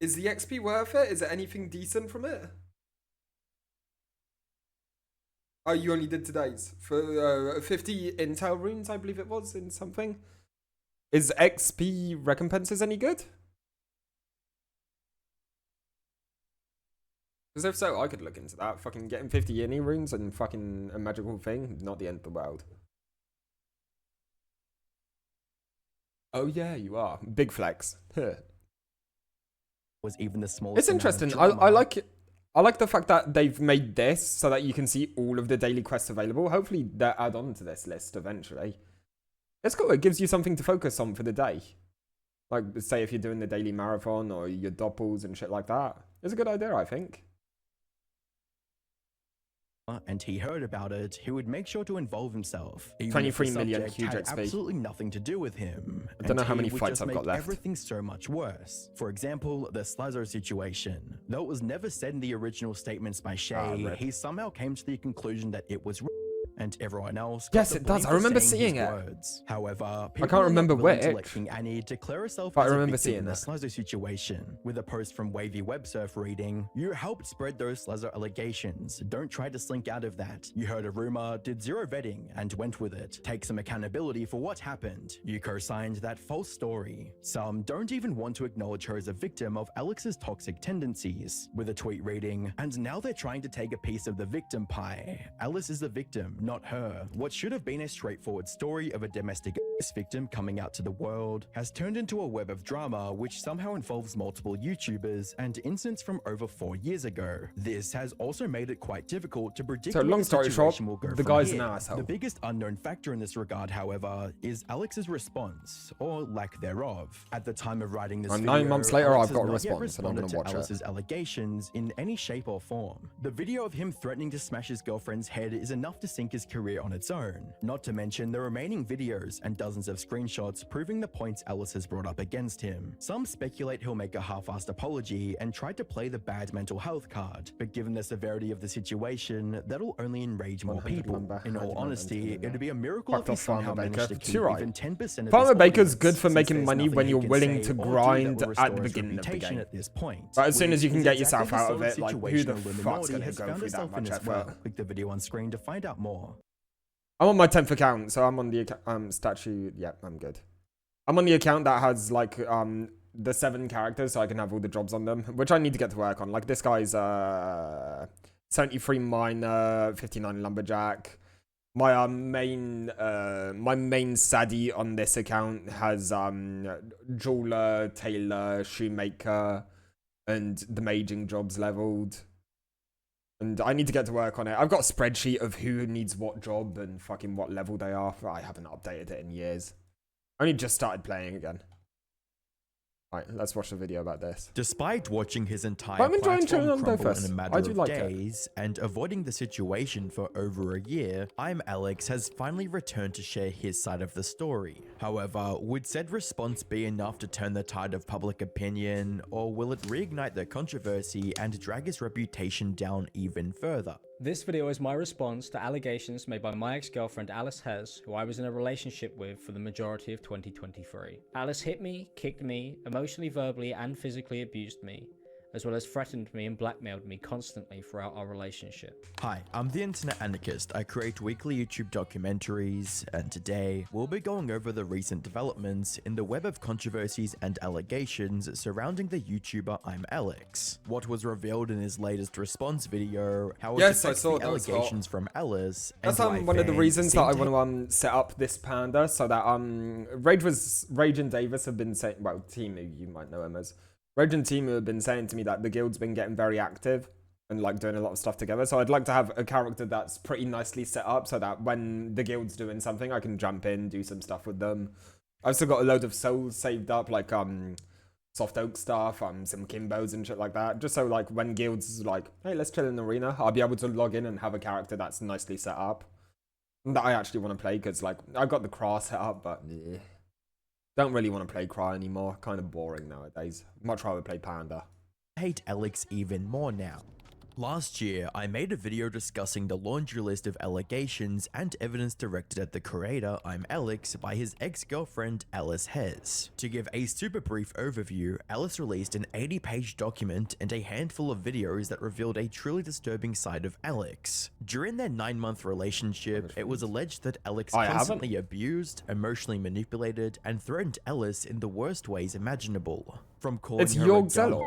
Is the XP worth it? Is there anything decent from it? Oh, you only did today's for 50 intel runes, I believe it was in something. Is XP recompenses any good? Because if so, I could look into that. Fucking getting 50 uni runes and fucking a magical thing, not the end of the world. Oh yeah, you are. Big flex. Was even the smallest. It's interesting. I like it. I like the fact that they've made this so that you can see all of the daily quests available. Hopefully they'll add on to this list eventually. It's cool. It gives you something to focus on for the day. Like, say if you're doing the daily marathon or your doppels and shit like that. It's a good idea, I think. And he heard about it, he would make sure to involve himself. 23 million subject huge had XP. absolutely nothing to do with him. I don't know how And many he would fights just I've got make left. Everything so much worse. For example, the Slazzo situation. Though it was never said in the original statements by Shay, rip. he somehow came to the conclusion that it was and everyone else. Yes, got the it does. blame I for remember saying seeing his it. words. However, I people can't were not remember willing to which. let King Annie declare herself But I as a remember victim seeing in the that. Slazzo situation, with a post from Wavy Web Surf reading, "You helped spread those Slazzo allegations. Don't try to slink out of that. You heard a rumor, did zero vetting, and went with it. Take some accountability for what happened. You co-signed that false story." Some don't even want to acknowledge her as a victim of Alex's toxic tendencies, with a tweet reading, "And now they're trying to take a piece of the victim pie. Alice is the victim, not her. What should have been a straightforward story of a domestic abuse victim coming out to the world has turned into a web of drama which somehow involves multiple YouTubers and incidents from over 4 years ago. This has also made it quite difficult to predict So where long the story short, situation will go the from guy's here. an asshole. The biggest unknown factor in this regard, however, is Alex's response, or lack thereof. At the time of writing this And video, 9 months later, Alex I've got a has not yet response, and I'm gonna responded to watch it. Alice's allegations in any shape or form. The video of him threatening to smash his girlfriend's head is enough to sink his career on its own. Not to mention the remaining videos and dozens of screenshots proving the points Alice has brought up against him. Some speculate he'll make a half-assed apology and try to play the bad mental health card, but given the severity of the situation, that'll only enrage more 100 people. number. In all 100 honesty, number. it'd be a miracle Fucked if he off Farmer somehow managed Baker. to keep You're right. even 10% of Farmer his Baker's audience, good for since making there's money nothing when he you're can willing say to or do grind that will at the restore his beginning of the reputation game. at this point. But as soon as you can Which get is yourself exactly out of the it, like, who situation the Illuminati fuck's gonna has go found through that herself in much as well. effort? Click the video on screen to find out more. I'm on my 10th account, so I'm on the statue. Yeah, I'm good. I'm on the account that has like the 7 characters, so I can have all the jobs on them, which I need to get to work on. Like this guy's 73 miner, 59 lumberjack. My main saddie on this account has jeweler, tailor, shoemaker, and the maging jobs leveled. And I need to get to work on it. I've got a spreadsheet of who needs what job and fucking what level they are. I haven't updated it in years. I only just started playing again. Right, let's watch the video about this. Despite watching his entire I'm enjoying chilling platform on crumble Dofus. in a matter I do of like it. days and avoiding the situation for over a year, I'm Alex has finally returned to share his side of the story. However, would said response be enough to turn the tide of public opinion, or will it reignite the controversy and drag his reputation down even further? This video is my response to allegations made by my ex-girlfriend Alice Hez, who I was in a relationship with for the majority of 2023. Alice hit me, kicked me, emotionally, verbally and physically abused me, as well as threatened me and blackmailed me constantly throughout our relationship. Hi, I'm the Internet Anarchist. I create weekly YouTube documentaries, and today we'll be going over the recent developments in the web of controversies and allegations surrounding the YouTuber I'm Alex. What was revealed in his latest response video, how it Yes, I affects saw the those. allegations from Alice, and That's why one of the fans reasons that seem I to want to set up this panda, so that Rage and Davis have been saying, well, Timu, you might know him as. Rage and Timu have been saying to me that the guild's been getting very active and like doing a lot of stuff together. So I'd like to have a character that's pretty nicely set up so that when the guild's doing something, I can jump in, do some stuff with them. I've still got a load of souls saved up, like soft oak stuff, some Kimbos and shit like that. Just so like when guilds like, hey, let's chill in the arena, I'll be able to log in and have a character that's nicely set up. And that I actually want to play, because like I've got the Cra set up, but yeah. Don't really want to play Cry anymore. Kind of boring nowadays. Much rather play Panda. hate Alex even more now. Last year, I made a video discussing the laundry list of allegations and evidence directed at the creator I'm Alex by his ex-girlfriend Alice Hez. To give a super brief overview, Alice released an 80-page document and a handful of videos that revealed a truly disturbing side of Alex. During their 9-month relationship, it was alleged that Alex constantly abused, emotionally manipulated, and threatened Alice in the worst ways imaginable. From calling It's her York a doll, Zello.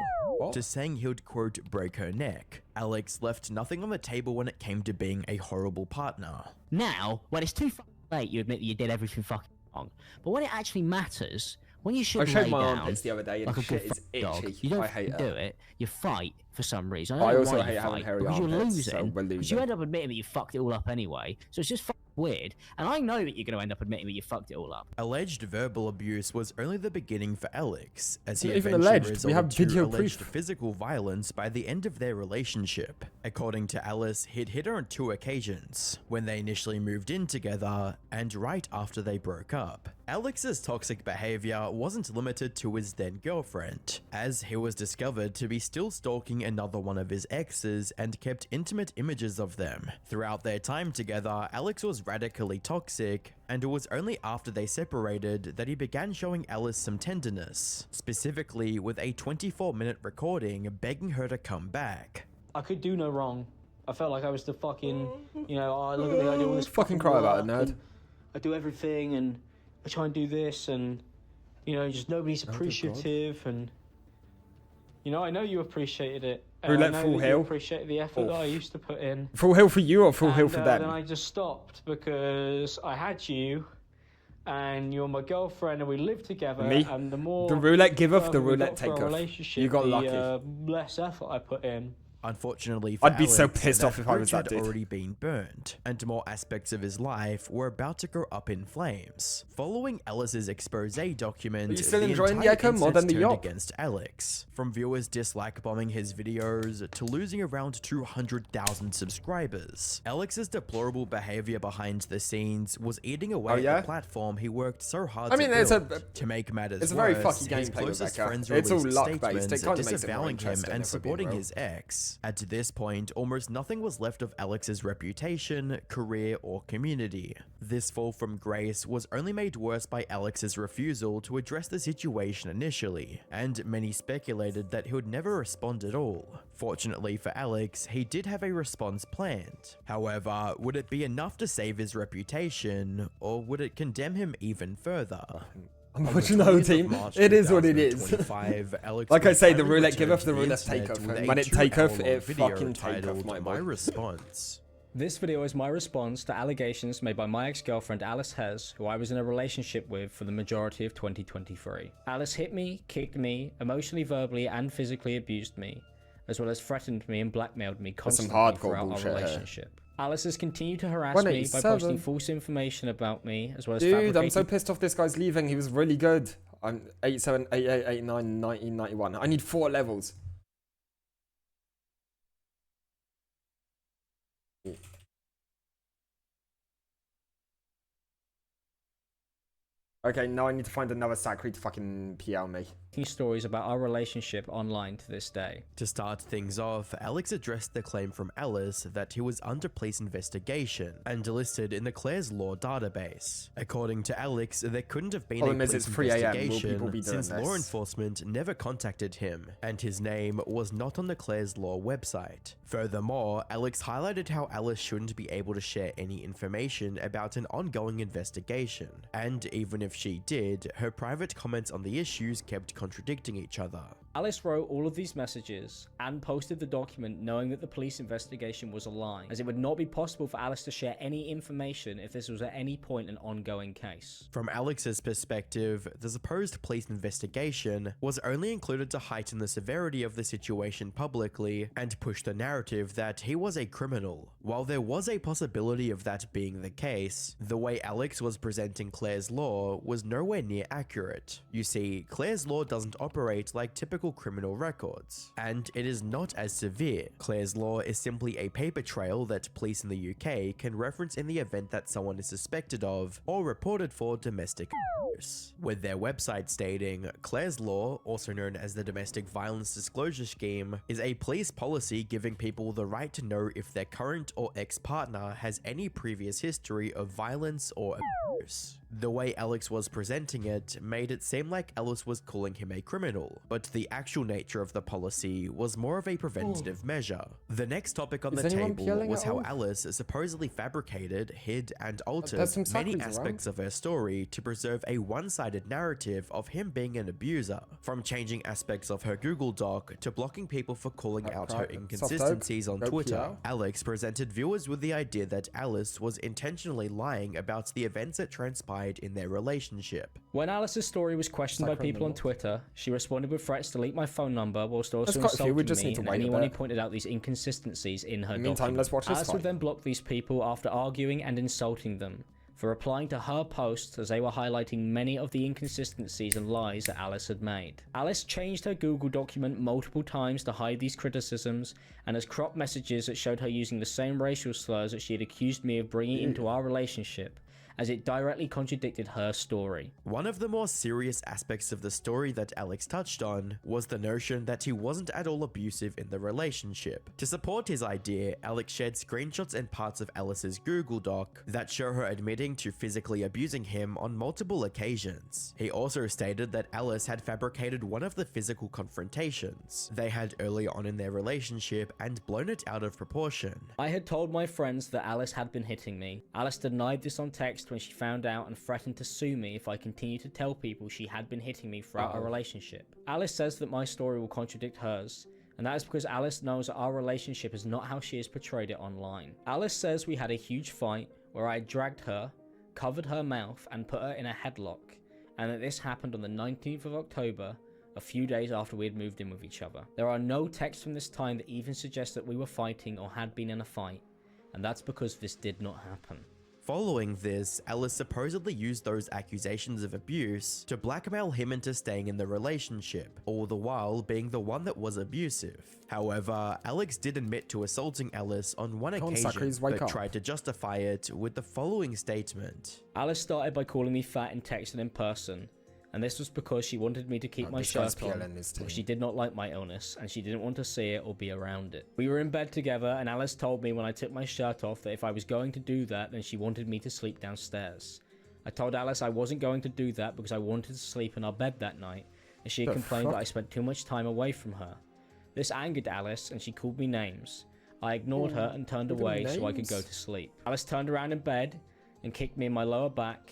to saying he would, quote, break her neck. Alex left nothing on the table when it came to being a horrible partner. Now, when it's too fucking late, you admit that you did everything fucking wrong. But when it actually matters, when you should I showed lay my down, armpits the other day and like a shit good is fucking dog, itchy. you don't I hate do it. it. You fight for some reason. I don't know also why hate you having fight, hairy because you're armpits, losing. so we're Because losing. you end up admitting that you fucked it all up anyway. So it's just fucking weird. And I know that you're going to end up admitting that you fucked it all up. Alleged verbal abuse was only the beginning for Alex, as he Not even eventually alleged, we have resorted to video alleged proof. physical violence by the end of their relationship. According to Alice, he'd hit her on 2 occasions, when they initially moved in together and right after they broke up. Alex's toxic behavior wasn't limited to his then girlfriend, as he was discovered to be still stalking another one of his exes and kept intimate images of them. Throughout their time together, Alex was radically toxic, and it was only after they separated that he began showing Alice some tenderness, specifically with a 24-minute recording begging her to come back. I could do no wrong. I felt like I was the fucking, you know, oh, look at me, I do all this Fucking cry about it, work, nerd. and I do everything, and I try and do this, and, you know, just nobody's appreciative, and, you know, I know you appreciated it. And Roulette I know full that you hill. appreciated the effort that I used to put in. Full hill for you or full hill And, for Then them? I just stopped because I had you, and you're my girlfriend, and we lived together. Me? And the more The roulette give off, the further we roulette got for take our off. relationship, You got lucky. The less effort I put in. Unfortunately for I'd be so Alex, pissed that off if I was bridge that had dude. already been burned, and more aspects of his life were about to go up in flames. Following Alice's expose document, Are you still the enjoying the entire Echo more than incident the turned Yop? against Alex, from viewers dislike bombing his videos to losing around 200,000 subscribers. Alex's deplorable behavior behind the scenes was eating away Oh, yeah? at the platform he worked so hard I mean, to it's build. To make matters it's a very worse, fucky his gameplay with closest Echo. friends It's all released luck-based. It statements kinda makes it more disavowing him interesting, and if we're being supporting real. his ex. At this point, almost nothing was left of Alex's reputation, career, or community. This fall from grace was only made worse by Alex's refusal to address the situation initially, and many speculated that he would never respond at all. Fortunately for Alex, he did have a response planned. However, would it be enough to save his reputation, or would it condemn him even further? I'm On watching the the whole 20th of team. March It is what it is. 2025, Alex Like I would say, the finally roulette give return off, to the the roulette internet take off. with And a when it take off, 2-hour-long it video fucking take off, titled my My boy. Response. This video is my response to allegations made by my ex-girlfriend Alice Hez, who I was in a relationship with for the majority of 2023. Alice hit me, kicked me, emotionally, verbally, and physically abused me, as well as threatened me and blackmailed me That's some constantly hardcore throughout our bullshit here. relationship. Alice has continued to harass me by 187. posting false information about me, as well as Dude, I'm so fabricating pissed off this guy's leaving. He was really good. I'm 87, 88, 89, 90, 91. I need 4 levels. Okay, now I need to find another Sacred to fucking PL me. stories about our relationship online to this day. To start things off, Alex addressed the claim from Alice that he was under police investigation and listed in the Clare's Law database. According to Alex, there couldn't have been Problem a is police it's 3 AM. Will investigation people be doing since law this? enforcement never contacted him, and his name was not on the Clare's Law website. Furthermore, Alex highlighted how Alice shouldn't be able to share any information about an ongoing investigation, and even if she did, her private comments on the issues kept contradicting each other. Alice wrote all of these messages and posted the document knowing that the police investigation was a lie, as it would not be possible for Alice to share any information if this was at any point an ongoing case. From Alex's perspective, the supposed police investigation was only included to heighten the severity of the situation publicly and push the narrative that he was a criminal. While there was a possibility of that being the case, the way Alex was presenting Clare's Law was nowhere near accurate. You see, Clare's Law doesn't operate like typical criminal records, and it is not as severe. Clare's Law is simply a paper trail that police in the UK can reference in the event that someone is suspected of or reported for domestic abuse, with their website stating, Clare's Law, also known as the Domestic Violence Disclosure Scheme, is a police policy giving people the right to know if their current or ex-partner has any previous history of violence or abuse. The way Alex was presenting it made it seem like Alice was calling him a criminal, but the actual nature of the policy was more of a preventative measure. The next topic on Is the anyone table peeling was it how off? Alice supposedly fabricated, hid, and altered There's some many suckers aspects of her story to preserve a one-sided narrative of him being an abuser, from changing aspects of her Google Doc to blocking people for calling out her inconsistencies on Twitter. Alex presented viewers with the idea that Alice was intentionally lying about the events that transpired in their relationship. When Alice's story was questioned by people on Twitter, she responded with threats to delete my phone number whilst also There's quite a few, we insulting just me need to and wait a anyone who bit. pointed out these inconsistencies in her In the meantime, document. let's watch this Alice fight. would then block these people after arguing and insulting them for replying to her posts as they were highlighting many of the inconsistencies and lies that Alice had made. Alice changed her Google document multiple times to hide these criticisms and has cropped messages that showed her using the same racial slurs that she had accused me of bringing into our relationship, as it directly contradicted her story. One of the more serious aspects of the story that Alex touched on was the notion that he wasn't at all abusive in the relationship. To support his idea, Alex shared screenshots and parts of Alice's Google Doc that show her admitting to physically abusing him on multiple occasions. He also stated that Alice had fabricated one of the physical confrontations they had earlier on in their relationship and blown it out of proportion. I had told my friends that Alice had been hitting me. Alice denied this on text when she found out and threatened to sue me if I continued to tell people she had been hitting me throughout our relationship. Alice says that my story will contradict hers, and that is because Alice knows that our relationship is not how she has portrayed it online. Alice says we had a huge fight where I dragged her, covered her mouth, and put her in a headlock, and that this happened on the 19th of October, a few days after we had moved in with each other. There are no texts from this time that even suggest that we were fighting or had been in a fight, and that's because this did not happen. Following this, Alice supposedly used those accusations of abuse to blackmail him into staying in the relationship, all the while being the one that was abusive. However, Alex did admit to assaulting Alice on one occasion, but tried to justify it with the following statement. Alice started by calling me fat in text and in person, and this was because she wanted me to keep my shirt on, because she did not like my illness, and she didn't want to see it or be around it. We were in bed together, and Alice told me when I took my shirt off that if I was going to do that, then she wanted me to sleep downstairs. I told Alice I wasn't going to do that because I wanted to sleep in our bed that night, and she had complained that I spent too much time away from her. This angered Alice, and she called me names. I ignored her and turned away so I could go to sleep. Alice turned around in bed and kicked me in my lower back,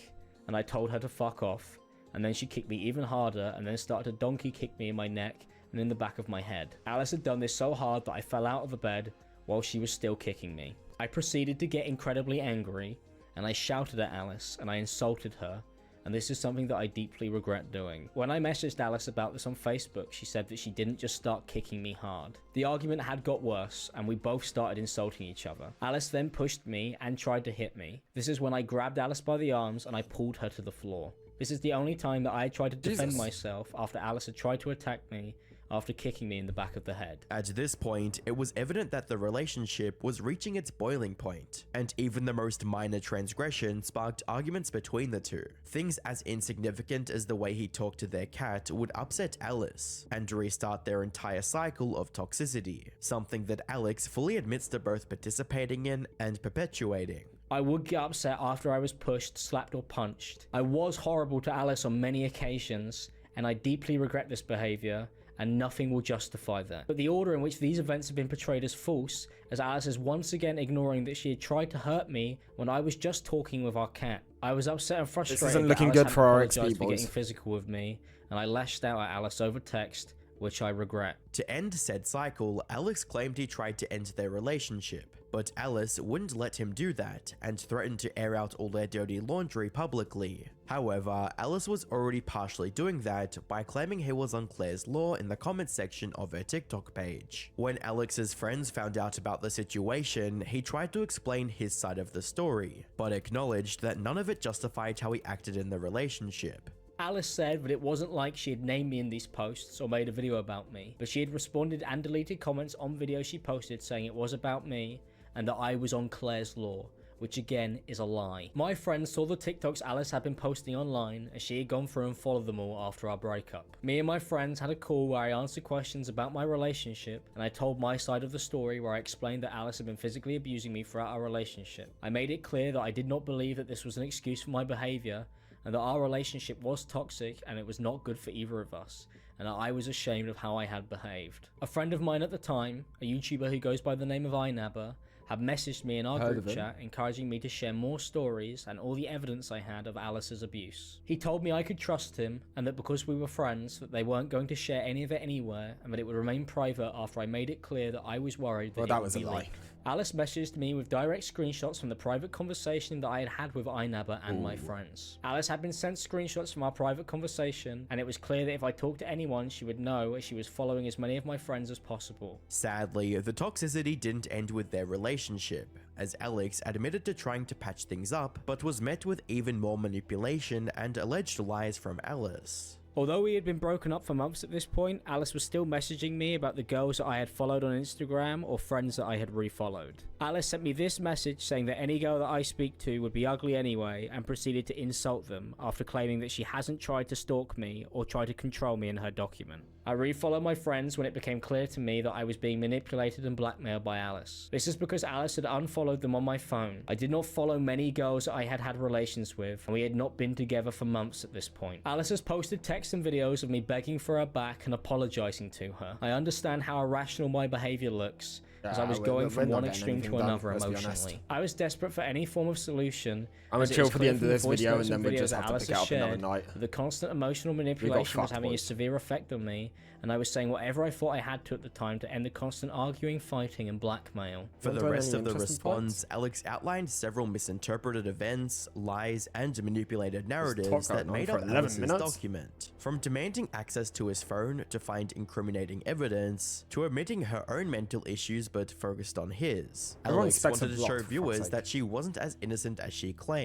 and I told her to fuck off. And then she kicked me even harder and then started to donkey kick me in my neck and in the back of my head. Alice had done this so hard that I fell out of the bed while she was still kicking me. I proceeded to get incredibly angry and I shouted at Alice and I insulted her, and this is something that I deeply regret doing. When I messaged Alice about this on Facebook, she said that she didn't just start kicking me hard. The argument had got worse and we both started insulting each other. Alice then pushed me and tried to hit me. This is when I grabbed Alice by the arms and I pulled her to the floor. This is the only time that I tried to defend myself after Alice had tried to attack me after kicking me in the back of the head. At this point, it was evident that the relationship was reaching its boiling point, and even the most minor transgression sparked arguments between the two. Things as insignificant as the way he talked to their cat would upset Alice, and restart their entire cycle of toxicity, something that Alex fully admits to both participating in and perpetuating. I would get upset after I was pushed, slapped or punched. I was horrible to Alice on many occasions, and I deeply regret this behaviour, and nothing will justify that. But the order in which these events have been portrayed as false, as Alice is once again ignoring that she had tried to hurt me when I was just talking with our cat. I was upset and frustrated. This isn't that looking Alice good hadn't for our apologised XP for boys. getting physical with me, and I lashed out at Alice over text, which I regret. To end said cycle, Alex claimed he tried to end their relationship, but Alice wouldn't let him do that and threatened to air out all their dirty laundry publicly. However, Alice was already partially doing that by claiming he was on Claire's Law in the comments section of her TikTok page. When Alex's friends found out about the situation, he tried to explain his side of the story, but acknowledged that none of it justified how he acted in the relationship. Alice said that it wasn't like she had named me in these posts or made a video about me, but she had responded and deleted comments on videos she posted saying it was about me and that I was on Claire's Law, which again is a lie. My friends saw the TikToks Alice had been posting online as she had gone through and followed them all after our breakup. Me and my friends had a call where I answered questions about my relationship, and I told my side of the story where I explained that Alice had been physically abusing me throughout our relationship. I made it clear that I did not believe that this was an excuse for my behaviour, and that our relationship was toxic and it was not good for either of us, and that I was ashamed of how I had behaved. A friend of mine at the time, a YouTuber who goes by the name of iNabber, had messaged me in our group chat encouraging me to share more stories and all the evidence I had of Alice's abuse. He told me I could trust him and that because we were friends that they weren't going to share any of it anywhere and that it would remain private after I made it clear that I was worried that it would be leaked. Alice messaged me with direct screenshots from the private conversation that I had with iNabber and my friends. Alice had been sent screenshots from our private conversation, and it was clear that if I talked to anyone, she would know as she was following as many of my friends as possible. Sadly, the toxicity didn't end with their relationship, as Alex admitted to trying to patch things up, but was met with even more manipulation and alleged lies from Alice. Although we had been broken up for months at this point, Alice was still messaging me about the girls that I had followed on Instagram or friends that I had refollowed. Alice sent me this message saying that any girl that I speak to would be ugly anyway and proceeded to insult them after claiming that she hasn't tried to stalk me or tried to control me in her document. I refollowed my friends when it became clear to me that I was being manipulated and blackmailed by Alice. This is because Alice had unfollowed them on my phone. I did not follow many girls that I had had relations with, and we had not been together for months at this point. Alice has posted texts and videos of me begging for her back and apologizing to her. I understand how irrational my behavior looks, as I was going from one extreme to another emotionally. I was desperate for any form of solution. I'm gonna chill for the end of this video and then we just have to pick it up another night. The constant emotional manipulation was having a severe effect on me, and I was saying whatever I thought I had to at the time to end the constant arguing, fighting, and blackmail. For the rest of the response, Alex outlined several misinterpreted events, lies, and manipulated narratives that made up Alex's document. From demanding access to his phone to find incriminating evidence, to admitting her own mental issues but focused on his. Alex wanted to show viewers that she wasn't as innocent as she claimed.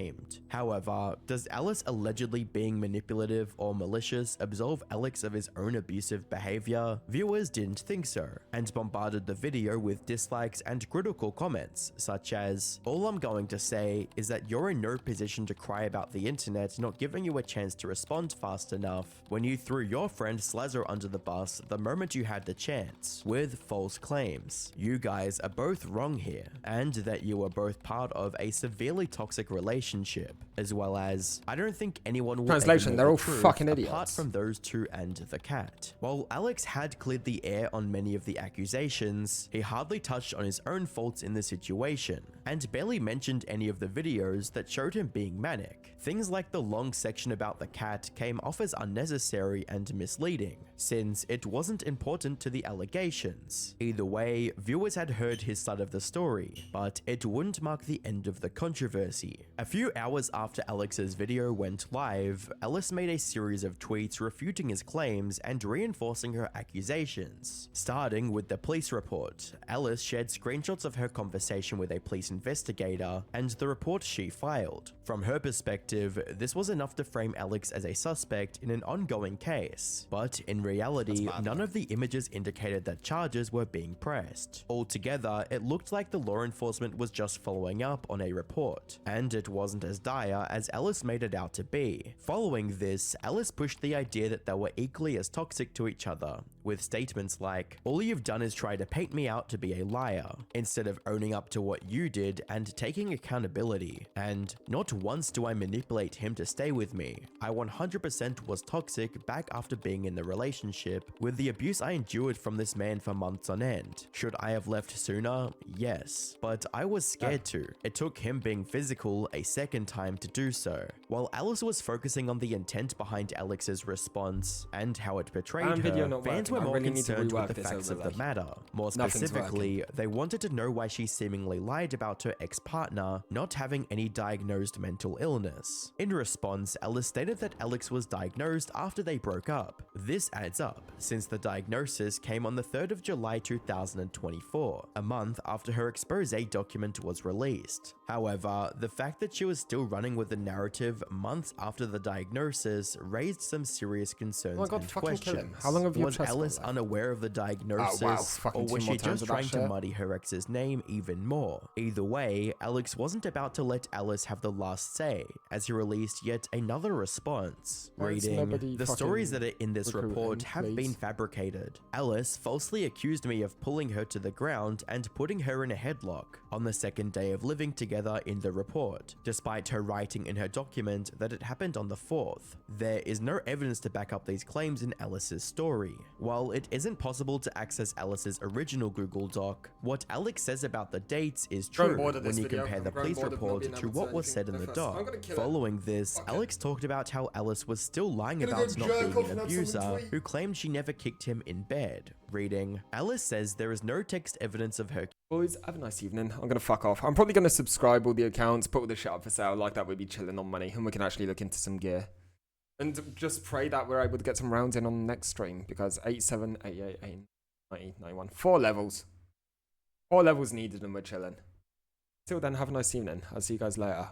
However, does Alice allegedly being manipulative or malicious absolve Alex of his own abusive behavior? Viewers didn't think so, and bombarded the video with dislikes and critical comments, such as, "All I'm going to say is that you're in no position to cry about the internet not giving you a chance to respond fast enough when you threw your friend Slazzo under the bus the moment you had the chance, with false claims. You guys are both wrong here, and that you are both part of a severely toxic relationship," as well as, "I don't think anyone will Translation, they're all fucking idiots. apart from those two and the cat." While Alex had cleared the air on many of the accusations, he hardly touched on his own faults in the situation, and barely mentioned any of the videos that showed him being manic. Things like the long section about the cat came off as unnecessary and misleading, since it wasn't important to the allegations. Either way, viewers had heard his side of the story, but it wouldn't mark the end of the controversy. A few hours after Alex's video went live, Alice made a series of tweets refuting his claims and reinforcing her accusations. Starting with the police report, Alice shared screenshots of her conversation with a police investigator and the report she filed. From her perspective, this was enough to frame Alex as a suspect in an ongoing case, but in reality, none of the images indicated that charges were being pressed. Altogether, it looked like the law enforcement was just following up on a report, and it wasn't as dire as Alice made it out to be. Following this, Alice pushed the idea that they were equally as toxic to each other, with statements like, "All you've done is try to paint me out to be a liar, instead of owning up to what you did and taking accountability, and not once do I manipulate him to stay with me. I 100% was toxic back after being in the relationship, with the abuse I endured from this man for months on end. Should I have left sooner? Yes, but I was scared to. It took him being physical a second time to do so." While Alice was focusing on the intent behind Alex's response and how it betrayed her, fans were more concerned with the facts of the matter. More specifically, they wanted to know why she seemingly lied about her ex-partner not having any diagnosed mental illness. In response, Alice stated that Alex was diagnosed after they broke up. This adds up, since the diagnosis came on the 3rd of July 2024, a month after her expose document was released. However, the fact that she was still running with the narrative months after the diagnosis raised some serious concerns and questions. How long have you Was Alice unaware of the diagnosis, or was she just trying to muddy her ex's name even more? Either way, Alex wasn't about to let Alice have the last say, as he released yet another response, reading, "The stories that are in this report have been fabricated. Alice falsely accused me of pulling her to the ground and putting her in a headlock on the second day of living together in the report, despite her writing writing in her document that it happened on the 4th. There is no evidence to back up these claims in Alice's story. While it isn't possible to access Alice's original Google Doc, what Alex says about the dates is true when you compare the police report to what was said in the doc. Following this, Alex talked about how Alice was still lying about not being an abuser, who claimed she never kicked him in bed. Reading, Alice says there is no text evidence of her. Boys, have a nice evening. I'm gonna fuck off. I'm probably gonna subscribe all the accounts, put all the shit up for sale. Like that, we'd be chilling on money, and we can actually look into some gear. And just pray that we're able to get some rounds in on the next stream, because 87, 88, 90, 91. 4 levels. 4 levels needed, and we're chilling. Till then, have a nice evening. I'll see you guys later.